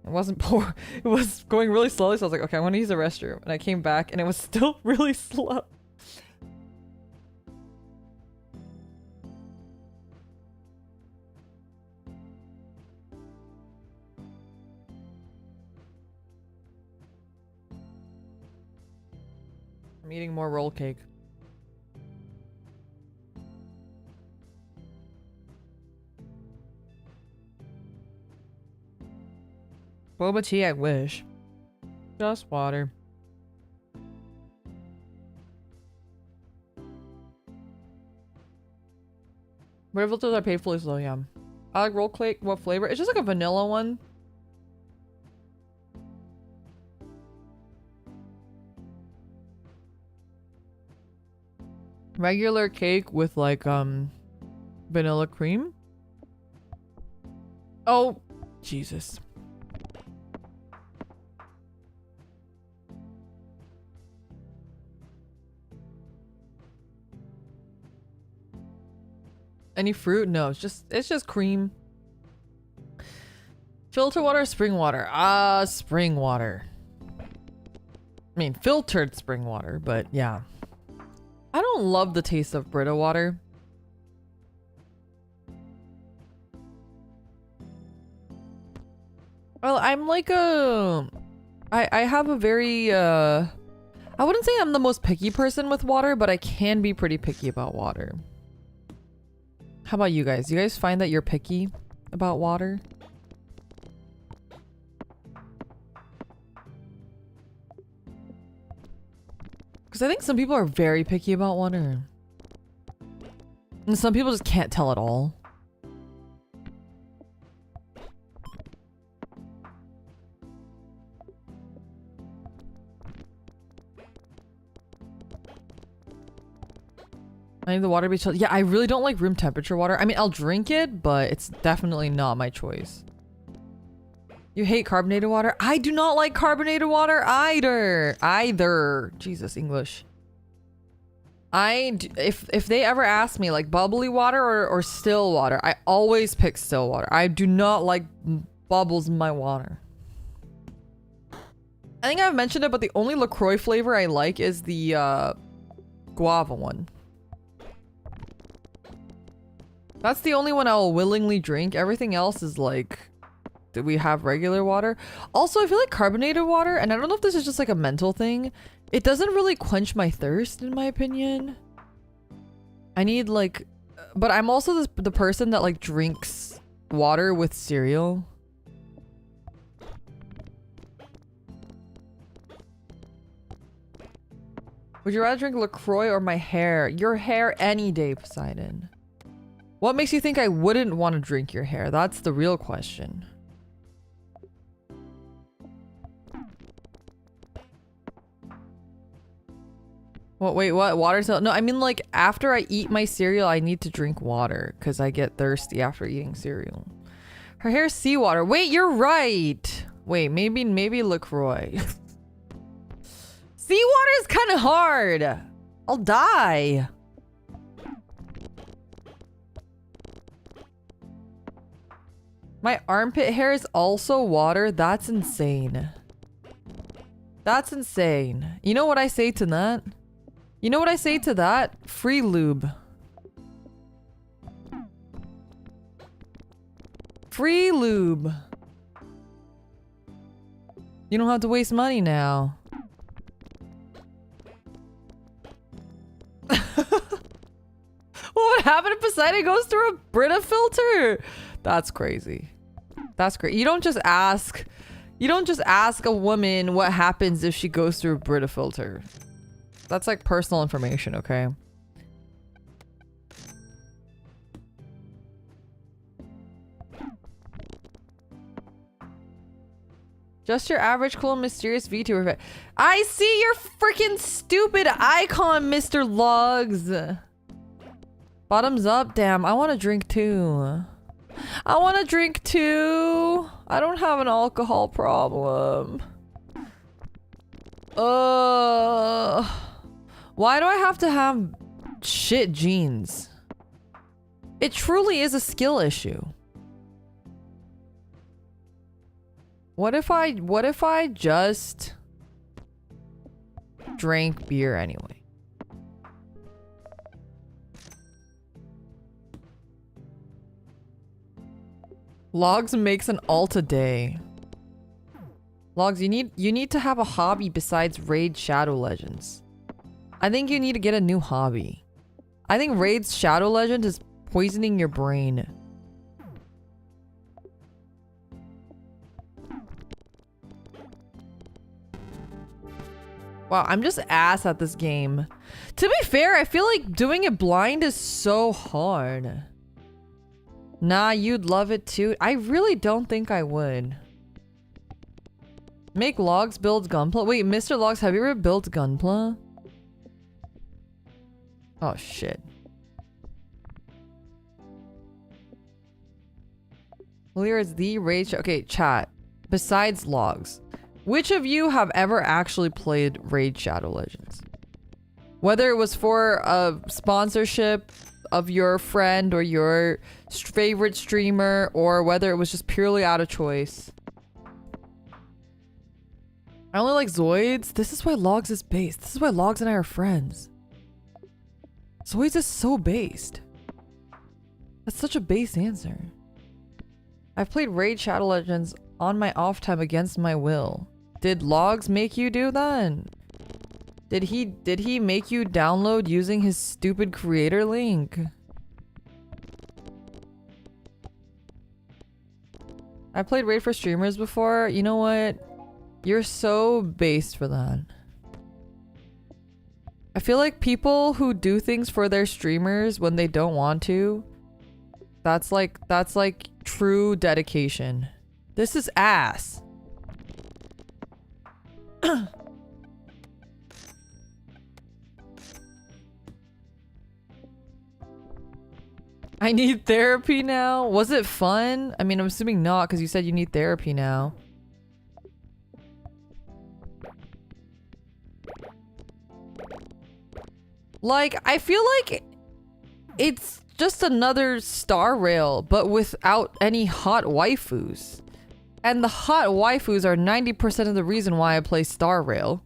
It wasn't it was going really slowly, so I was like, okay, I want to use the restroom. And I came back and it was still really slow. I'm eating more roll cake. Boba tea, I wish. Just water. Red filters are painfully slow, yeah. I like roll cake. What flavor? It's just like a vanilla one. Regular cake with like vanilla cream. Oh, Jesus. Any fruit? No, it's just cream. Filter water, spring water. Spring water. I mean, filtered spring water, but yeah. I don't love the taste of Brita water. Well, I'm like I have a very, I wouldn't say I'm the most picky person with water, but I can be pretty picky about water. How about you guys? You guys find that you're picky about water? Because I think some people are very picky about water. And some people just can't tell at all. I need the water to be chilled. Yeah, I really don't like room temperature water. I mean, I'll drink it, but it's definitely not my choice. You hate carbonated water? I do not like carbonated water either. Jesus, English. If they ever ask me like bubbly water or still water, I always pick still water. I do not like bubbles in my water. I think I've mentioned it, but the only LaCroix flavor I like is the guava one. That's the only one I'll willingly drink. Everything else is like, do we have regular water? Also, I feel like carbonated water, and I don't know if this is just like a mental thing, it doesn't really quench my thirst, in my opinion. I need like, but I'm also the person that like drinks water with cereal. Would you rather drink LaCroix or my hair? Your hair any day, Poseidon. What makes you think I wouldn't want to drink your hair? That's the real question. What? Wait, what? Water? No, I mean like after I eat my cereal, I need to drink water because I get thirsty after eating cereal. Her hair's seawater. Wait, you're right. Wait, maybe LaCroix. Seawater is kind of hard. I'll die. My armpit hair is also water? That's insane. That's insane. You know what I say to that? You know what I say to that? Free lube. Free lube. You don't have to waste money now. What would happen if Poseidon goes through a Brita filter? That's crazy. That's great. You don't just ask a woman what happens if she goes through a Brita filter. That's like personal information, okay? Just your average cool mysterious VTuber. I see your freaking stupid icon, Mr. Logs. Bottoms up. Damn, I want to drink too. I want to drink too. I don't have an alcohol problem. Why do I have to have shit jeans? It truly is a skill issue. What if I just drank beer anyway? Logs makes an alt a day. Logs, you need to have a hobby besides Raid Shadow Legends. I think you need to get a new hobby. I think Raid's Shadow Legend is poisoning your brain. Wow, I'm just ass at this game. To be fair, I feel like doing it blind is so hard. Nah, you'd love it too. I really don't think I would. Make Logs build Gunpla. Wait, Mr. Logs, have you ever built Gunpla? Oh, shit. Clear is the raid. Okay, chat. Besides logs, which of you have ever actually played Raid Shadow Legends? Whether it was for a sponsorship of your friend or your favorite streamer, or whether it was just purely out of choice. I only like Zoids. This is why Logs is based. This is why Logs and I are friends. Zoids is so based. That's such a base answer. I've played Raid Shadow Legends on my off time against my will. Did Logs make you do that? Did he make you download using his stupid creator link? I played Raid for streamers before. You know what? You're so based for that. I feel like people who do things for their streamers when they don't want to, that's like true dedication. This is ass. I need therapy now. Was it fun? I mean, I'm assuming not, because you said you need therapy now. Like, I feel like it's just another Star Rail, but without any hot waifus. And the hot waifus are 90% of the reason why I play Star Rail.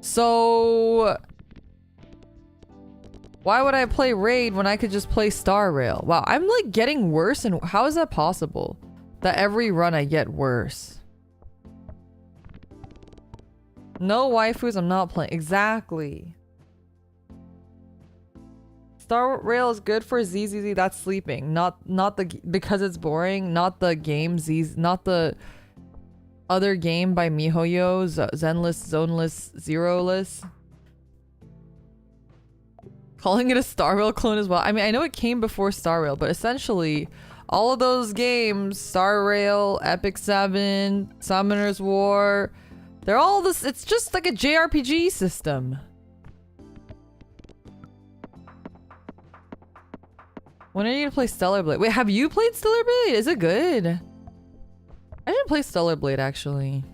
So why would I play Raid when I could just play Star Rail? Wow, I'm like getting worse, and how is that possible? That every run I get worse. No waifus, I'm not playing. Exactly. Star Rail is good for ZZZ. That's sleeping, not the because it's boring. Not the game Z, not the other game by MiHoYo, Zenless, Zoneless, Zeroless. Calling it a Star Rail clone as well. I mean, I know it came before Star Rail, but essentially, all of those games, Star Rail, Epic 7, Summoner's War, they're all this. It's just like a JRPG system. When are you gonna play Stellar Blade? Wait, have you played Stellar Blade? Is it good? I didn't play Stellar Blade actually.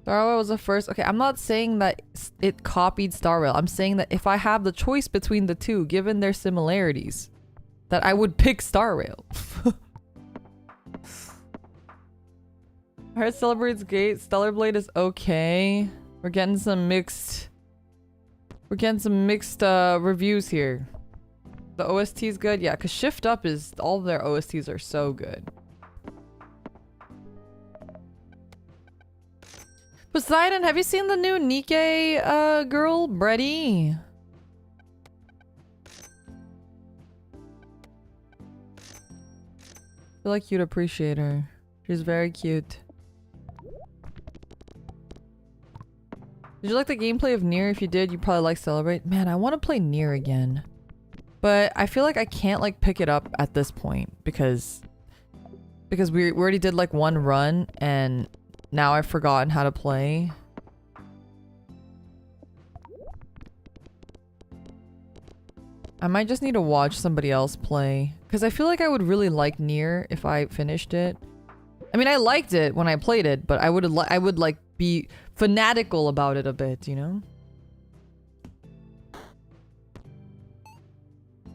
Star Rail was the first. Okay, I'm not saying that it copied Star Rail. I'm saying that if I have the choice between the two, given their similarities, that I would pick Star Rail. I heard Stellar Blade's great. Stellar Blade is okay. We're getting some mixed reviews here. The OST is good, yeah, because Shift Up is, all of their OSTs are so good. Poseidon, have you seen the new Nikkei girl, Breddy? I feel like you'd appreciate her. She's very cute. Did you like the gameplay of Nier? If you did, you probably like Celebrate. Man, I want to play Nier again. But I feel like I can't like pick it up at this point because we already did like one run and now I've forgotten how to play. I might just need to watch somebody else play because I feel like I would really like Nier if I finished it. I mean, I liked it when I played it, but I would like be fanatical about it a bit, you know?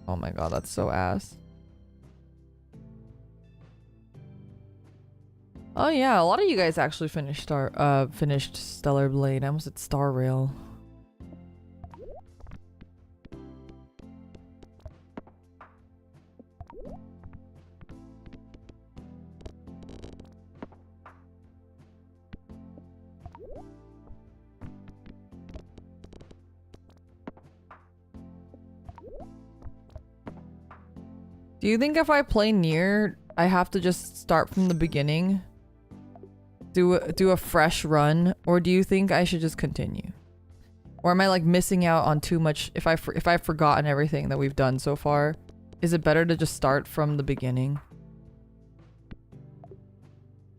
Oh my god, that's so ass. Oh yeah, a lot of you guys actually finished Stellar Blade. I almost said Star Rail. Do you think if I play Nier, I have to just start from the beginning? Do a fresh run? Or do you think I should just continue? Or am I like missing out on too much if I've forgotten everything that we've done so far? Is it better to just start from the beginning?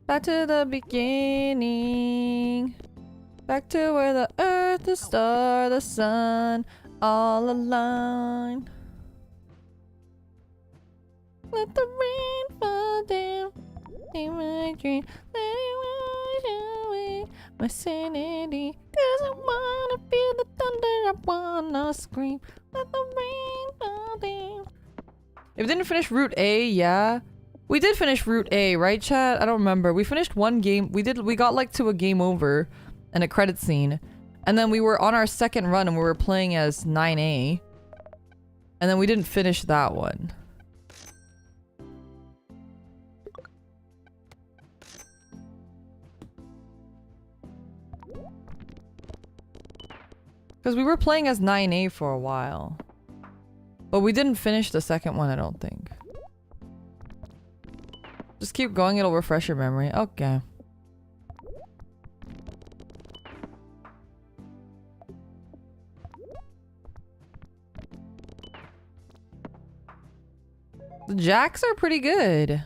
Back to the beginning. Back to where the earth, the star, the sun all align. Let the rain fall down in my dream. Let it wash away my sanity. Cause I wanna feel the thunder, I wanna scream. Let the rain fall down. If we didn't finish Route A, yeah. We did finish Route A, right, chat? I don't remember. We finished one game. We got like to a game over and a credit scene. And then we were on our second run and we were playing as 9A. And then we didn't finish that one. Because we were playing as 9A for a while. But we didn't finish the second one, I don't think. Just keep going, it'll refresh your memory. Okay. The jacks are pretty good.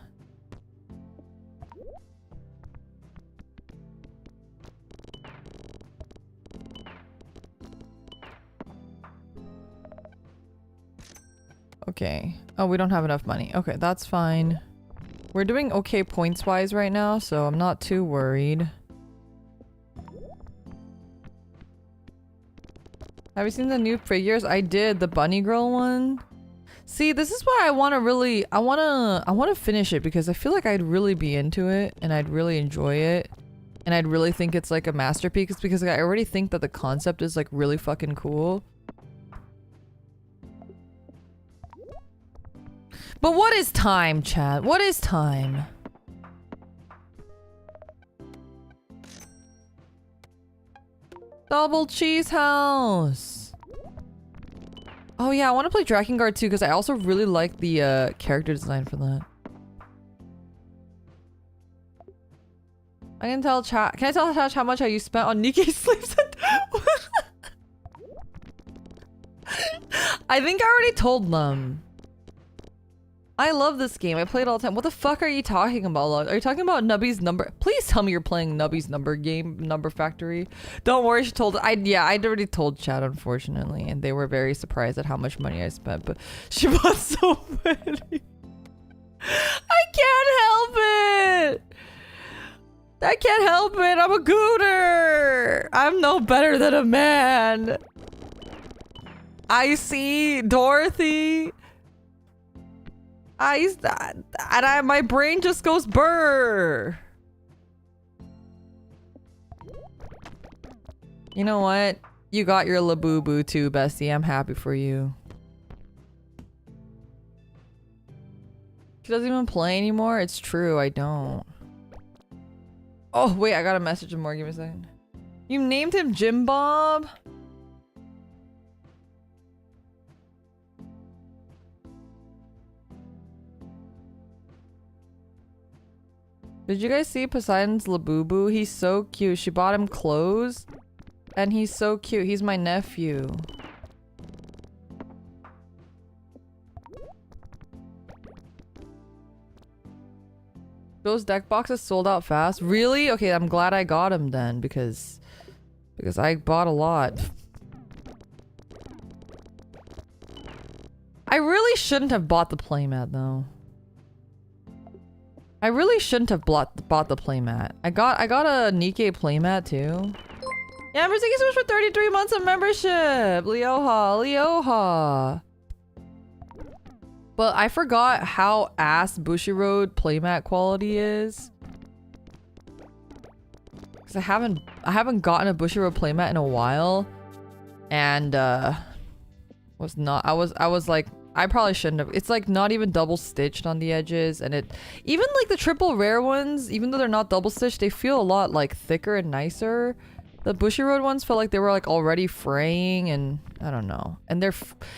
Okay. Oh, we don't have enough money. Okay, that's fine. We're doing okay points-wise right now, so I'm not too worried. Have you seen the new figures? I did, the bunny girl one. See, this is why I want to finish it because I feel like I'd really be into it and I'd really enjoy it. And I'd really think it's like a masterpiece because I already think that the concept is like really fucking cool. But what is time, chat? What is time? Double cheese house. Oh yeah, I want to play Drakengard too because I also really like the character design for that. I can tell chat. Can I tell chat how much you spent on Nikkei sleeves? I think I already told them. I love this game. I play it all the time. What the fuck are you talking about? Are you talking about Nubby's number? Please tell me you're playing Nubby's number factory. Don't worry, she told I'd already told chat, unfortunately, and they were very surprised at how much money I spent, but she bought so many. I can't help it. I can't help it. I'm a gooner. I'm no better than a man. I see Dorothy. My brain just goes brrrr. You know what? You got your Labubu too, Bessie. I'm happy for you. She doesn't even play anymore? It's true, I don't. Oh, wait, I got a message from more. Give me a second. You named him Jim Bob? Did you guys see Poseidon's Labubu? He's so cute. She bought him clothes. And he's so cute. He's my nephew. Those deck boxes sold out fast. Really? Okay, I'm glad I got him then because I bought a lot. I really shouldn't have bought the playmat though. I really shouldn't have bought the playmat. I got a Nikkei playmat too. Yeah, thank you so much for 33 months of membership. Leoha. But I forgot how ass Bushiroad playmat quality is. Cause I haven't gotten a Bushiroad playmat in a while. And I was like, I probably shouldn't have. It's like not even double stitched on the edges, and even like the triple rare ones, even though they're not double stitched, they feel a lot like thicker and nicer. The Bushiroad ones felt like they were like already fraying, and I don't know. And they're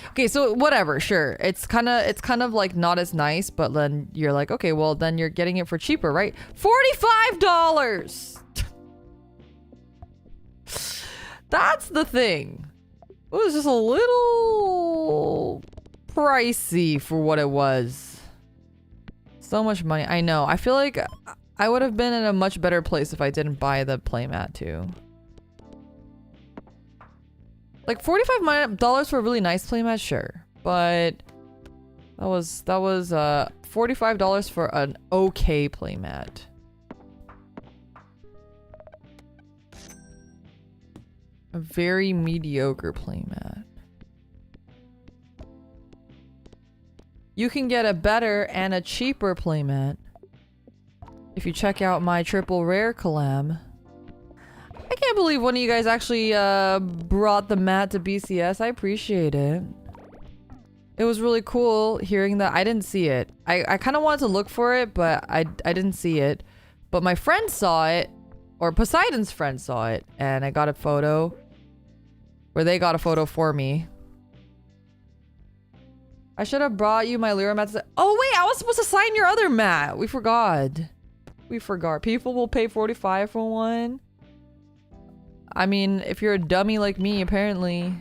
okay, so whatever, sure. It's kind of like not as nice, but then you're like, okay, well then you're getting it for cheaper, right? $45. That's the thing. It was just a little pricey for what it was. So much money. I know. I feel like I would have been in a much better place if I didn't buy the playmat too. Like $45 for a really nice playmat, sure. But that was $45 for an okay playmat. A very mediocre playmat. You can get a better and a cheaper playmat if you check out my triple rare collab. I can't believe one of you guys actually brought the mat to BCS. I appreciate it. It was really cool hearing that. I didn't see it. I kind of wanted to look for it, but I didn't see it. But my friend saw it, or Poseidon's friend saw it, and I got a photo. Or they got a photo for me. I should have brought you my Lyra mat. Oh wait, I was supposed to sign your other mat. We forgot. We forgot. People will pay $45 for one. I mean, if you're a dummy like me, apparently.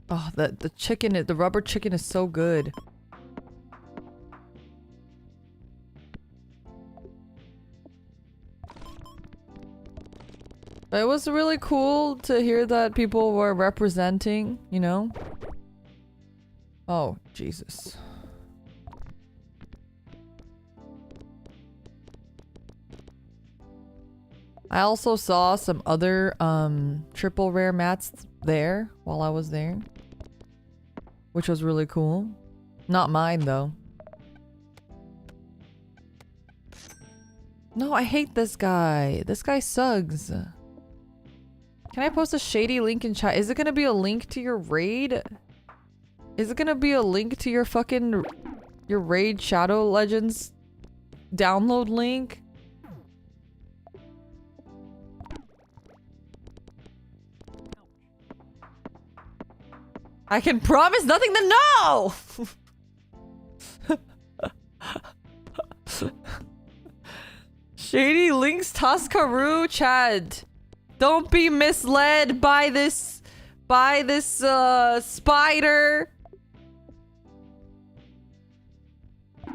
Oh, the chicken, the rubber chicken is so good. It was really cool to hear that people were representing, you know? Oh, Jesus. I also saw some other triple rare mats there while I was there, which was really cool. Not mine though. No, I hate this guy. This guy sucks. Can I post a shady link in chat? Is it gonna be a link to your raid? Is it gonna be a link to your fucking your raid Shadow Legends download link? I can promise nothing to know! Shady links Taskaru Chad. Don't be misled by this spider.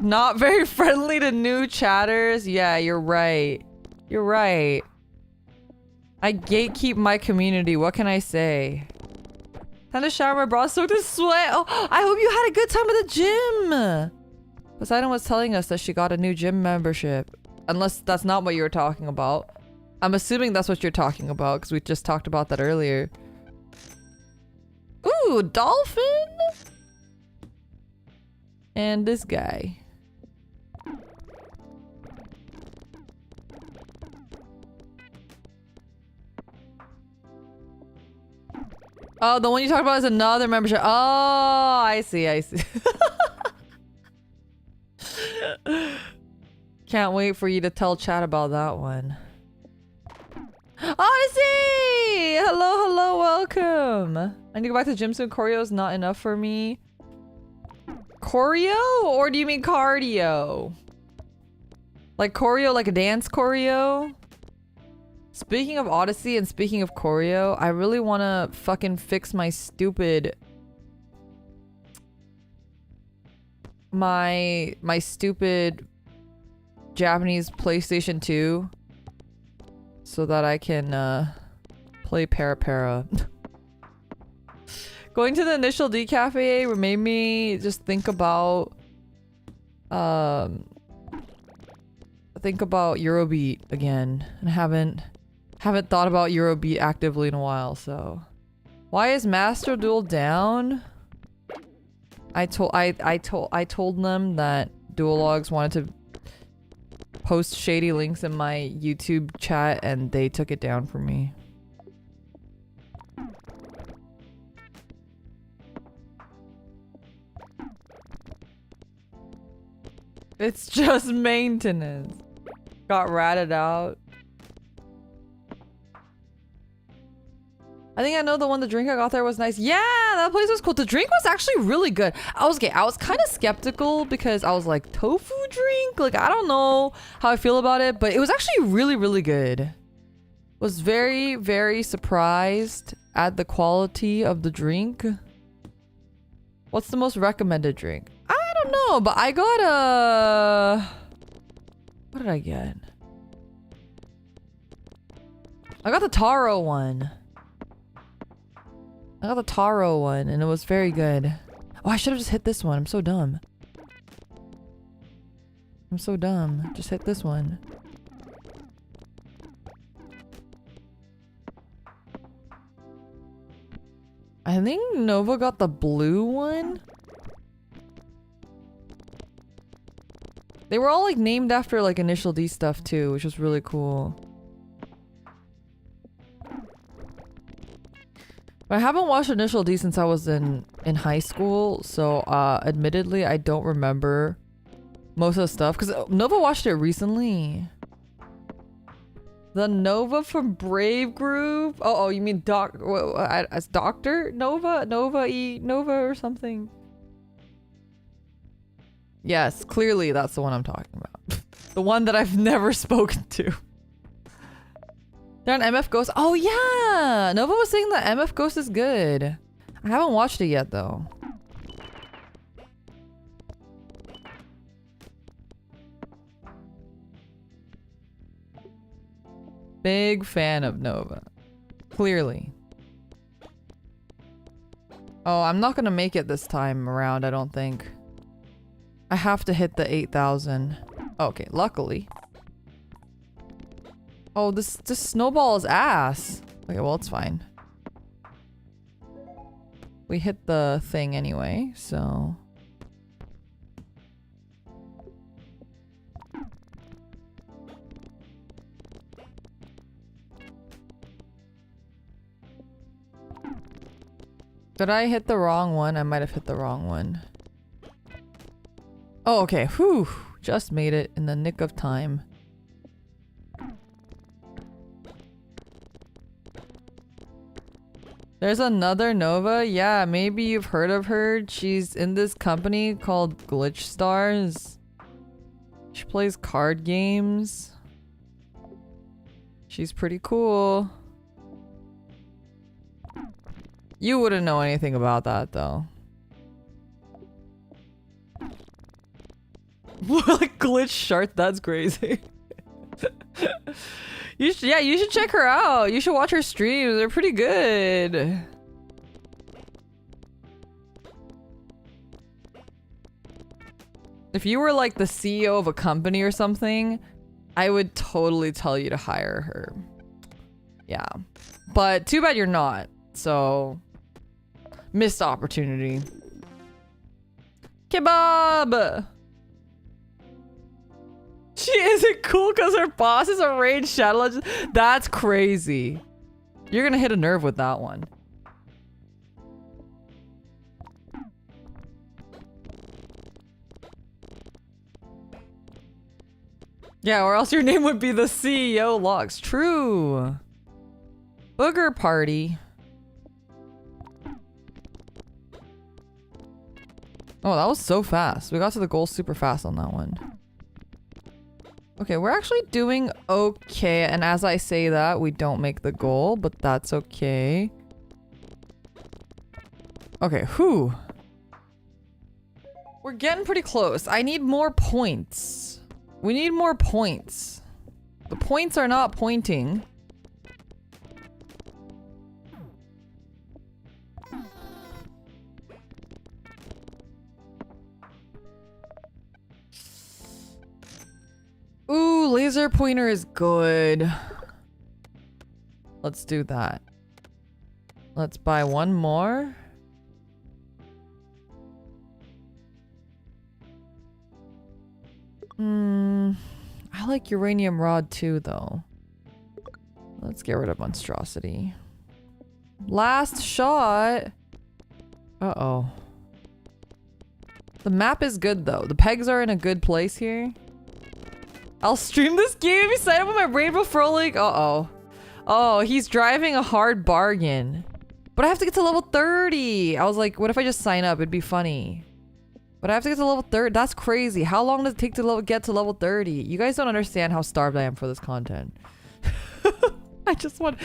Not very friendly to new chatters. Yeah, you're right. You're right. I gatekeep my community. What can I say? Time to shower my bra soaked in sweat. Oh, I hope you had a good time at the gym. Poseidon was telling us that she got a new gym membership. Unless that's not what you were talking about. I'm assuming that's what you're talking about because we just talked about that earlier. Ooh, dolphin! And this guy. Oh, the one you talked about is another membership. Oh, I see, I see. Can't wait for you to tell chat about that one. Odyssey! Hello, hello, welcome. I need to go back to gym soon. Choreo's not enough for me. Choreo? Or do you mean cardio? Like choreo, like a dance choreo? Speaking of Odyssey and speaking of choreo, I really want to fucking fix my stupid... My stupid Japanese PlayStation 2 so that I can play Para. Going to the initial decafe made me just think about Eurobeat again, and haven't thought about Eurobeat actively in a while. So why is Master Duel down? I told them that Duologs wanted to post shady links in my YouTube chat and they took it down for me. It's just maintenance. Got ratted out. I think I know the one, the drink I got there was nice. Yeah, that place was cool. The drink was actually really good. I was kind of skeptical because I was like, tofu drink? Like, I don't know how I feel about it, but it was actually really, really good. Was very, very surprised at the quality of the drink. What's the most recommended drink? I don't know, but I got a... What did I get? I got the Taro one. I got the Taro one and it was very good. Oh, I should have just hit this one. I'm so dumb. I'm so dumb. Just hit this one. I think Nova got the blue one. They were all like named after like Initial D stuff too, which was really cool. But I haven't watched Initial D since I was in high school, so admittedly I don't remember most of the stuff because Nova watched it recently. The Nova from Brave Group? Oh, you mean as Doctor Nova? Nova or something? Yes, clearly that's the one I'm talking about. The one that I've never spoken to. They're on MF Ghost. Oh yeah! Nova was saying that MF Ghost is good. I haven't watched it yet though. Big fan of Nova. Clearly. Oh, I'm not gonna make it this time around, I don't think. I have to hit the 8,000. Okay, luckily. Oh, this snowball is ass. Okay, well, it's fine. We hit the thing anyway, so... Did I hit the wrong one? I might have hit the wrong one. Oh, okay. Whew. Just made it in the nick of time. There's another Nova. Yeah, maybe you've heard of her. She's in this company called Glitch Stars. She plays card games. She's pretty cool. You wouldn't know anything about that though. Like Glitch Shark, that's crazy. You should check her out. You should watch her streams. They're pretty good. If you were like the CEO of a company or something, I would totally tell you to hire her. Yeah. But too bad you're not. So, missed opportunity. Kebab! She isn't cool because her boss is a Raid Shadow Legend. That's crazy. You're gonna hit a nerve with that one. Yeah, or else your name would be the CEO Logs. True. Booger Party. Oh, that was so fast. We got to the goal super fast on that one. Okay, we're actually doing okay, and as I say that, we don't make the goal, but that's okay. Okay, whew. We're getting pretty close. I need more points. We need more points. The points are not pointing. Ooh, laser pointer is good. Let's do that. Let's buy one more. I like uranium rod too, though. Let's get rid of monstrosity. Last shot. Uh-oh. The map is good, though. The pegs are in a good place here. I'll stream this game if you sign up with my Rainbow Frolic. Uh-oh. Oh, he's driving a hard bargain. But I have to get to level 30. I was like, what if I just sign up? It'd be funny. But I have to get to level 30. That's crazy. How long does it take to get to level 30? You guys don't understand how starved I am for this content. I just want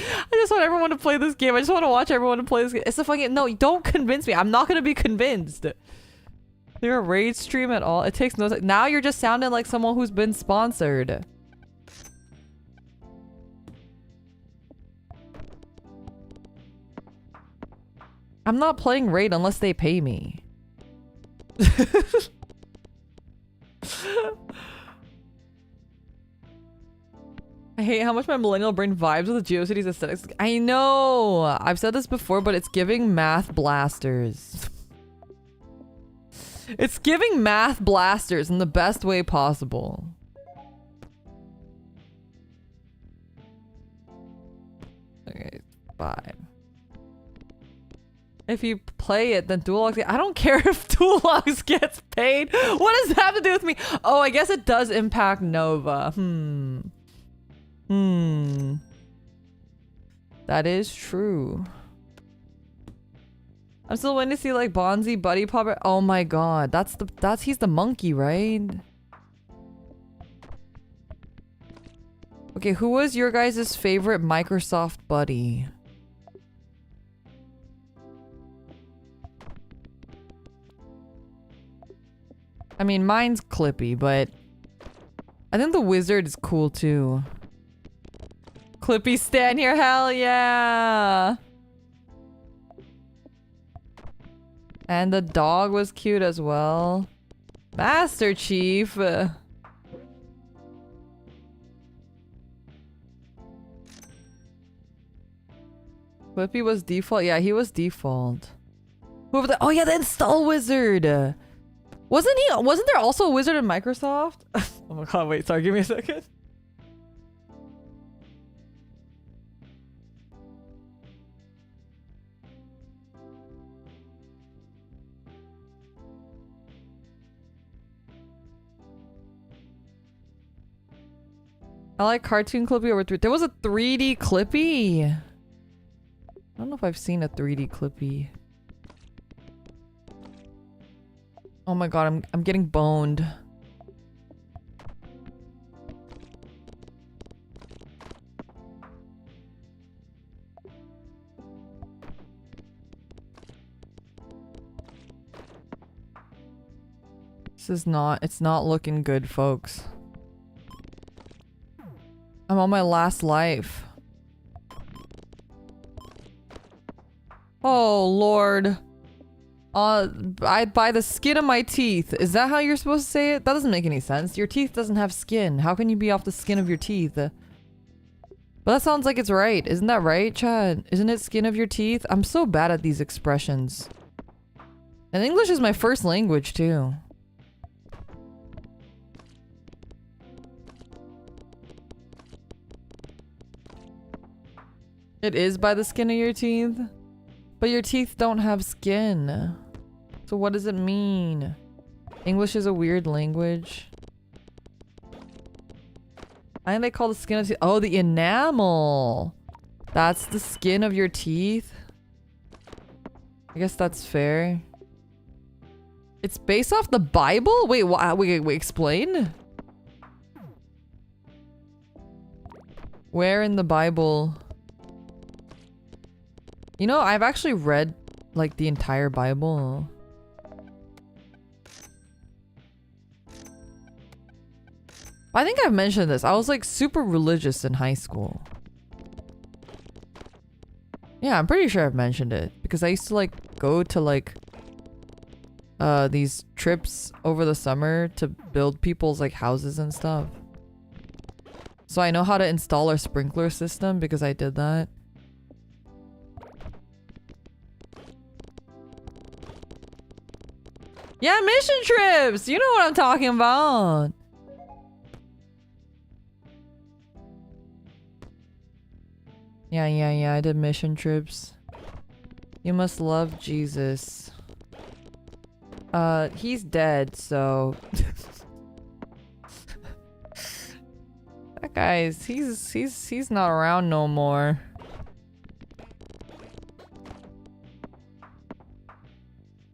everyone to play this game. I just want to watch everyone to play this game. It's a fucking... No, don't convince me. I'm not going to be convinced. You're a raid stream at all? It takes no... Now you're just sounding like someone who's been sponsored. I'm not playing Raid unless they pay me. I hate how much my millennial brain vibes with the GeoCities aesthetics. I know! I've said this before, but it's giving math blasters. It's giving math blasters in the best way possible. Okay, 5. If you play it, then Duologs. I don't care if Duologs gets paid. What does that have to do with me? Oh, I guess it does impact Nova. That is true. I'm still waiting to see like Bonzi Buddy Popper. Oh my god, he's the monkey, right? Okay, who was your guys' favorite Microsoft buddy? I mean, mine's Clippy, but I think the wizard is cool too. Clippy stand here, hell yeah! And the dog was cute as well. Master Chief! Clippy was default? Yeah, he was default. Whoever the- oh yeah, the install wizard! Wasn't there also a wizard in Microsoft? Oh my god, wait, sorry, give me a second. I like cartoon Clippy over 3D. There was a 3D Clippy! I don't know if I've seen a 3D Clippy. Oh my god, I'm getting boned. It's not looking good, folks. I'm on my last life. Oh, Lord. By the skin of my teeth. Is that how you're supposed to say it? That doesn't make any sense. Your teeth doesn't have skin. How can you be off the skin of your teeth? But that sounds like it's right. Isn't that right, Chad? Isn't it skin of your teeth? I'm so bad at these expressions. And English is my first language, too. It is by the skin of your teeth? But your teeth don't have skin. So what does it mean? English is a weird language. I think they call the skin of teeth. Oh, the enamel. That's the skin of your teeth. I guess that's fair. It's based off the Bible? Wait, wait, explain? Where in the Bible? You know, I've actually read, like, the entire Bible. I think I've mentioned this. I was, like, super religious in high school. Yeah, I'm pretty sure I've mentioned it. Because I used to, like, go to, like, these trips over the summer to build people's, like, houses and stuff. So I know how to install a sprinkler system because I did that. Yeah, mission trips! You know what I'm talking about! Yeah, I did mission trips. You must love Jesus. He's dead, so... That guy's... he's not around no more.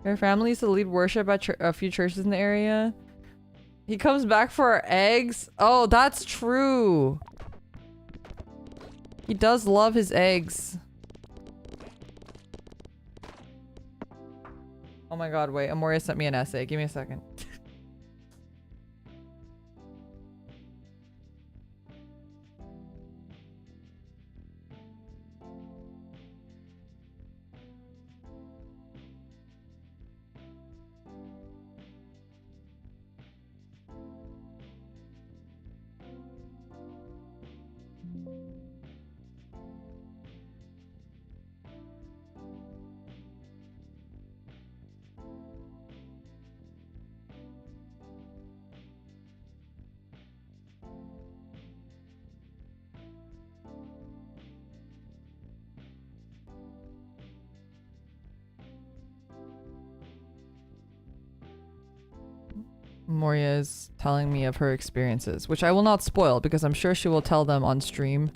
Her family used to lead worship at a few churches in the area. He comes back for our eggs? Oh, that's true. He does love his eggs. Oh my god, wait. Amoria sent me an essay. Give me a second. Moria is telling me of her experiences, which I will not spoil because I'm sure she will tell them on stream.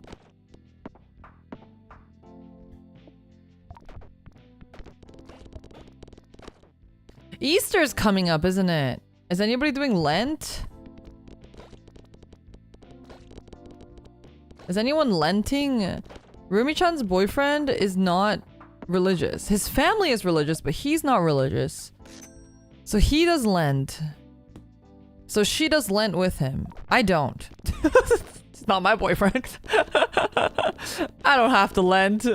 Easter's coming up, isn't it? Is anybody doing Lent? Is anyone Lenting? Rumi-chan's boyfriend is not religious. His family is religious, but he's not religious. So he does Lent. So she does Lent with him. I don't. It's not my boyfriend. I don't have to Lent.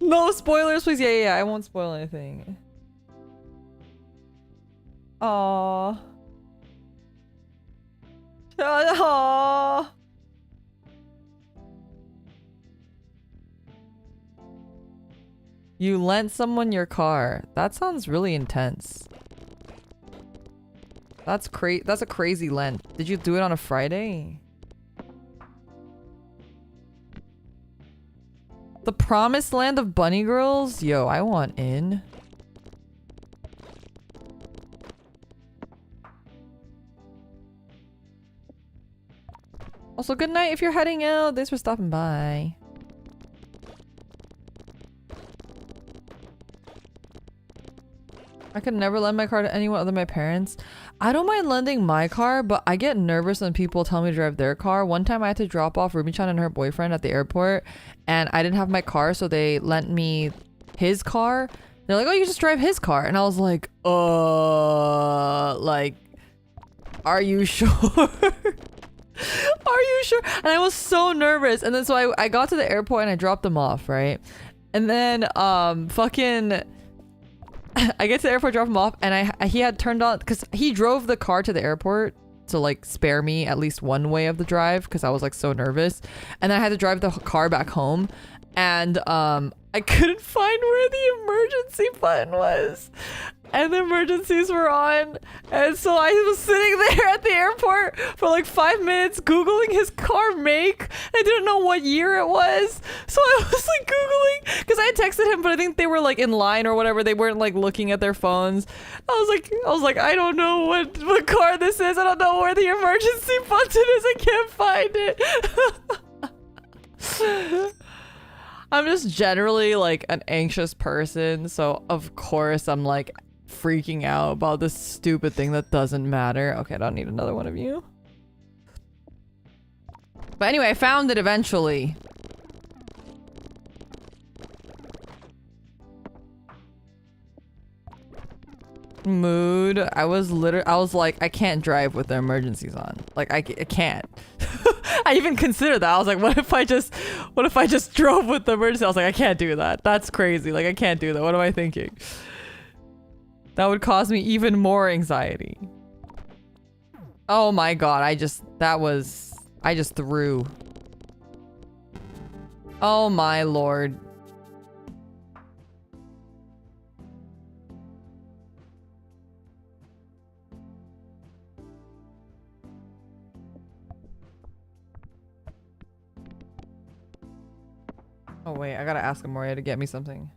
No spoilers, please. Yeah, I won't spoil anything. Aww. Aww. You lent someone your car. That sounds really intense. That's a crazy lent. Did you do it on a Friday? The promised land of bunny girls? Yo, I want in. Also, good night if you're heading out. Thanks for stopping by. I could never lend my car to anyone other than my parents. I don't mind lending my car, but I get nervous when people tell me to drive their car. One time I had to drop off Rumi-chan and her boyfriend at the airport, and I didn't have my car, so they lent me his car. They're like, oh, you just drive his car. And I was like, like, are you sure? Are you sure? And I was so nervous. And then so I got to the airport and I dropped them off, right? And then fucking I get to the airport, drop him off, and he had turned on, because he drove the car to the airport to like spare me at least one way of the drive because I was like so nervous, and then I had to drive the car back home, and I couldn't find where the emergency button was, and the emergencies were on, and so I was sitting there at the airport for like 5 minutes googling his car make. I didn't know what year it was, so I was like googling because I had texted him, but I think they were like in line or whatever. They weren't like looking at their phones. I was like I don't know what car this is. I don't know where the emergency button is. I can't find it. I'm just generally like an anxious person, so of course I'm like freaking out about this stupid thing that doesn't matter. Okay, I don't need another one of you. But anyway, I found it eventually. Mood. I was like, I can't drive with the emergencies on. Like, I can't. I even considered that. I was like, what if I just drove with the emergency? I was like, I can't do that. That's crazy. Like, I can't do that. What am I thinking? That would cause me even more anxiety. Oh my god, I just threw. Oh my lord. Oh wait, I gotta ask Amoria to get me something.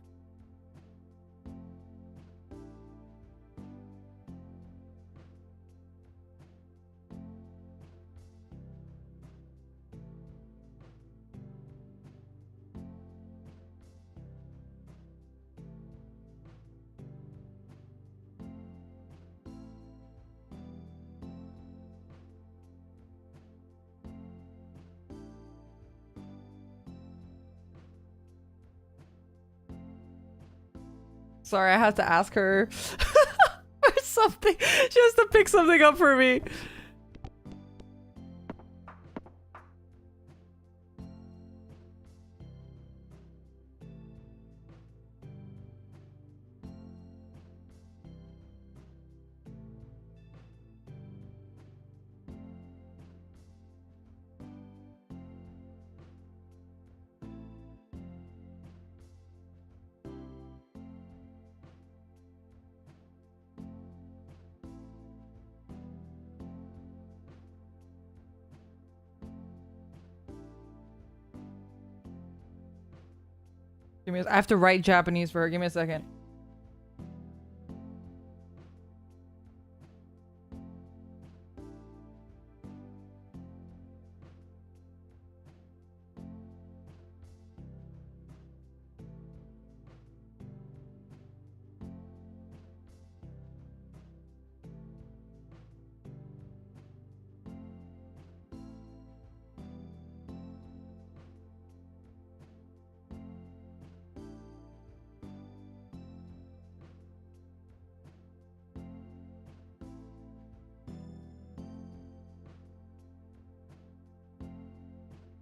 Sorry, I have to ask her for something. She has to pick something up for me. I have to write Japanese for her. Give me a second.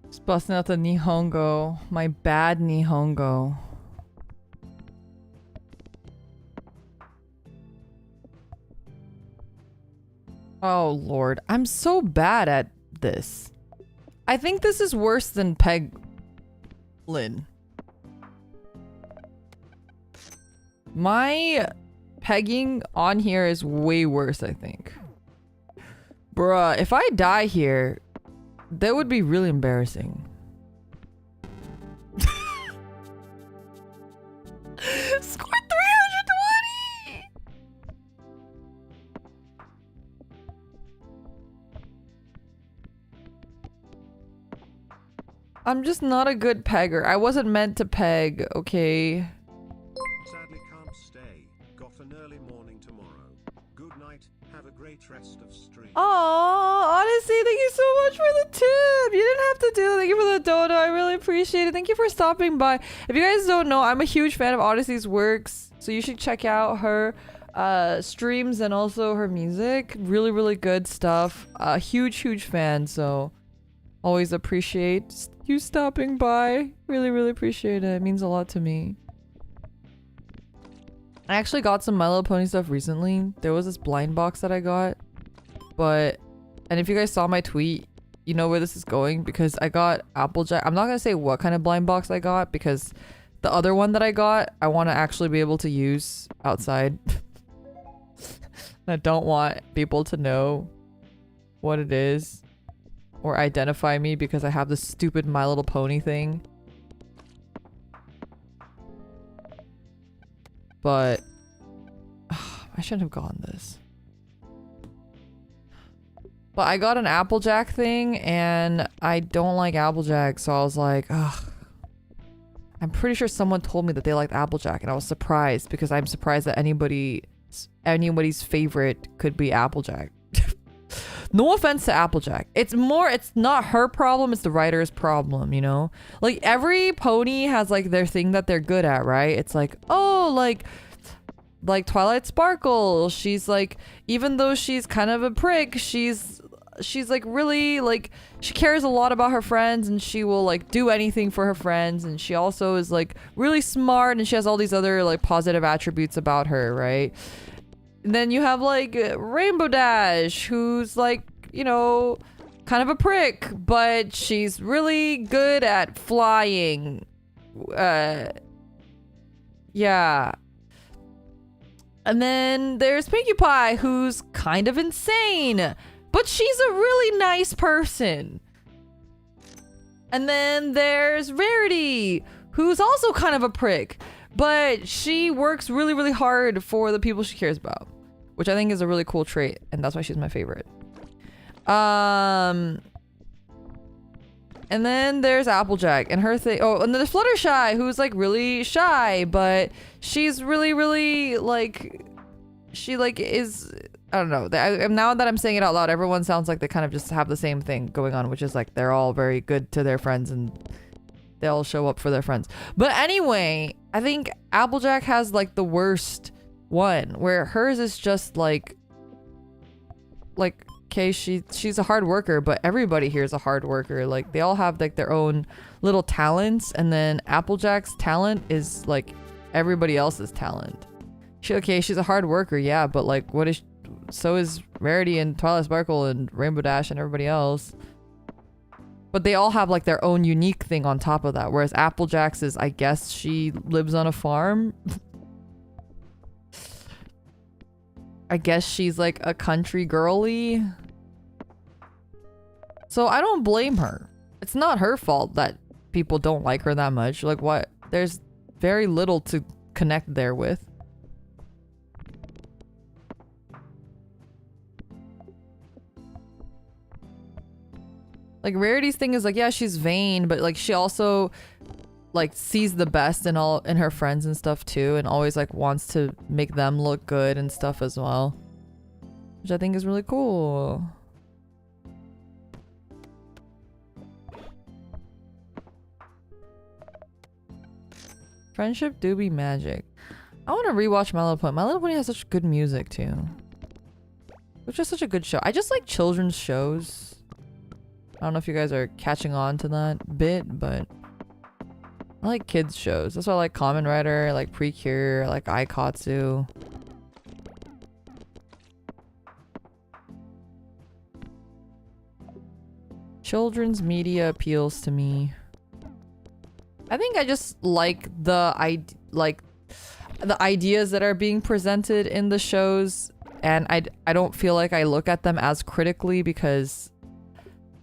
Just busting out the Nihongo. My bad Nihongo. Oh lord, I'm so bad at this. I think this is worse than Peglin. My pegging on here is way worse, I think. Bruh, if I die here, that would be really embarrassing. Score 320! I'm just not a good pegger. I wasn't meant to peg, okay? Sadly can't stay. Got an early morning tomorrow. Good night. Have a great rest of stream. Aw, Odyssey, thank you so much for the tip. You didn't have to do it. Thank you for the donut. I really appreciate it. Thank you for stopping by. If you guys don't know, I'm a huge fan of Odyssey's works, so you should check out her streams and also her music. Really, really good stuff. Huge fan, so always appreciate you stopping by. Really, really appreciate it. It means a lot to me. I actually got some My Little Pony stuff recently. There was this blind box that I got, and if you guys saw my tweet, you know where this is going because I got Applejack. I'm not gonna say what kind of blind box I got because the other one that I got, I want to actually be able to use outside. I don't want people to know what it is or identify me because I have this stupid My Little Pony thing. But I shouldn't have gotten this. But I got an Applejack thing and I don't like Applejack, so I was like, ugh. I'm pretty sure someone told me that they liked Applejack and I was surprised because I'm surprised that anybody's favorite could be Applejack. No offense to Applejack. It's not her problem, it's the writer's problem, you know? Like, every pony has, like, their thing that they're good at, right? It's like, oh, like Twilight Sparkle. She's, like, even though she's kind of a prick, she's, like, really, like, she cares a lot about her friends and she will, like, do anything for her friends. And she also is, like, really smart and she has all these other, like, positive attributes about her, right? And then you have like Rainbow Dash, who's like, you know, kind of a prick, but she's really good at flying. Yeah. And then there's Pinkie Pie, who's kind of insane, but she's a really nice person. And then there's Rarity, who's also kind of a prick, but she works really, really hard for the people she cares about, which I think is a really cool trait, and that's why she's my favorite. And then there's Applejack and her thing. Oh, and then there's Fluttershy, who's like really shy, but she's really, really like, she like is, I don't know. Now that I'm saying it out loud, everyone sounds like they kind of just have the same thing going on, which is like they're all very good to their friends and they all show up for their friends. But anyway, I think Applejack has like the worst one, where hers is just like okay, she's a hard worker, but everybody here is a hard worker. Like they all have like their own little talents, and then Applejack's talent is like everybody else's talent. She's a hard worker, yeah, but like so is Rarity and Twilight Sparkle and Rainbow Dash and everybody else. But they all have like their own unique thing on top of that. Whereas Applejack's is, I guess she lives on a farm. I guess she's like a country girly. So I don't blame her. It's not her fault that people don't like her that much. Like what? There's very little to connect there with. Like Rarity's thing is like, yeah, she's vain, but like she also like sees the best in her friends and stuff too, and always like wants to make them look good and stuff as well, which I think is really cool. Friendship do be magic. I want to rewatch My Little Pony. My Little Pony has such good music too, which is such a good show. I just like children's shows. I don't know if you guys are catching on to that bit, but I like kids shows. That's why I like Kamen Rider, I like Precure, I like Aikatsu. Children's media appeals to me. I think I just like the ideas that are being presented in the shows, and I don't feel like I look at them as critically because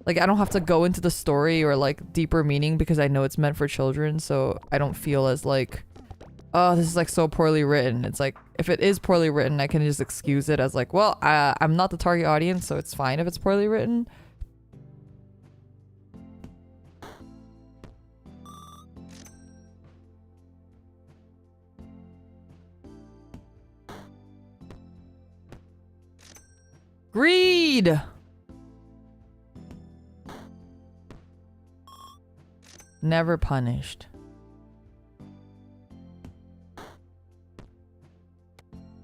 like I don't have to go into the story or like deeper meaning because I know it's meant for children, so I don't feel as like, oh, this is like so poorly written. It's like if it is poorly written, I can just excuse it as like, well, I'm not the target audience, so it's fine if it's poorly written. Greed! Never punished.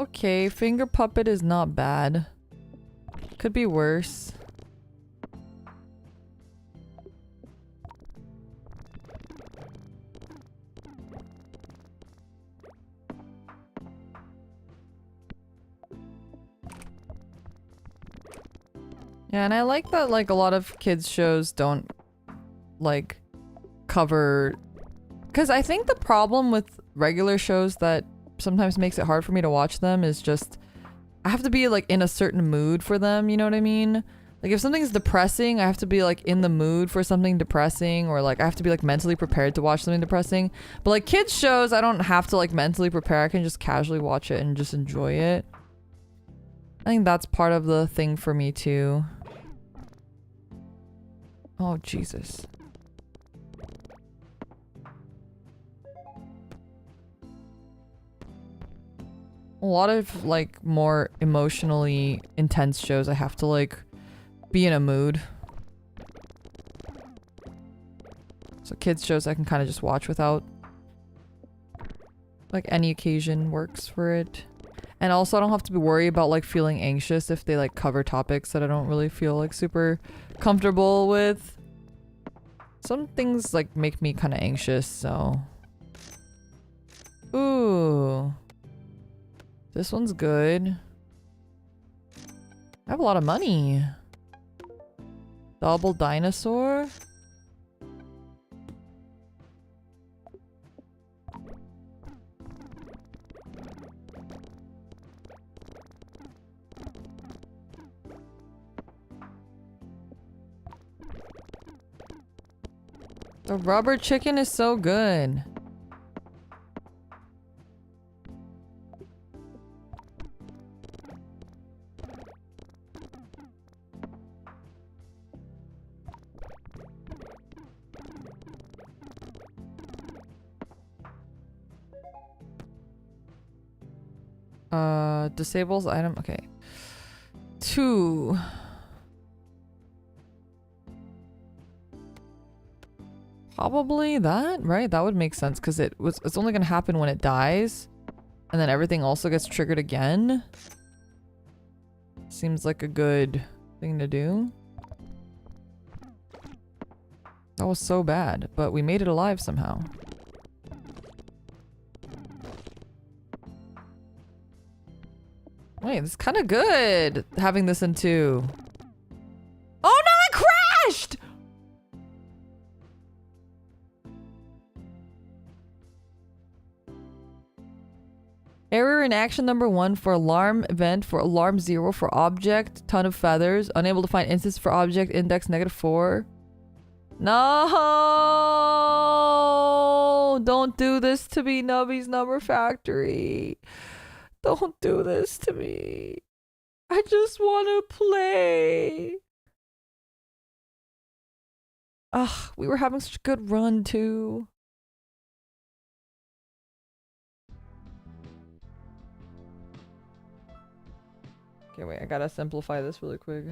Okay, finger puppet is not bad. Could be worse. Yeah, and I like that like a lot of kids shows don't like cover, because I think the problem with regular shows that sometimes makes it hard for me to watch them is just I have to be like in a certain mood for them, you know what I mean? Like if something's depressing, I have to be like in the mood for something depressing, or like I have to be like mentally prepared to watch something depressing. But like kids shows, I don't have to like mentally prepare. I can just casually watch it and just enjoy it. I think that's part of the thing for me too. Oh, Jesus. A lot of like more emotionally intense shows I have to like be in a mood. So kids shows I can kind of just watch without like any occasion works for it. And also I don't have to be worried about like feeling anxious if they like cover topics that I don't really feel like super comfortable with. Some things like make me kind of anxious, so. Ooh. This one's good. I have a lot of money. Double dinosaur? The rubber chicken is so good. Disables item. Okay. 2. Probably that, right? That would make sense because it's only gonna happen when it dies, and then everything also gets triggered again. Seems like a good thing to do. That was so bad, but we made it alive somehow. Wait, it's kind of good having this in 2. Oh no, it crashed! Error in action number 1 for alarm event, for alarm 0 for object, ton of feathers, unable to find instance for object, index -4. No! Don't do this to me, Nubby's Number Factory. Don't do this to me. I just want to play. Ugh, we were having such a good run too. Okay, wait, I gotta simplify this really quick.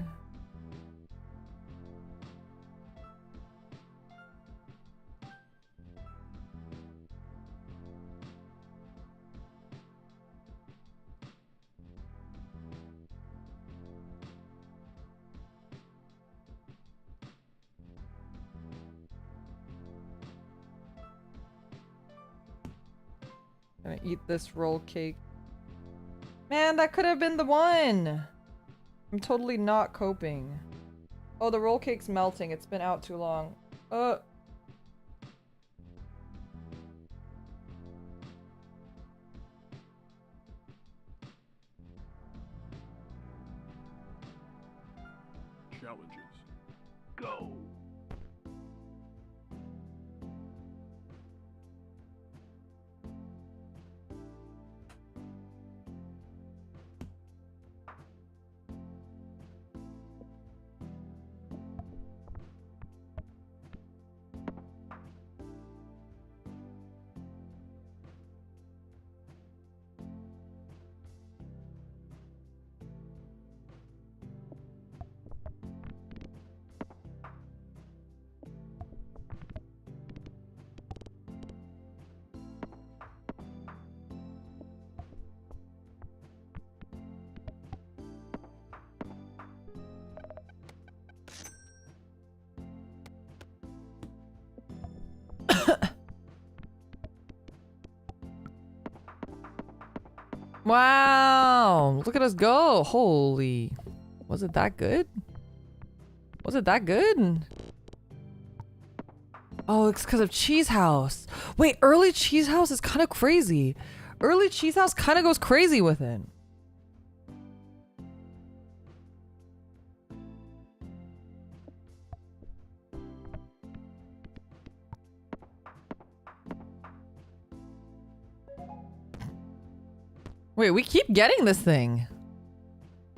Gonna eat this roll cake. Man, that could have been the one! I'm totally not coping. Oh, the roll cake's melting. It's been out too long. Challenges. Go. Wow! Look at us go! Holy. Was it that good? Was it that good? Oh, it's because of Cheese House. Wait, early Cheese House is kind of crazy. Early Cheese House kind of goes crazy with it. Wait, we keep getting this thing.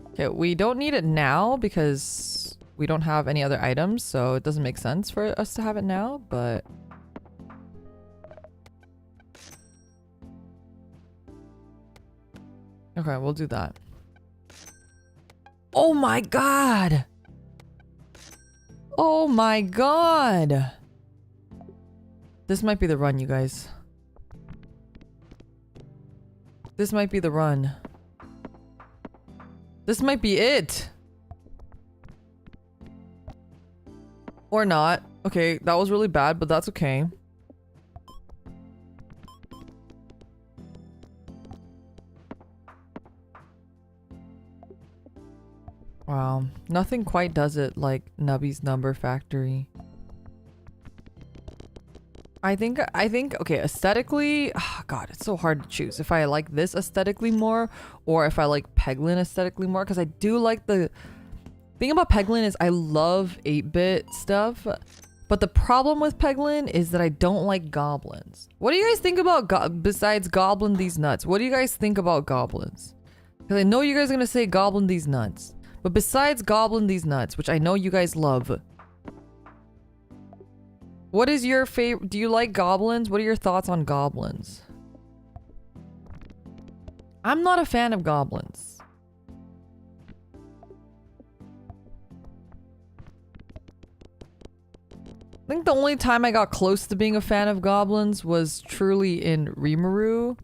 Okay, we don't need it now because we don't have any other items, so it doesn't make sense for us to have it now, but... Okay, we'll do that. Oh my god! Oh my god! This might be the run, you guys. This might be the run. This might be it. Or not. Okay, that was really bad, but that's okay. Wow. Nothing quite does it like Nubby's Number Factory. I think, okay, aesthetically, oh God, it's so hard to choose if I like this aesthetically more or if I like Peglin aesthetically more, because I do like the thing about Peglin is I love 8-bit stuff, but the problem with Peglin is that I don't like goblins. What do you guys think about besides goblin these nuts? What do you guys think about goblins? Because I know you guys are going to say goblin these nuts, but besides goblin these nuts, which I know you guys love, what is your favorite? Do you like goblins? What are your thoughts on goblins? I'm not a fan of goblins. I think the only time I got close to being a fan of goblins was truly in Rimuru,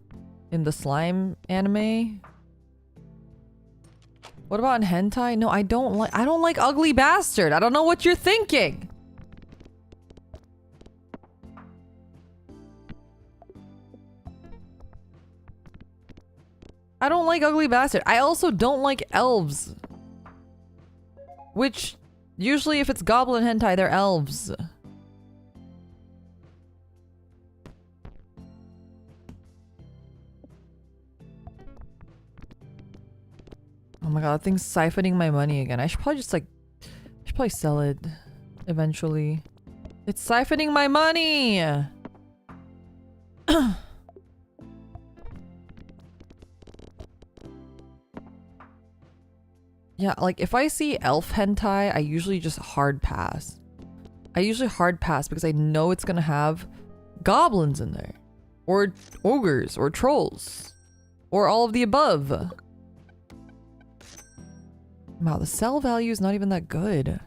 in the slime anime. What about in hentai? No, I don't like Ugly Bastard. I don't know what you're thinking. I don't like Ugly Bastard. I also don't like elves. Which, usually if it's goblin hentai, they're elves. Oh my god, that thing's siphoning my money again. I should probably just like... I should probably sell it eventually. It's siphoning my money! Yeah, like if I see elf hentai, I usually just hard pass. I usually hard pass because I know it's gonna have goblins in there. Or ogres, or trolls. Or all of the above. Wow, the sell value is not even that good.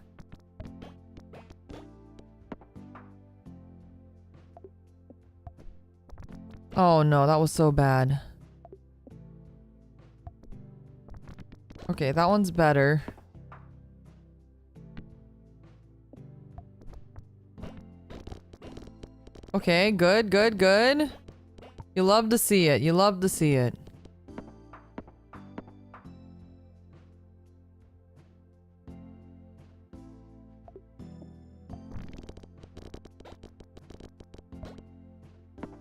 Oh no, that was so bad. Okay, that one's better. Okay, good, good, good. You love to see it. You love to see it.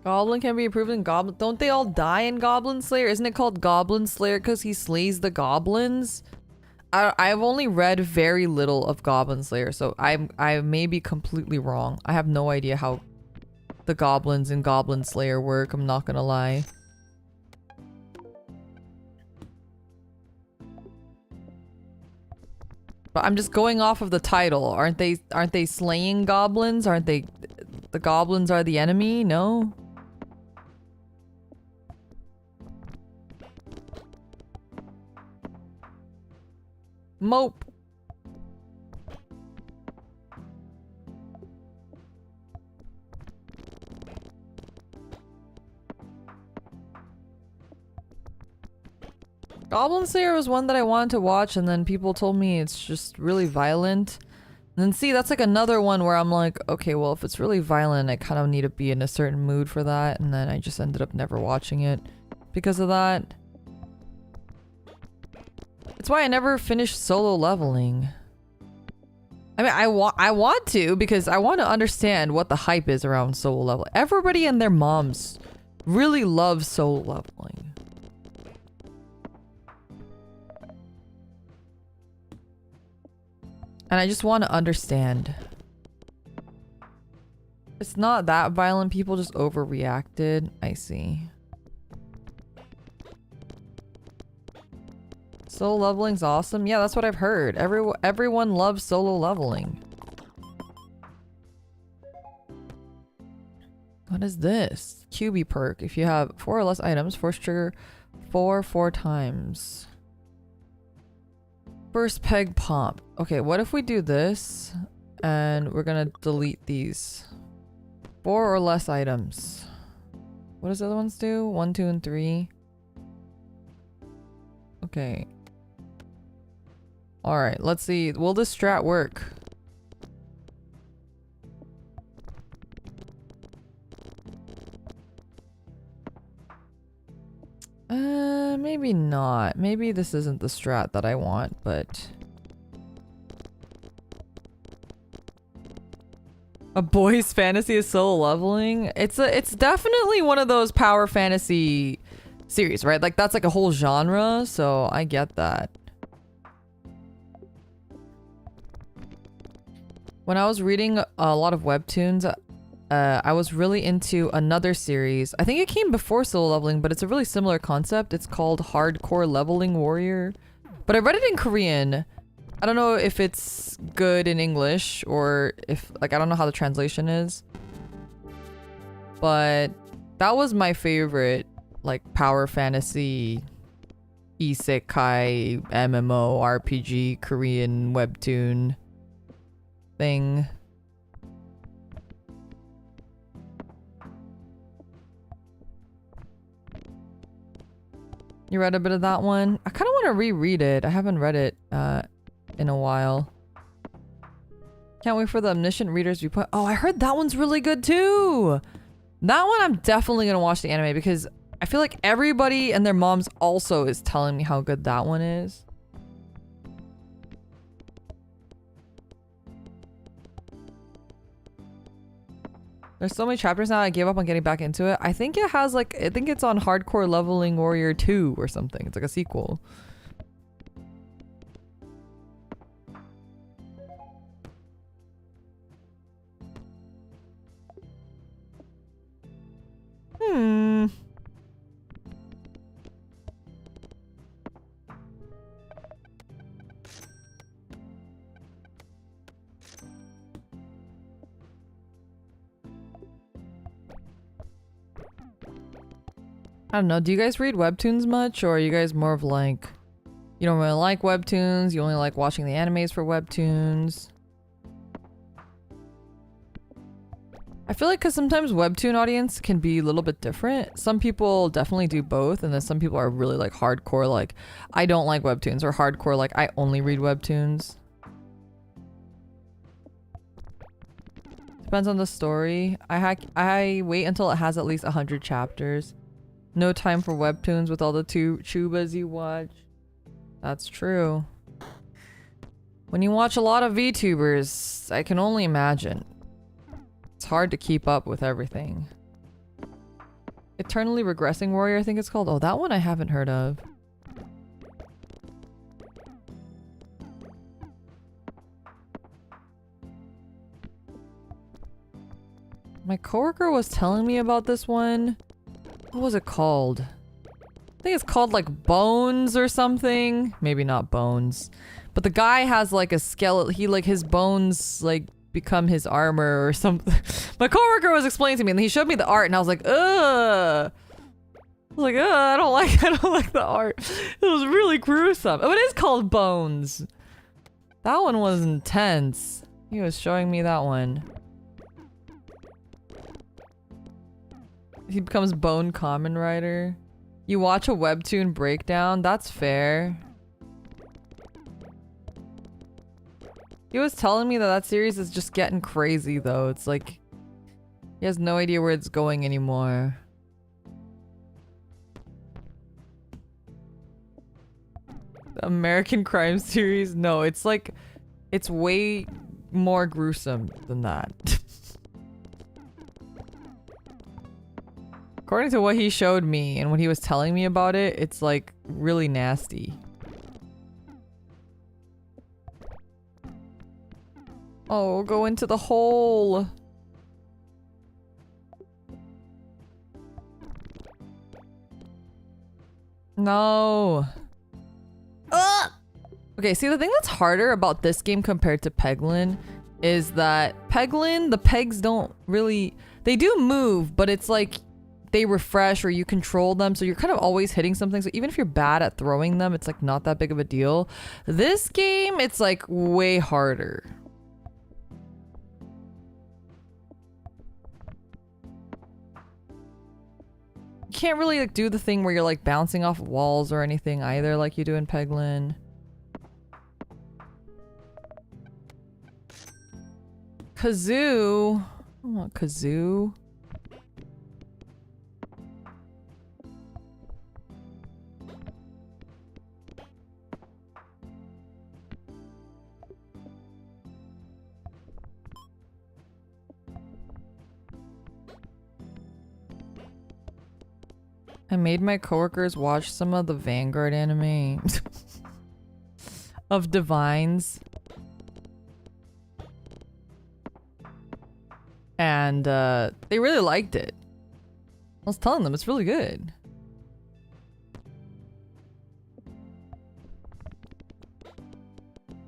Goblin can be improved in Goblin. Don't they all die in Goblin Slayer? Isn't it called Goblin Slayer because he slays the goblins? I've only read very little of Goblin Slayer, so I may be completely wrong. I have no idea how the goblins in Goblin Slayer work. I'm not gonna lie. But I'm just going off of the title. Aren't they slaying goblins? Aren't they? The goblins are the enemy? No. Mope. Goblin Slayer was one that I wanted to watch, and then people told me it's just really violent. And then see, that's like another one where I'm like, okay, well, if it's really violent, I kind of need to be in a certain mood for that. And then I just ended up never watching it because of that. It's why I never finished Solo Leveling. I mean, I want to, because I want to understand what the hype is around Solo Leveling. Everybody and their moms really love Solo Leveling. And I just want to understand. It's not that violent. People just overreacted. I see. Solo leveling's awesome. Yeah, that's what I've heard. Everyone loves solo leveling. What is this? QB perk. If you have 4 or less items, force trigger 4 times. First peg pump. Okay, what if we do this and we're gonna delete these 4 or less items? What does the other ones do? 1, 2, and 3. Okay. Alright, let's see. Will this strat work? Maybe not. Maybe this isn't the strat that I want, but... A boy's fantasy is solo leveling? It's definitely one of those power fantasy series, right? Like, that's like a whole genre, so I get that. When I was reading a lot of webtoons, I was really into another series. I think it came before solo leveling, but it's a really similar concept. It's called Hardcore Leveling Warrior. But I read it in Korean. I don't know if it's good in English or if, like, I don't know how the translation is. But that was my favorite, like, power fantasy, isekai, MMO, RPG, Korean webtoon thing. You read a bit of that one? I kind of want to reread it. I haven't read it in a while. Can't wait for the Omniscient Reader's Viewpoint. Oh, I heard that one's really good too. That one I'm definitely going to watch the anime because I feel like everybody and their moms also is telling me how good that one is. There's so many chapters now I gave up on getting back into it. I think it has like, I think it's on Hardcore Leveling Warrior 2 or something. It's like a sequel. I don't know. Do you guys read webtoons much, or are you guys more of like, you don't really like webtoons, you only like watching the animes for webtoons? I feel like because sometimes webtoon audience can be a little bit different. Some people definitely do both, and then some people are really like hardcore, like, I don't like webtoons, or hardcore, like, I only read webtoons. Depends on the story. I wait until it has at least 100 chapters. No time for webtoons with all the tubas you watch. That's true. When you watch a lot of VTubers, I can only imagine. It's hard to keep up with everything. Eternally Regressing Warrior, I think it's called. Oh, that one I haven't heard of. My coworker was telling me about this one. What was it called? I think it's called like Bones or something. Maybe not Bones. But the guy has like a skeleton. He like his bones like become his armor or something. My coworker was explaining to me and he showed me the art and I was like, ugh. I was like, ugh, I don't like the art. It was really gruesome. Oh, it is called Bones. That one was intense. He was showing me that one. He becomes Bone Kamen Rider. You watch a webtoon breakdown? That's fair. He was telling me that that series is just getting crazy though. It's like he has no idea where it's going anymore. The American Crime series? No, it's like it's way more gruesome than that. According to what he showed me and when he was telling me about it, it's like really nasty. Oh, go into the hole. No. Okay, see the thing that's harder about this game compared to Peglin is that Peglin, the pegs don't really, they do move, but it's like they refresh or you control them, so you're kind of always hitting something, so even if you're bad at throwing them, it's like not that big of a deal. This game, it's like way harder. You can't really like do the thing where you're like bouncing off walls or anything either like you do in Peglin. Kazoo. I want Kazoo. I made my coworkers watch some of the Vanguard anime of Divines. And they really liked it. I was telling them it's really good.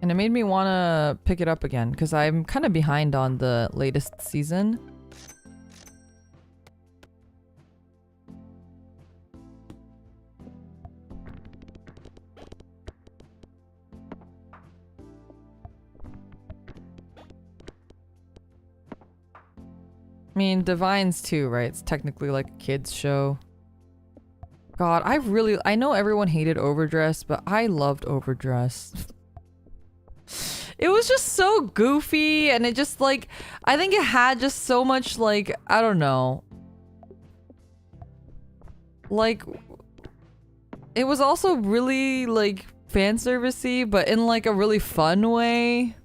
And it made me want to pick it up again because I'm kind of behind on the latest season. I mean, Divines too, right? It's technically like a kid's show. God, I know everyone hated Overdress, but I loved Overdress. It was just so goofy and it just like, I think it had just so much like, I don't know. Like, it was also really like fan servicey, but in like a really fun way.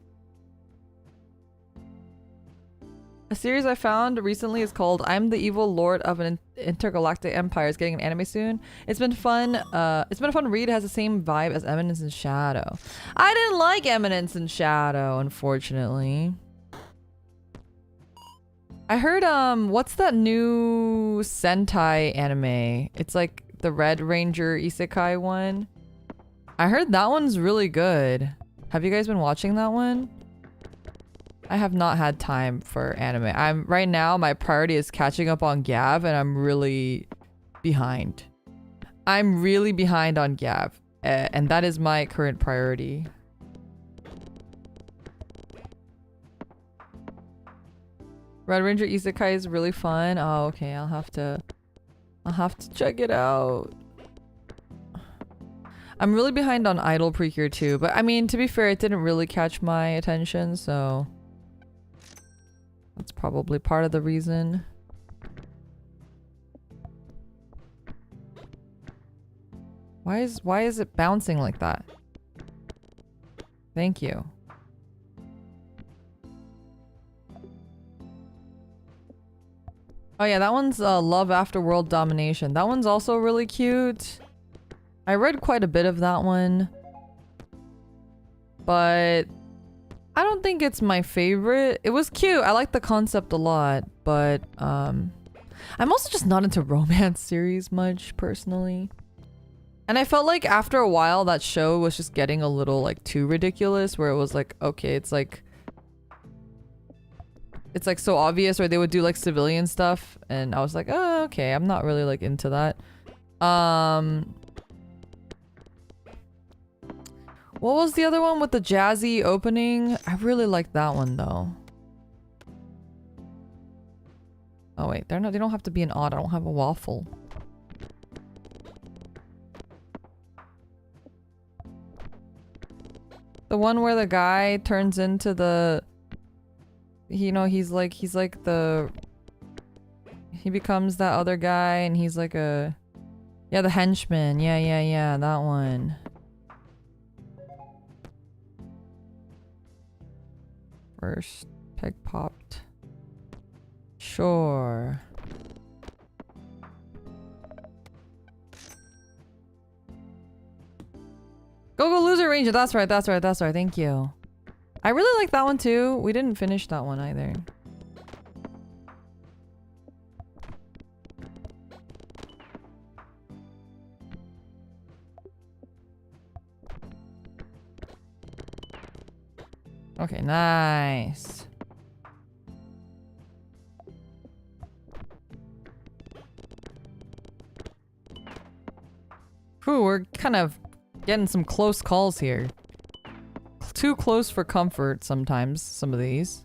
A series I found recently is called I'm the Evil Lord of an Intergalactic Empire. It's getting an anime soon. It's been fun. It's been a fun read. It has the same vibe as Eminence in Shadow. I didn't like Eminence in Shadow, unfortunately. I heard, what's that new Sentai anime? It's like the Red Ranger Isekai one. I heard that one's really good. Have you guys been watching that one? I have not had time for anime. Right now, my priority is catching up on Gav, and I'm really behind. I'm really behind on Gav, and that is my current priority. Red Ranger Isekai is really fun. Oh, okay. I'll have to check it out. I'm really behind on Idol Precure too, but I mean, to be fair, it didn't really catch my attention, so that's probably part of the reason. Why is it bouncing like that? Thank you. Oh yeah, that one's Love After World Domination. That one's also really cute. I read quite a bit of that one. But I don't think it's my favorite. It was cute. I like the concept a lot, but I'm also just not into romance series much personally. And I felt like after a while that show was just getting a little like too ridiculous, where it was like, okay, it's like so obvious, or they would do like civilian stuff and I was like, oh, okay, I'm not really like into that. What was the other one with the jazzy opening? I really liked that one though. Oh wait, they don't have to be an odd. I don't have a waffle. The one where the guy turns into the, you know, he becomes that other guy and he's like a, yeah, the henchman. Yeah, that one. First peg popped. Sure. Go Loser Ranger. That's right. Thank you. I really like that one too. We didn't finish that one either. Okay, nice. Whew, we're kind of getting some close calls here. Too close for comfort sometimes, some of these.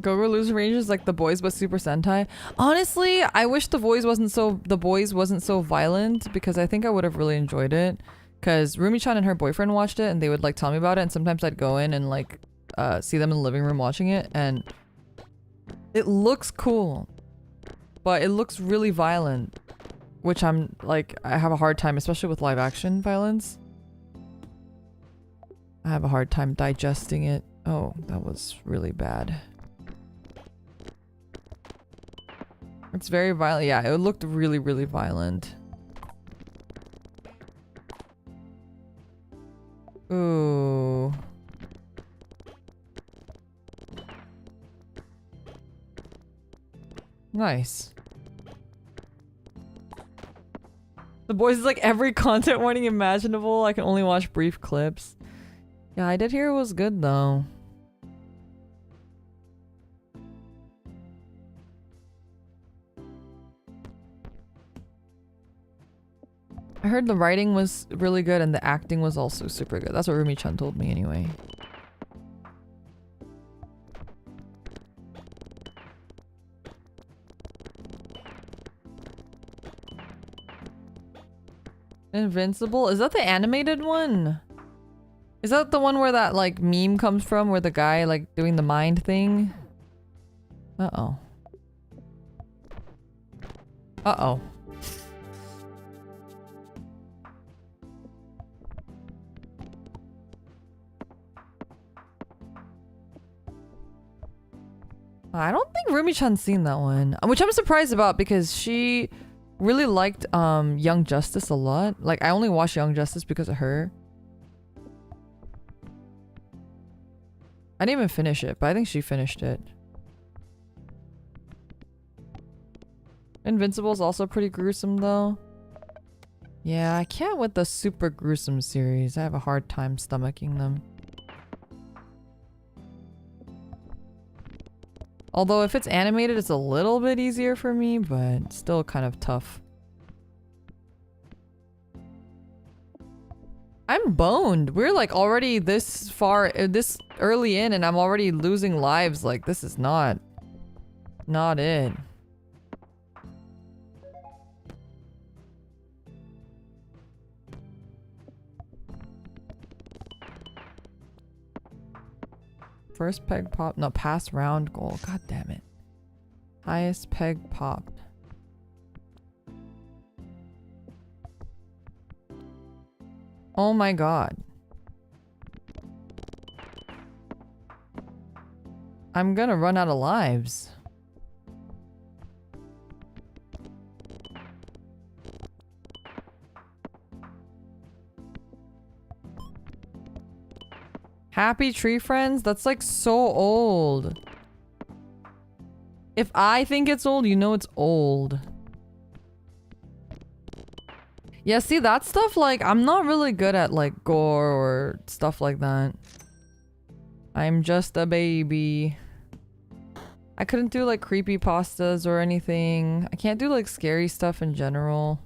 Go Loser Rangers like The Boys but Super Sentai. Honestly, I wish The Boys wasn't so violent, because I think I would have really enjoyed it. Because Rumi-chan and her boyfriend watched it and they would like tell me about it, and sometimes I'd go in and like see them in the living room watching it, and it looks cool, but it looks really violent, which I'm like, I have a hard time, especially with live action violence. I have a hard time digesting it. Oh, that was really bad. It's very violent. Yeah, it looked really, really violent. Ooh. Nice. The Boys is like every content warning imaginable. I can only watch brief clips. Yeah, I did hear it was good though. I heard the writing was really good and the acting was also super good. That's what Rumi-chan told me anyway. Invincible? Is that the animated one? Is that the one where that like meme comes from, where the guy like doing the mind thing? Uh-oh. Uh-oh. I don't think Rumi-chan's seen that one, which I'm surprised about because she really liked Young Justice a lot. Like, I only watched Young Justice because of her. I didn't even finish it, but I think she finished it. Invincible's also pretty gruesome though. Yeah, I can't with the super gruesome series. I have a hard time stomaching them. Although if it's animated, it's a little bit easier for me, but still kind of tough. I'm boned. We're like already this far, this early in, and I'm already losing lives. Like, this is not it. First peg pop. No, pass round goal. God damn it. Highest peg popped. Oh my god. I'm gonna run out of lives. Happy Tree Friends? That's like so old. If I think it's old, you know it's old. Yeah, see that stuff, like, I'm not really good at like gore or stuff like that. I'm just a baby. I couldn't do like creepy pastas or anything. I can't do like scary stuff in general.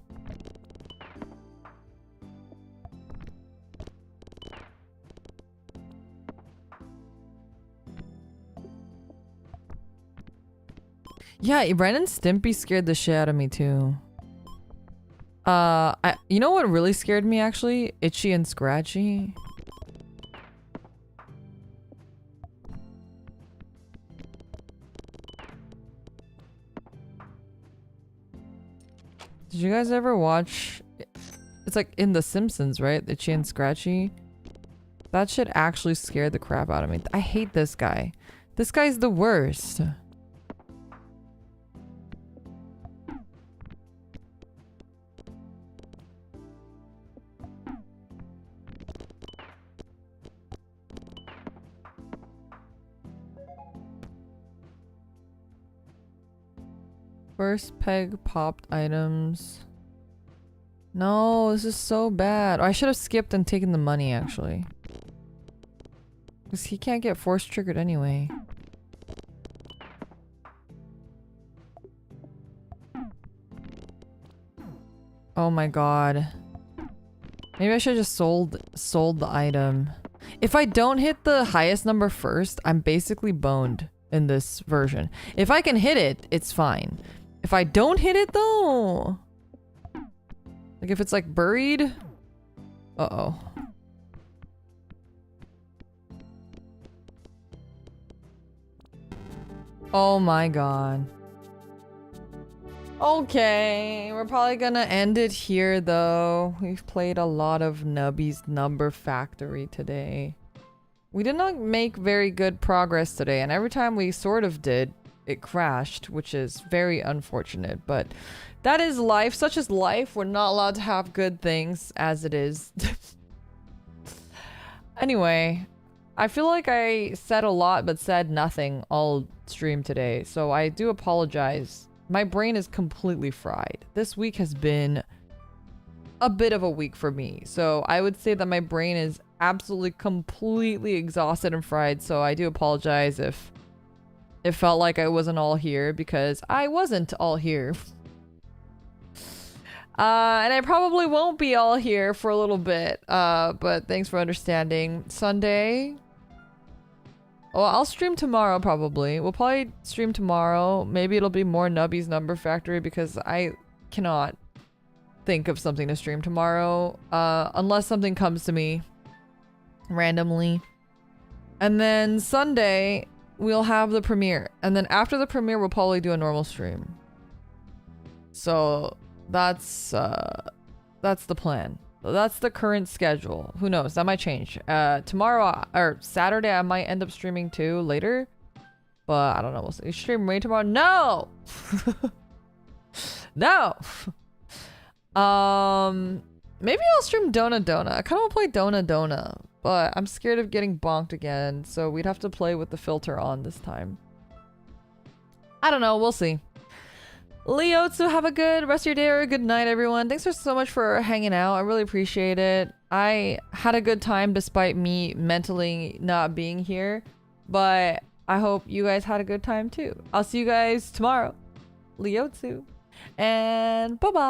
Yeah, Ren and Stimpy scared the shit out of me too. You know what really scared me actually? Itchy and Scratchy. Did you guys ever watch? It's like in The Simpsons, right? Itchy and Scratchy. That shit actually scared the crap out of me. I hate this guy. This guy's the worst. First peg popped items. No, this is so bad. I should have skipped and taken the money actually. Because he can't get force triggered anyway. Oh my god. Maybe I should have just sold the item. If I don't hit the highest number first, I'm basically boned in this version. If I can hit it, it's fine. If I don't hit it though, like if it's like buried, uh-oh. Oh my god. Okay, we're probably gonna end it here though. We've played a lot of Nubby's Number Factory today. We did not make very good progress today, and every time we sort of did, it crashed, which is very unfortunate, but that is life. Such is life. We're not allowed to have good things as it is. Anyway, I feel like I said a lot but said nothing all stream today, so I do apologize. My brain is completely fried. This week has been a bit of a week for me, so I would say that my brain is absolutely completely exhausted and fried, so I do apologize if it felt like I wasn't all here, because I wasn't all here. And I probably won't be all here for a little bit, but thanks for understanding. Sunday. Well, I'll stream tomorrow probably. We'll probably stream tomorrow. Maybe it'll be more Nubby's Number Factory because I cannot think of something to stream tomorrow, unless something comes to me randomly. And then Sunday, we'll have the premiere, and then after the premiere we'll probably do a normal stream. So that's the plan. That's the current schedule. Who knows, that might change. Tomorrow or Saturday I might end up streaming too later, but I don't know. We'll see. Stream way tomorrow? No. No. Maybe I'll stream Dona. I kind of want to play Dona, but I'm scared of getting bonked again, so we'd have to play with the filter on this time. I don't know, we'll see. Leotsu, have a good rest of your day or a good night, everyone. Thanks so much for hanging out. I really appreciate it. I had a good time despite me mentally not being here, but I hope you guys had a good time too. I'll see you guys tomorrow. Leotsu, and bye-bye.